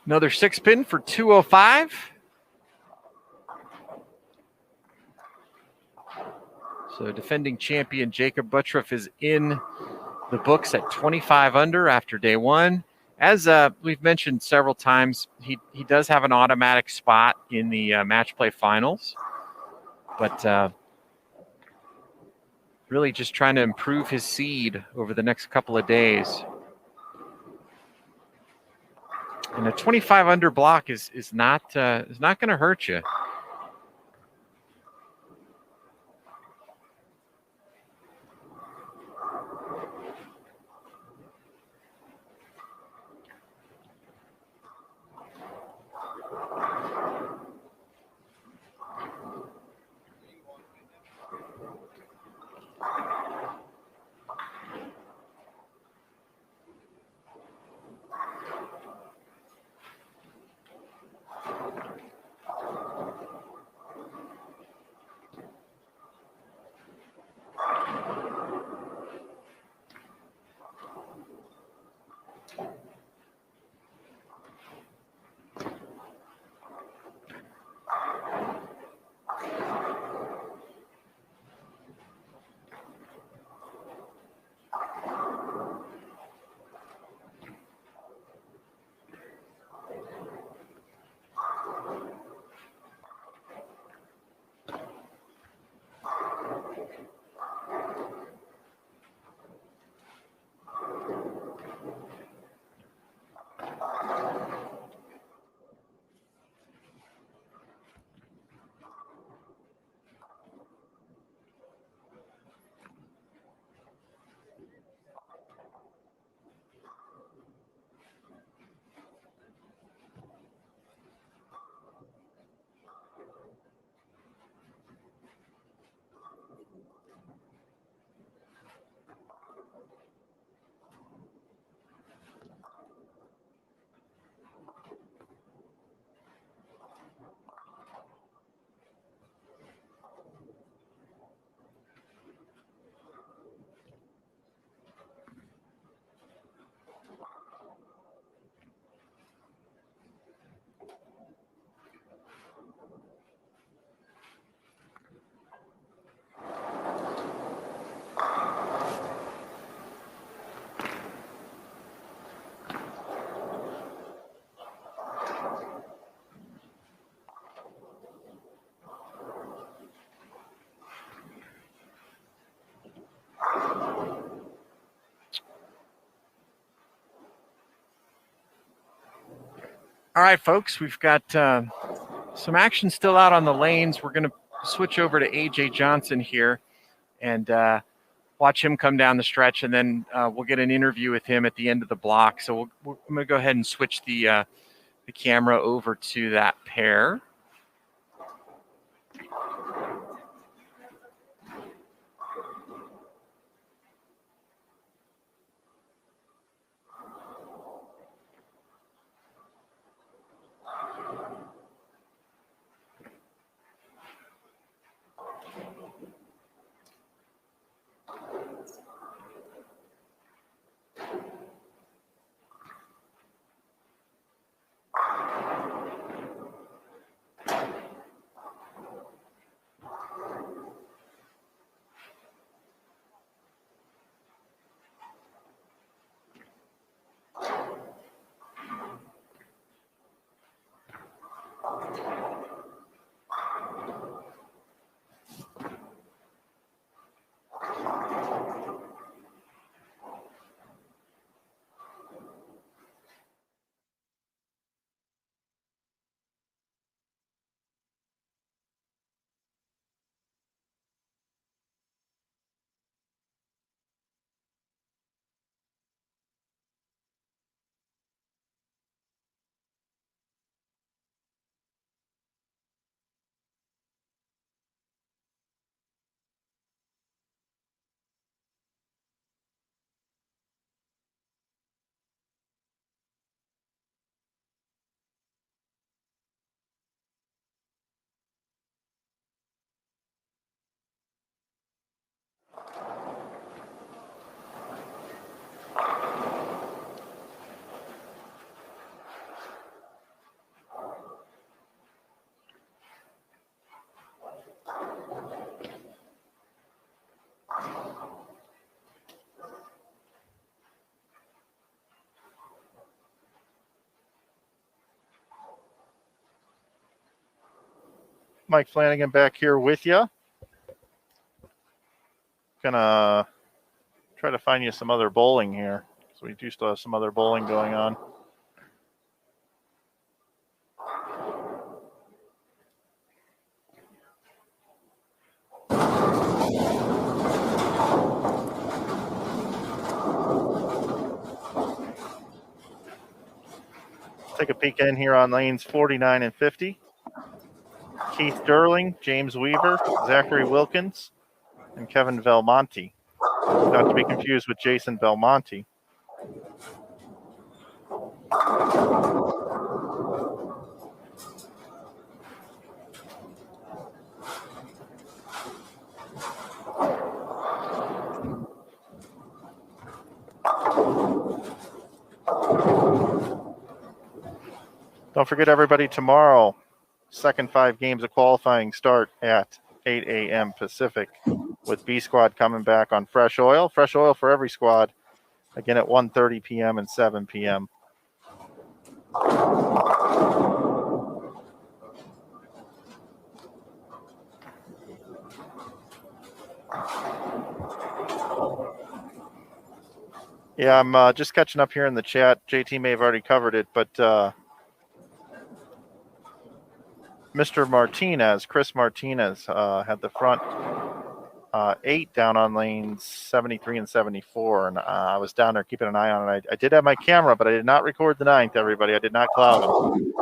Another 6-pin for 205. So defending champion Jacob Buttriff is in the books at 25 under after day one. As we've mentioned several times, he does have an automatic spot in the match play finals, but really just trying to improve his seed over the next couple of days. And a 25 under block is not going to hurt you. All right, folks, we've got some action still out on the lanes. We're going to switch over to AJ Johnson here and watch him come down the stretch, and then we'll get an interview with him at the end of the block. So I'm going to go ahead and switch the camera over to that pair. Mike Flanagan back here with you. Gonna try to find you some other bowling here. So we do still have some other bowling going on. Take a peek in here on lanes 49 and 50. Keith Durling, James Weaver, Zachary Wilkins, and Kevin Belmonte. Not to be confused with Jason Belmonte. Don't forget, everybody, tomorrow, second 5 games of qualifying start at 8 a.m. Pacific with B Squad coming back on Fresh Oil. Fresh Oil for every squad, again at 1:30 p.m. and 7 p.m. Yeah, I'm just catching up here in the chat. JT may have already covered it, but Mr. Martinez, Chris Martinez, had the front 8 down on lanes 73 and 74, and I was down there keeping an eye on it. I did have my camera, but I did not record the 9th, everybody. I did not cloud him.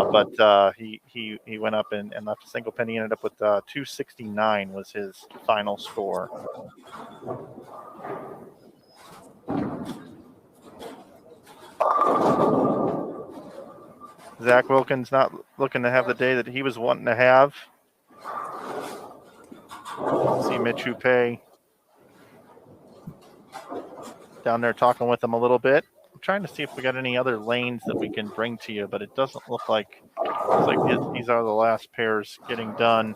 But he went up and left a single penny. He ended up with 269 was his final score. Zach Wilkins not looking to have the day that he was wanting to have. See Mitch Hupe down there talking with him a little bit. I'm trying to see if we got any other lanes that we can bring to you, but it doesn't look like. It's like these are the last pairs getting done.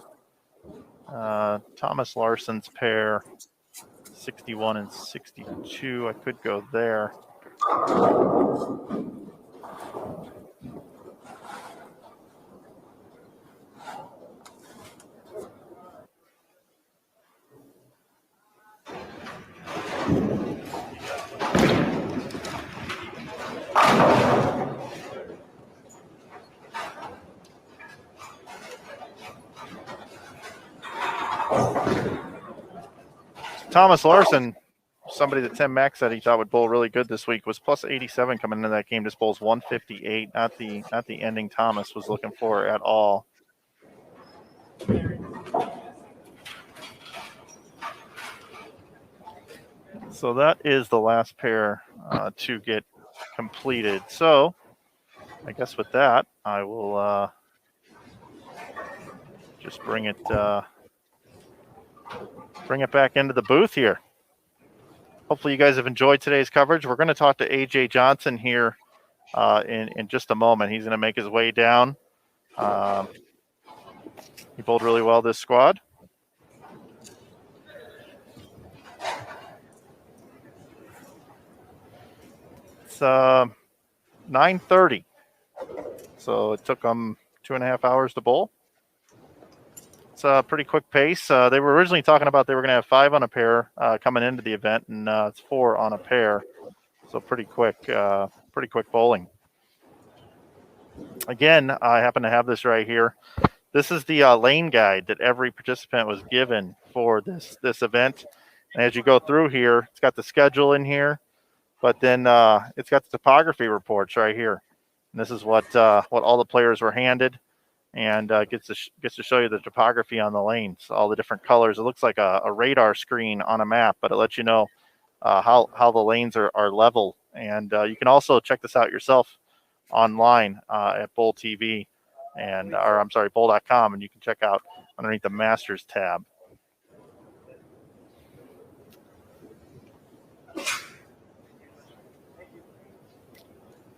Thomas Larson's pair, 61 and 62. I could go there. Thomas Larson, somebody that Tim Mack said he thought would bowl really good this week, was plus 87 coming into that game. Just bowls 158. Not the ending Thomas was looking for at all. So that is the last pair to get completed. So I guess with that, I will just bring it back into the booth here. Hopefully you guys have enjoyed today's coverage. We're going to talk to AJ Johnson here in just a moment. He's going to make his way down. He bowled really well this squad. It's 9:30, so it took them 2.5 hours to bowl. It's a pretty quick pace. They were originally talking about they were going to have 5 on a pair coming into the event, and it's 4 on a pair. So pretty quick bowling. Again, I happen to have this right here. This is the lane guide that every participant was given for this event. And as you go through here, it's got the schedule in here, but then it's got the topography reports right here. And this is what all the players were handed, and gets to show you the topography on the lanes, all the different colors. It looks like a radar screen on a map, but it lets you know how the lanes are level. And you can also check this out yourself online at Bowl TV bowl.com, and you can check out underneath the Masters tab.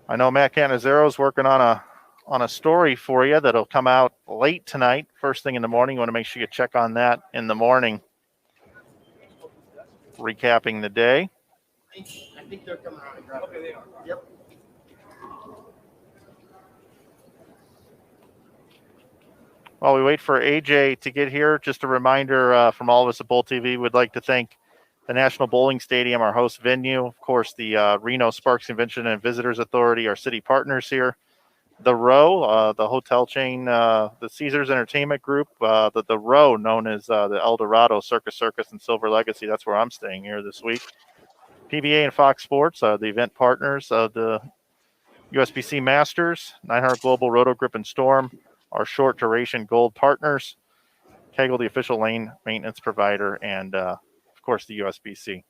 I know Matt Cannizzaro is working on a story for you that'll come out late tonight, first thing in the morning. You want to make sure you check on that in the morning. Recapping the day. I think they're coming around. Okay, they are. Yep. While we wait for AJ to get here, just a reminder from all of us at Bowl TV, we'd like to thank the National Bowling Stadium, our host venue, of course, the Reno Sparks Convention and Visitors Authority, our city partners here, the Row, the hotel chain, the Caesars Entertainment Group, the Row, known as the El Dorado Circus and Silver Legacy. That's where I'm staying here this week. PBA and Fox Sports, the event partners of the USBC Masters, 900 Global, Roto Grip and Storm, our short duration gold partners, Kegel, the official lane maintenance provider, and of course the USBC.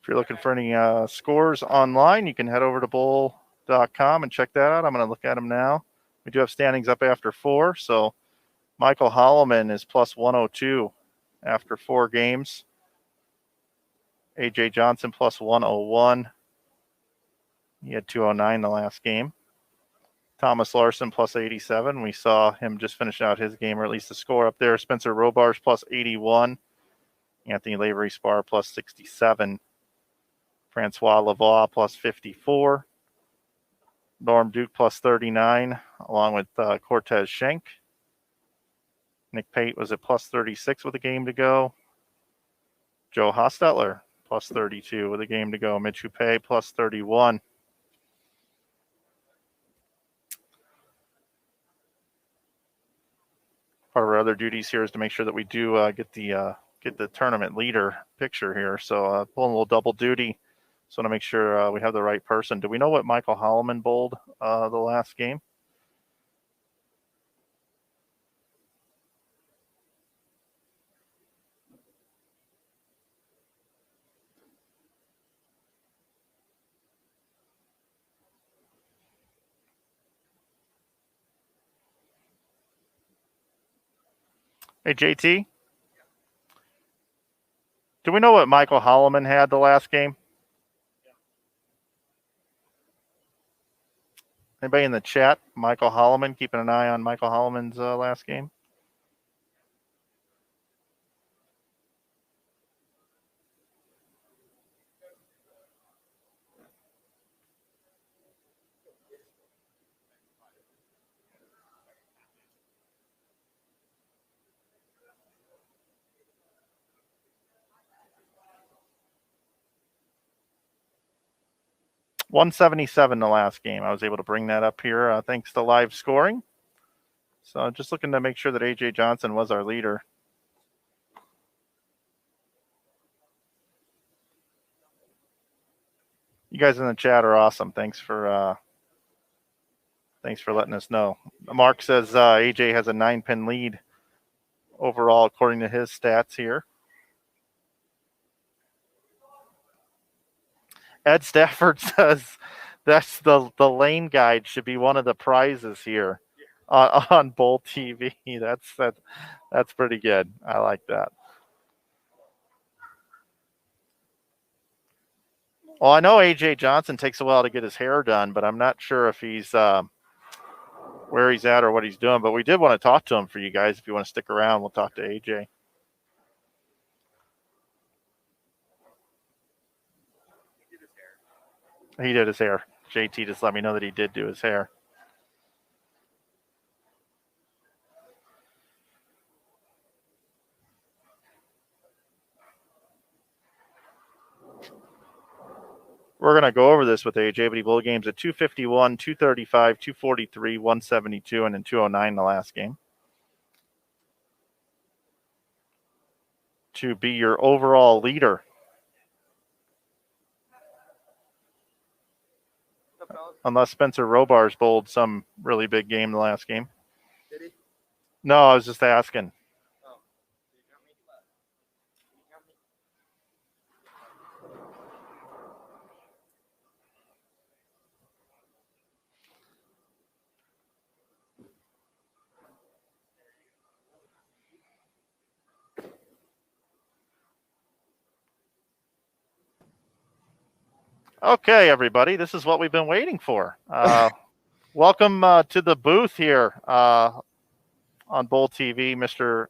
If you're looking for any scores online, you can head over to bowl.com and check that out. I'm going to look at them now. We do have standings up after 4. So Michael Holloman is plus 102 after 4 games. AJ Johnson plus 101. He had 209 the last game. Thomas Larson plus 87. We saw him just finish out his game, or at least the score up there. Spencer Robarge plus 81. Anthony Lavery Spar plus 67. Francois Lavoie plus 54. Norm Duke plus 39, along with Cortez Schenk. Nick Pate was at plus 36 with a game to go. Joe Hostetler plus 32 with a game to go. Mitch Hupe plus 31. Part of our other duties here is to make sure that we do get the tournament leader picture here. So pulling a little double duty. So I want to make sure we have the right person. Do we know what Michael Holloman bowled the last game? Hey, JT. Do we know what Michael Holloman had the last game? Anybody in the chat? Michael Holloman, keeping an eye on Michael Holloman's last game. 177 the last game. I was able to bring that up here thanks to live scoring. So just looking to make sure that AJ Johnson was our leader. You guys in the chat are awesome. Thanks for letting us know. Mark says AJ has a 9-pin lead overall according to his stats here. Ed Stafford says that's the lane guide should be one of the prizes here on Bowl TV. That's pretty good. I like that. Well, I know AJ Johnson takes a while to get his hair done, but I'm not sure if he's where he's at or what he's doing. But we did want to talk to him for you guys. If you want to stick around, we'll talk to AJ. He did his hair. JT just let me know that he did do his hair. We're going to go over this with AJ, but he bowl games at 251, 235, 243, 172, and then 209 the last game. To be your overall leader. Unless Spencer Robar's bowled some really big game the last game. Did he? No, I was just asking. Oh. Okay, everybody, this is what we've been waiting for. Welcome to the booth here on Bowl TV, Mr.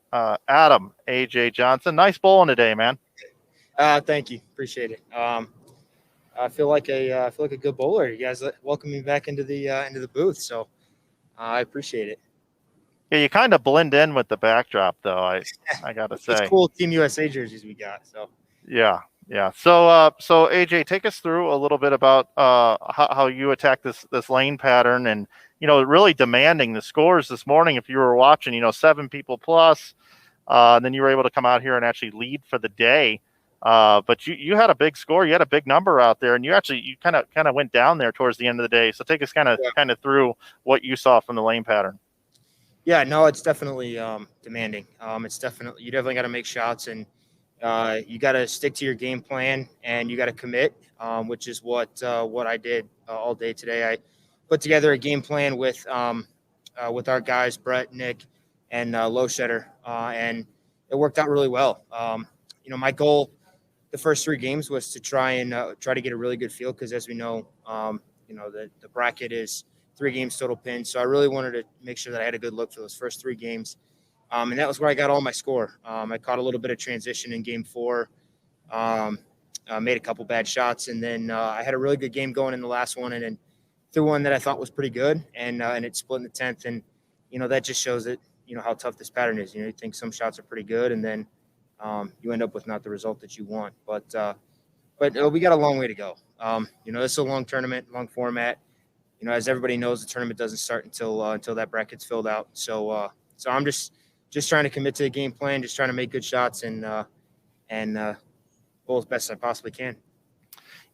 Adam AJ Johnson. Nice bowling today, man. Thank you. Appreciate it. I feel like a good bowler. You guys welcome me back into the booth, so I appreciate it. Yeah, you kind of blend in with the backdrop, though. I gotta say, It's cool Team USA jerseys we got. So yeah. So AJ, take us through a little bit about how you attack this lane pattern, and really demanding the scores this morning. If you were watching, 7 people plus, then you were able to come out here and actually lead for the day. But you had a big score, you had a big number out there, and you kind of went down there towards the end of the day. So take us kind of through what you saw from the lane pattern. yeah, no, it's definitely demanding. You definitely got to make shots, and you got to stick to your game plan, and you got to commit, which is what I did all day today. I put together a game plan with our guys, Brett, Nick, and Lowshetter, and it worked out really well. My goal the first 3 games was to try to get a really good feel, because as we know, the bracket is 3 games total pin. So I really wanted to make sure that I had a good look for those first 3 games. And that was where I got all my score. I caught a little bit of transition in game 4, made a couple bad shots, and then I had a really good game going in the last one, and then threw one that I thought was pretty good, and it split in the 10th. And, that just shows that, how tough this pattern is. You think some shots are pretty good, and then you end up with not the result that you want. But we got a long way to go. This is a long tournament, long format. As everybody knows, the tournament doesn't start until that bracket's filled out. So I'm just trying to commit to the game plan, just trying to make good shots and bowl as best as I possibly can.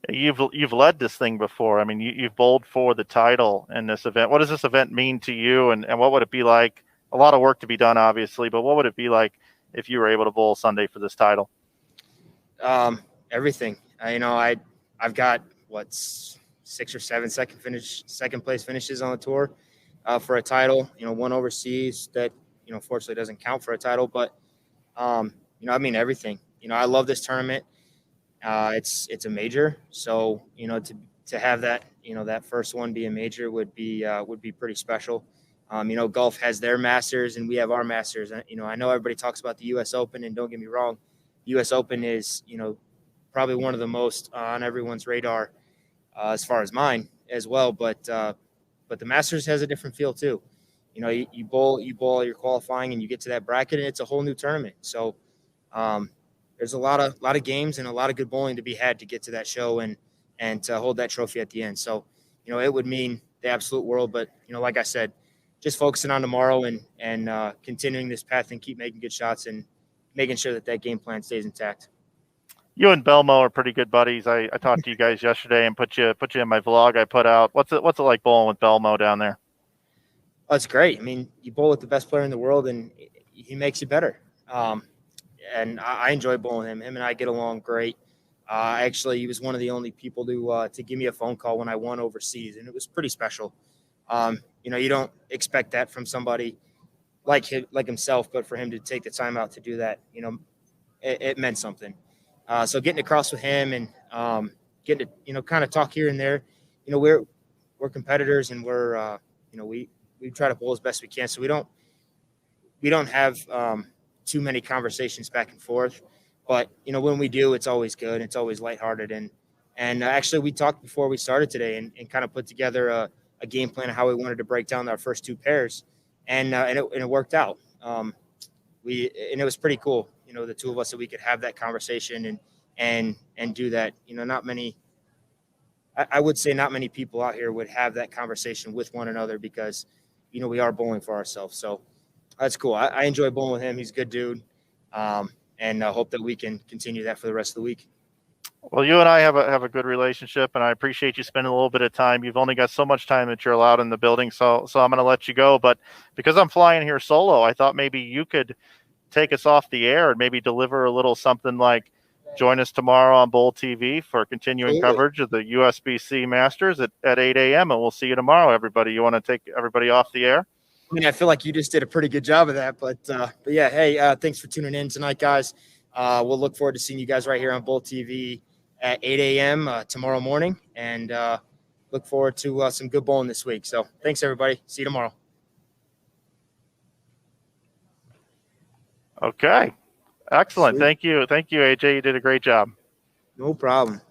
You've led this thing before. I mean, you've bowled for the title in this event. What does this event mean to you, and what would it be like? A lot of work to be done, obviously, but what would it be like if you were able to bowl Sunday for this title? Everything. I've got 6 or 7 second place finishes on the tour for a title. One overseas that fortunately doesn't count for a title, but everything. I love this tournament. It's a major, so to have that that first one be a major would be pretty special. Golf has their Masters and we have our Masters. I know everybody talks about the U.S. Open, and don't get me wrong, U.S. Open is probably one of the most on everyone's radar as far as mine as well. But the Masters has a different feel too. You bowl your qualifying and you get to that bracket, and it's a whole new tournament. So there's a lot of games and a lot of good bowling to be had to get to that show, and and to hold that trophy at the end. So, it would mean the absolute world. But, like I said, just focusing on tomorrow and continuing this path and keep making good shots and making sure that game plan stays intact. You and Belmo are pretty good buddies. I talked to you guys yesterday and put you in my vlog I put out. What's it like bowling with Belmo down there? Oh, it's great. I mean, you bowl with the best player in the world, and he makes you better. And I enjoy bowling him. Him and I get along great. Actually, he was one of the only people to give me a phone call when I won overseas, and it was pretty special. You don't expect that from somebody like himself, but for him to take the time out to do that, it meant something. So getting across with him and getting to kind of talk here and there, we're competitors, and we're we try to bowl as best we can. So we don't have too many conversations back and forth, but when we do, it's always good. It's always lighthearted. And actually we talked before we started today and kind of put together a game plan of how we wanted to break down our first two pairs. And it worked out. And it was pretty cool, the two of us, that we could have that conversation and do that. I would say not many people out here would have that conversation with one another because, we are bowling for ourselves. So that's cool. I enjoy bowling with him. He's a good dude. And I hope that we can continue that for the rest of the week. Well, you and I have a good relationship, and I appreciate you spending a little bit of time. You've only got so much time that you're allowed in the building, so I'm going to let you go. But because I'm flying here solo, I thought maybe you could take us off the air and maybe deliver a little something like, join us tomorrow on Bowl TV for continuing coverage of the USBC Masters at 8 a.m. And we'll see you tomorrow, everybody. You want to take everybody off the air? I mean, I feel like you just did a pretty good job of that, but yeah, hey, thanks for tuning in tonight, guys. We'll look forward to seeing you guys right here on Bowl TV at 8 a.m. Tomorrow morning, and look forward to some good bowling this week. So thanks, everybody. See you tomorrow. Okay. Excellent. Sweet. Thank you, AJ. You did a great job. No problem.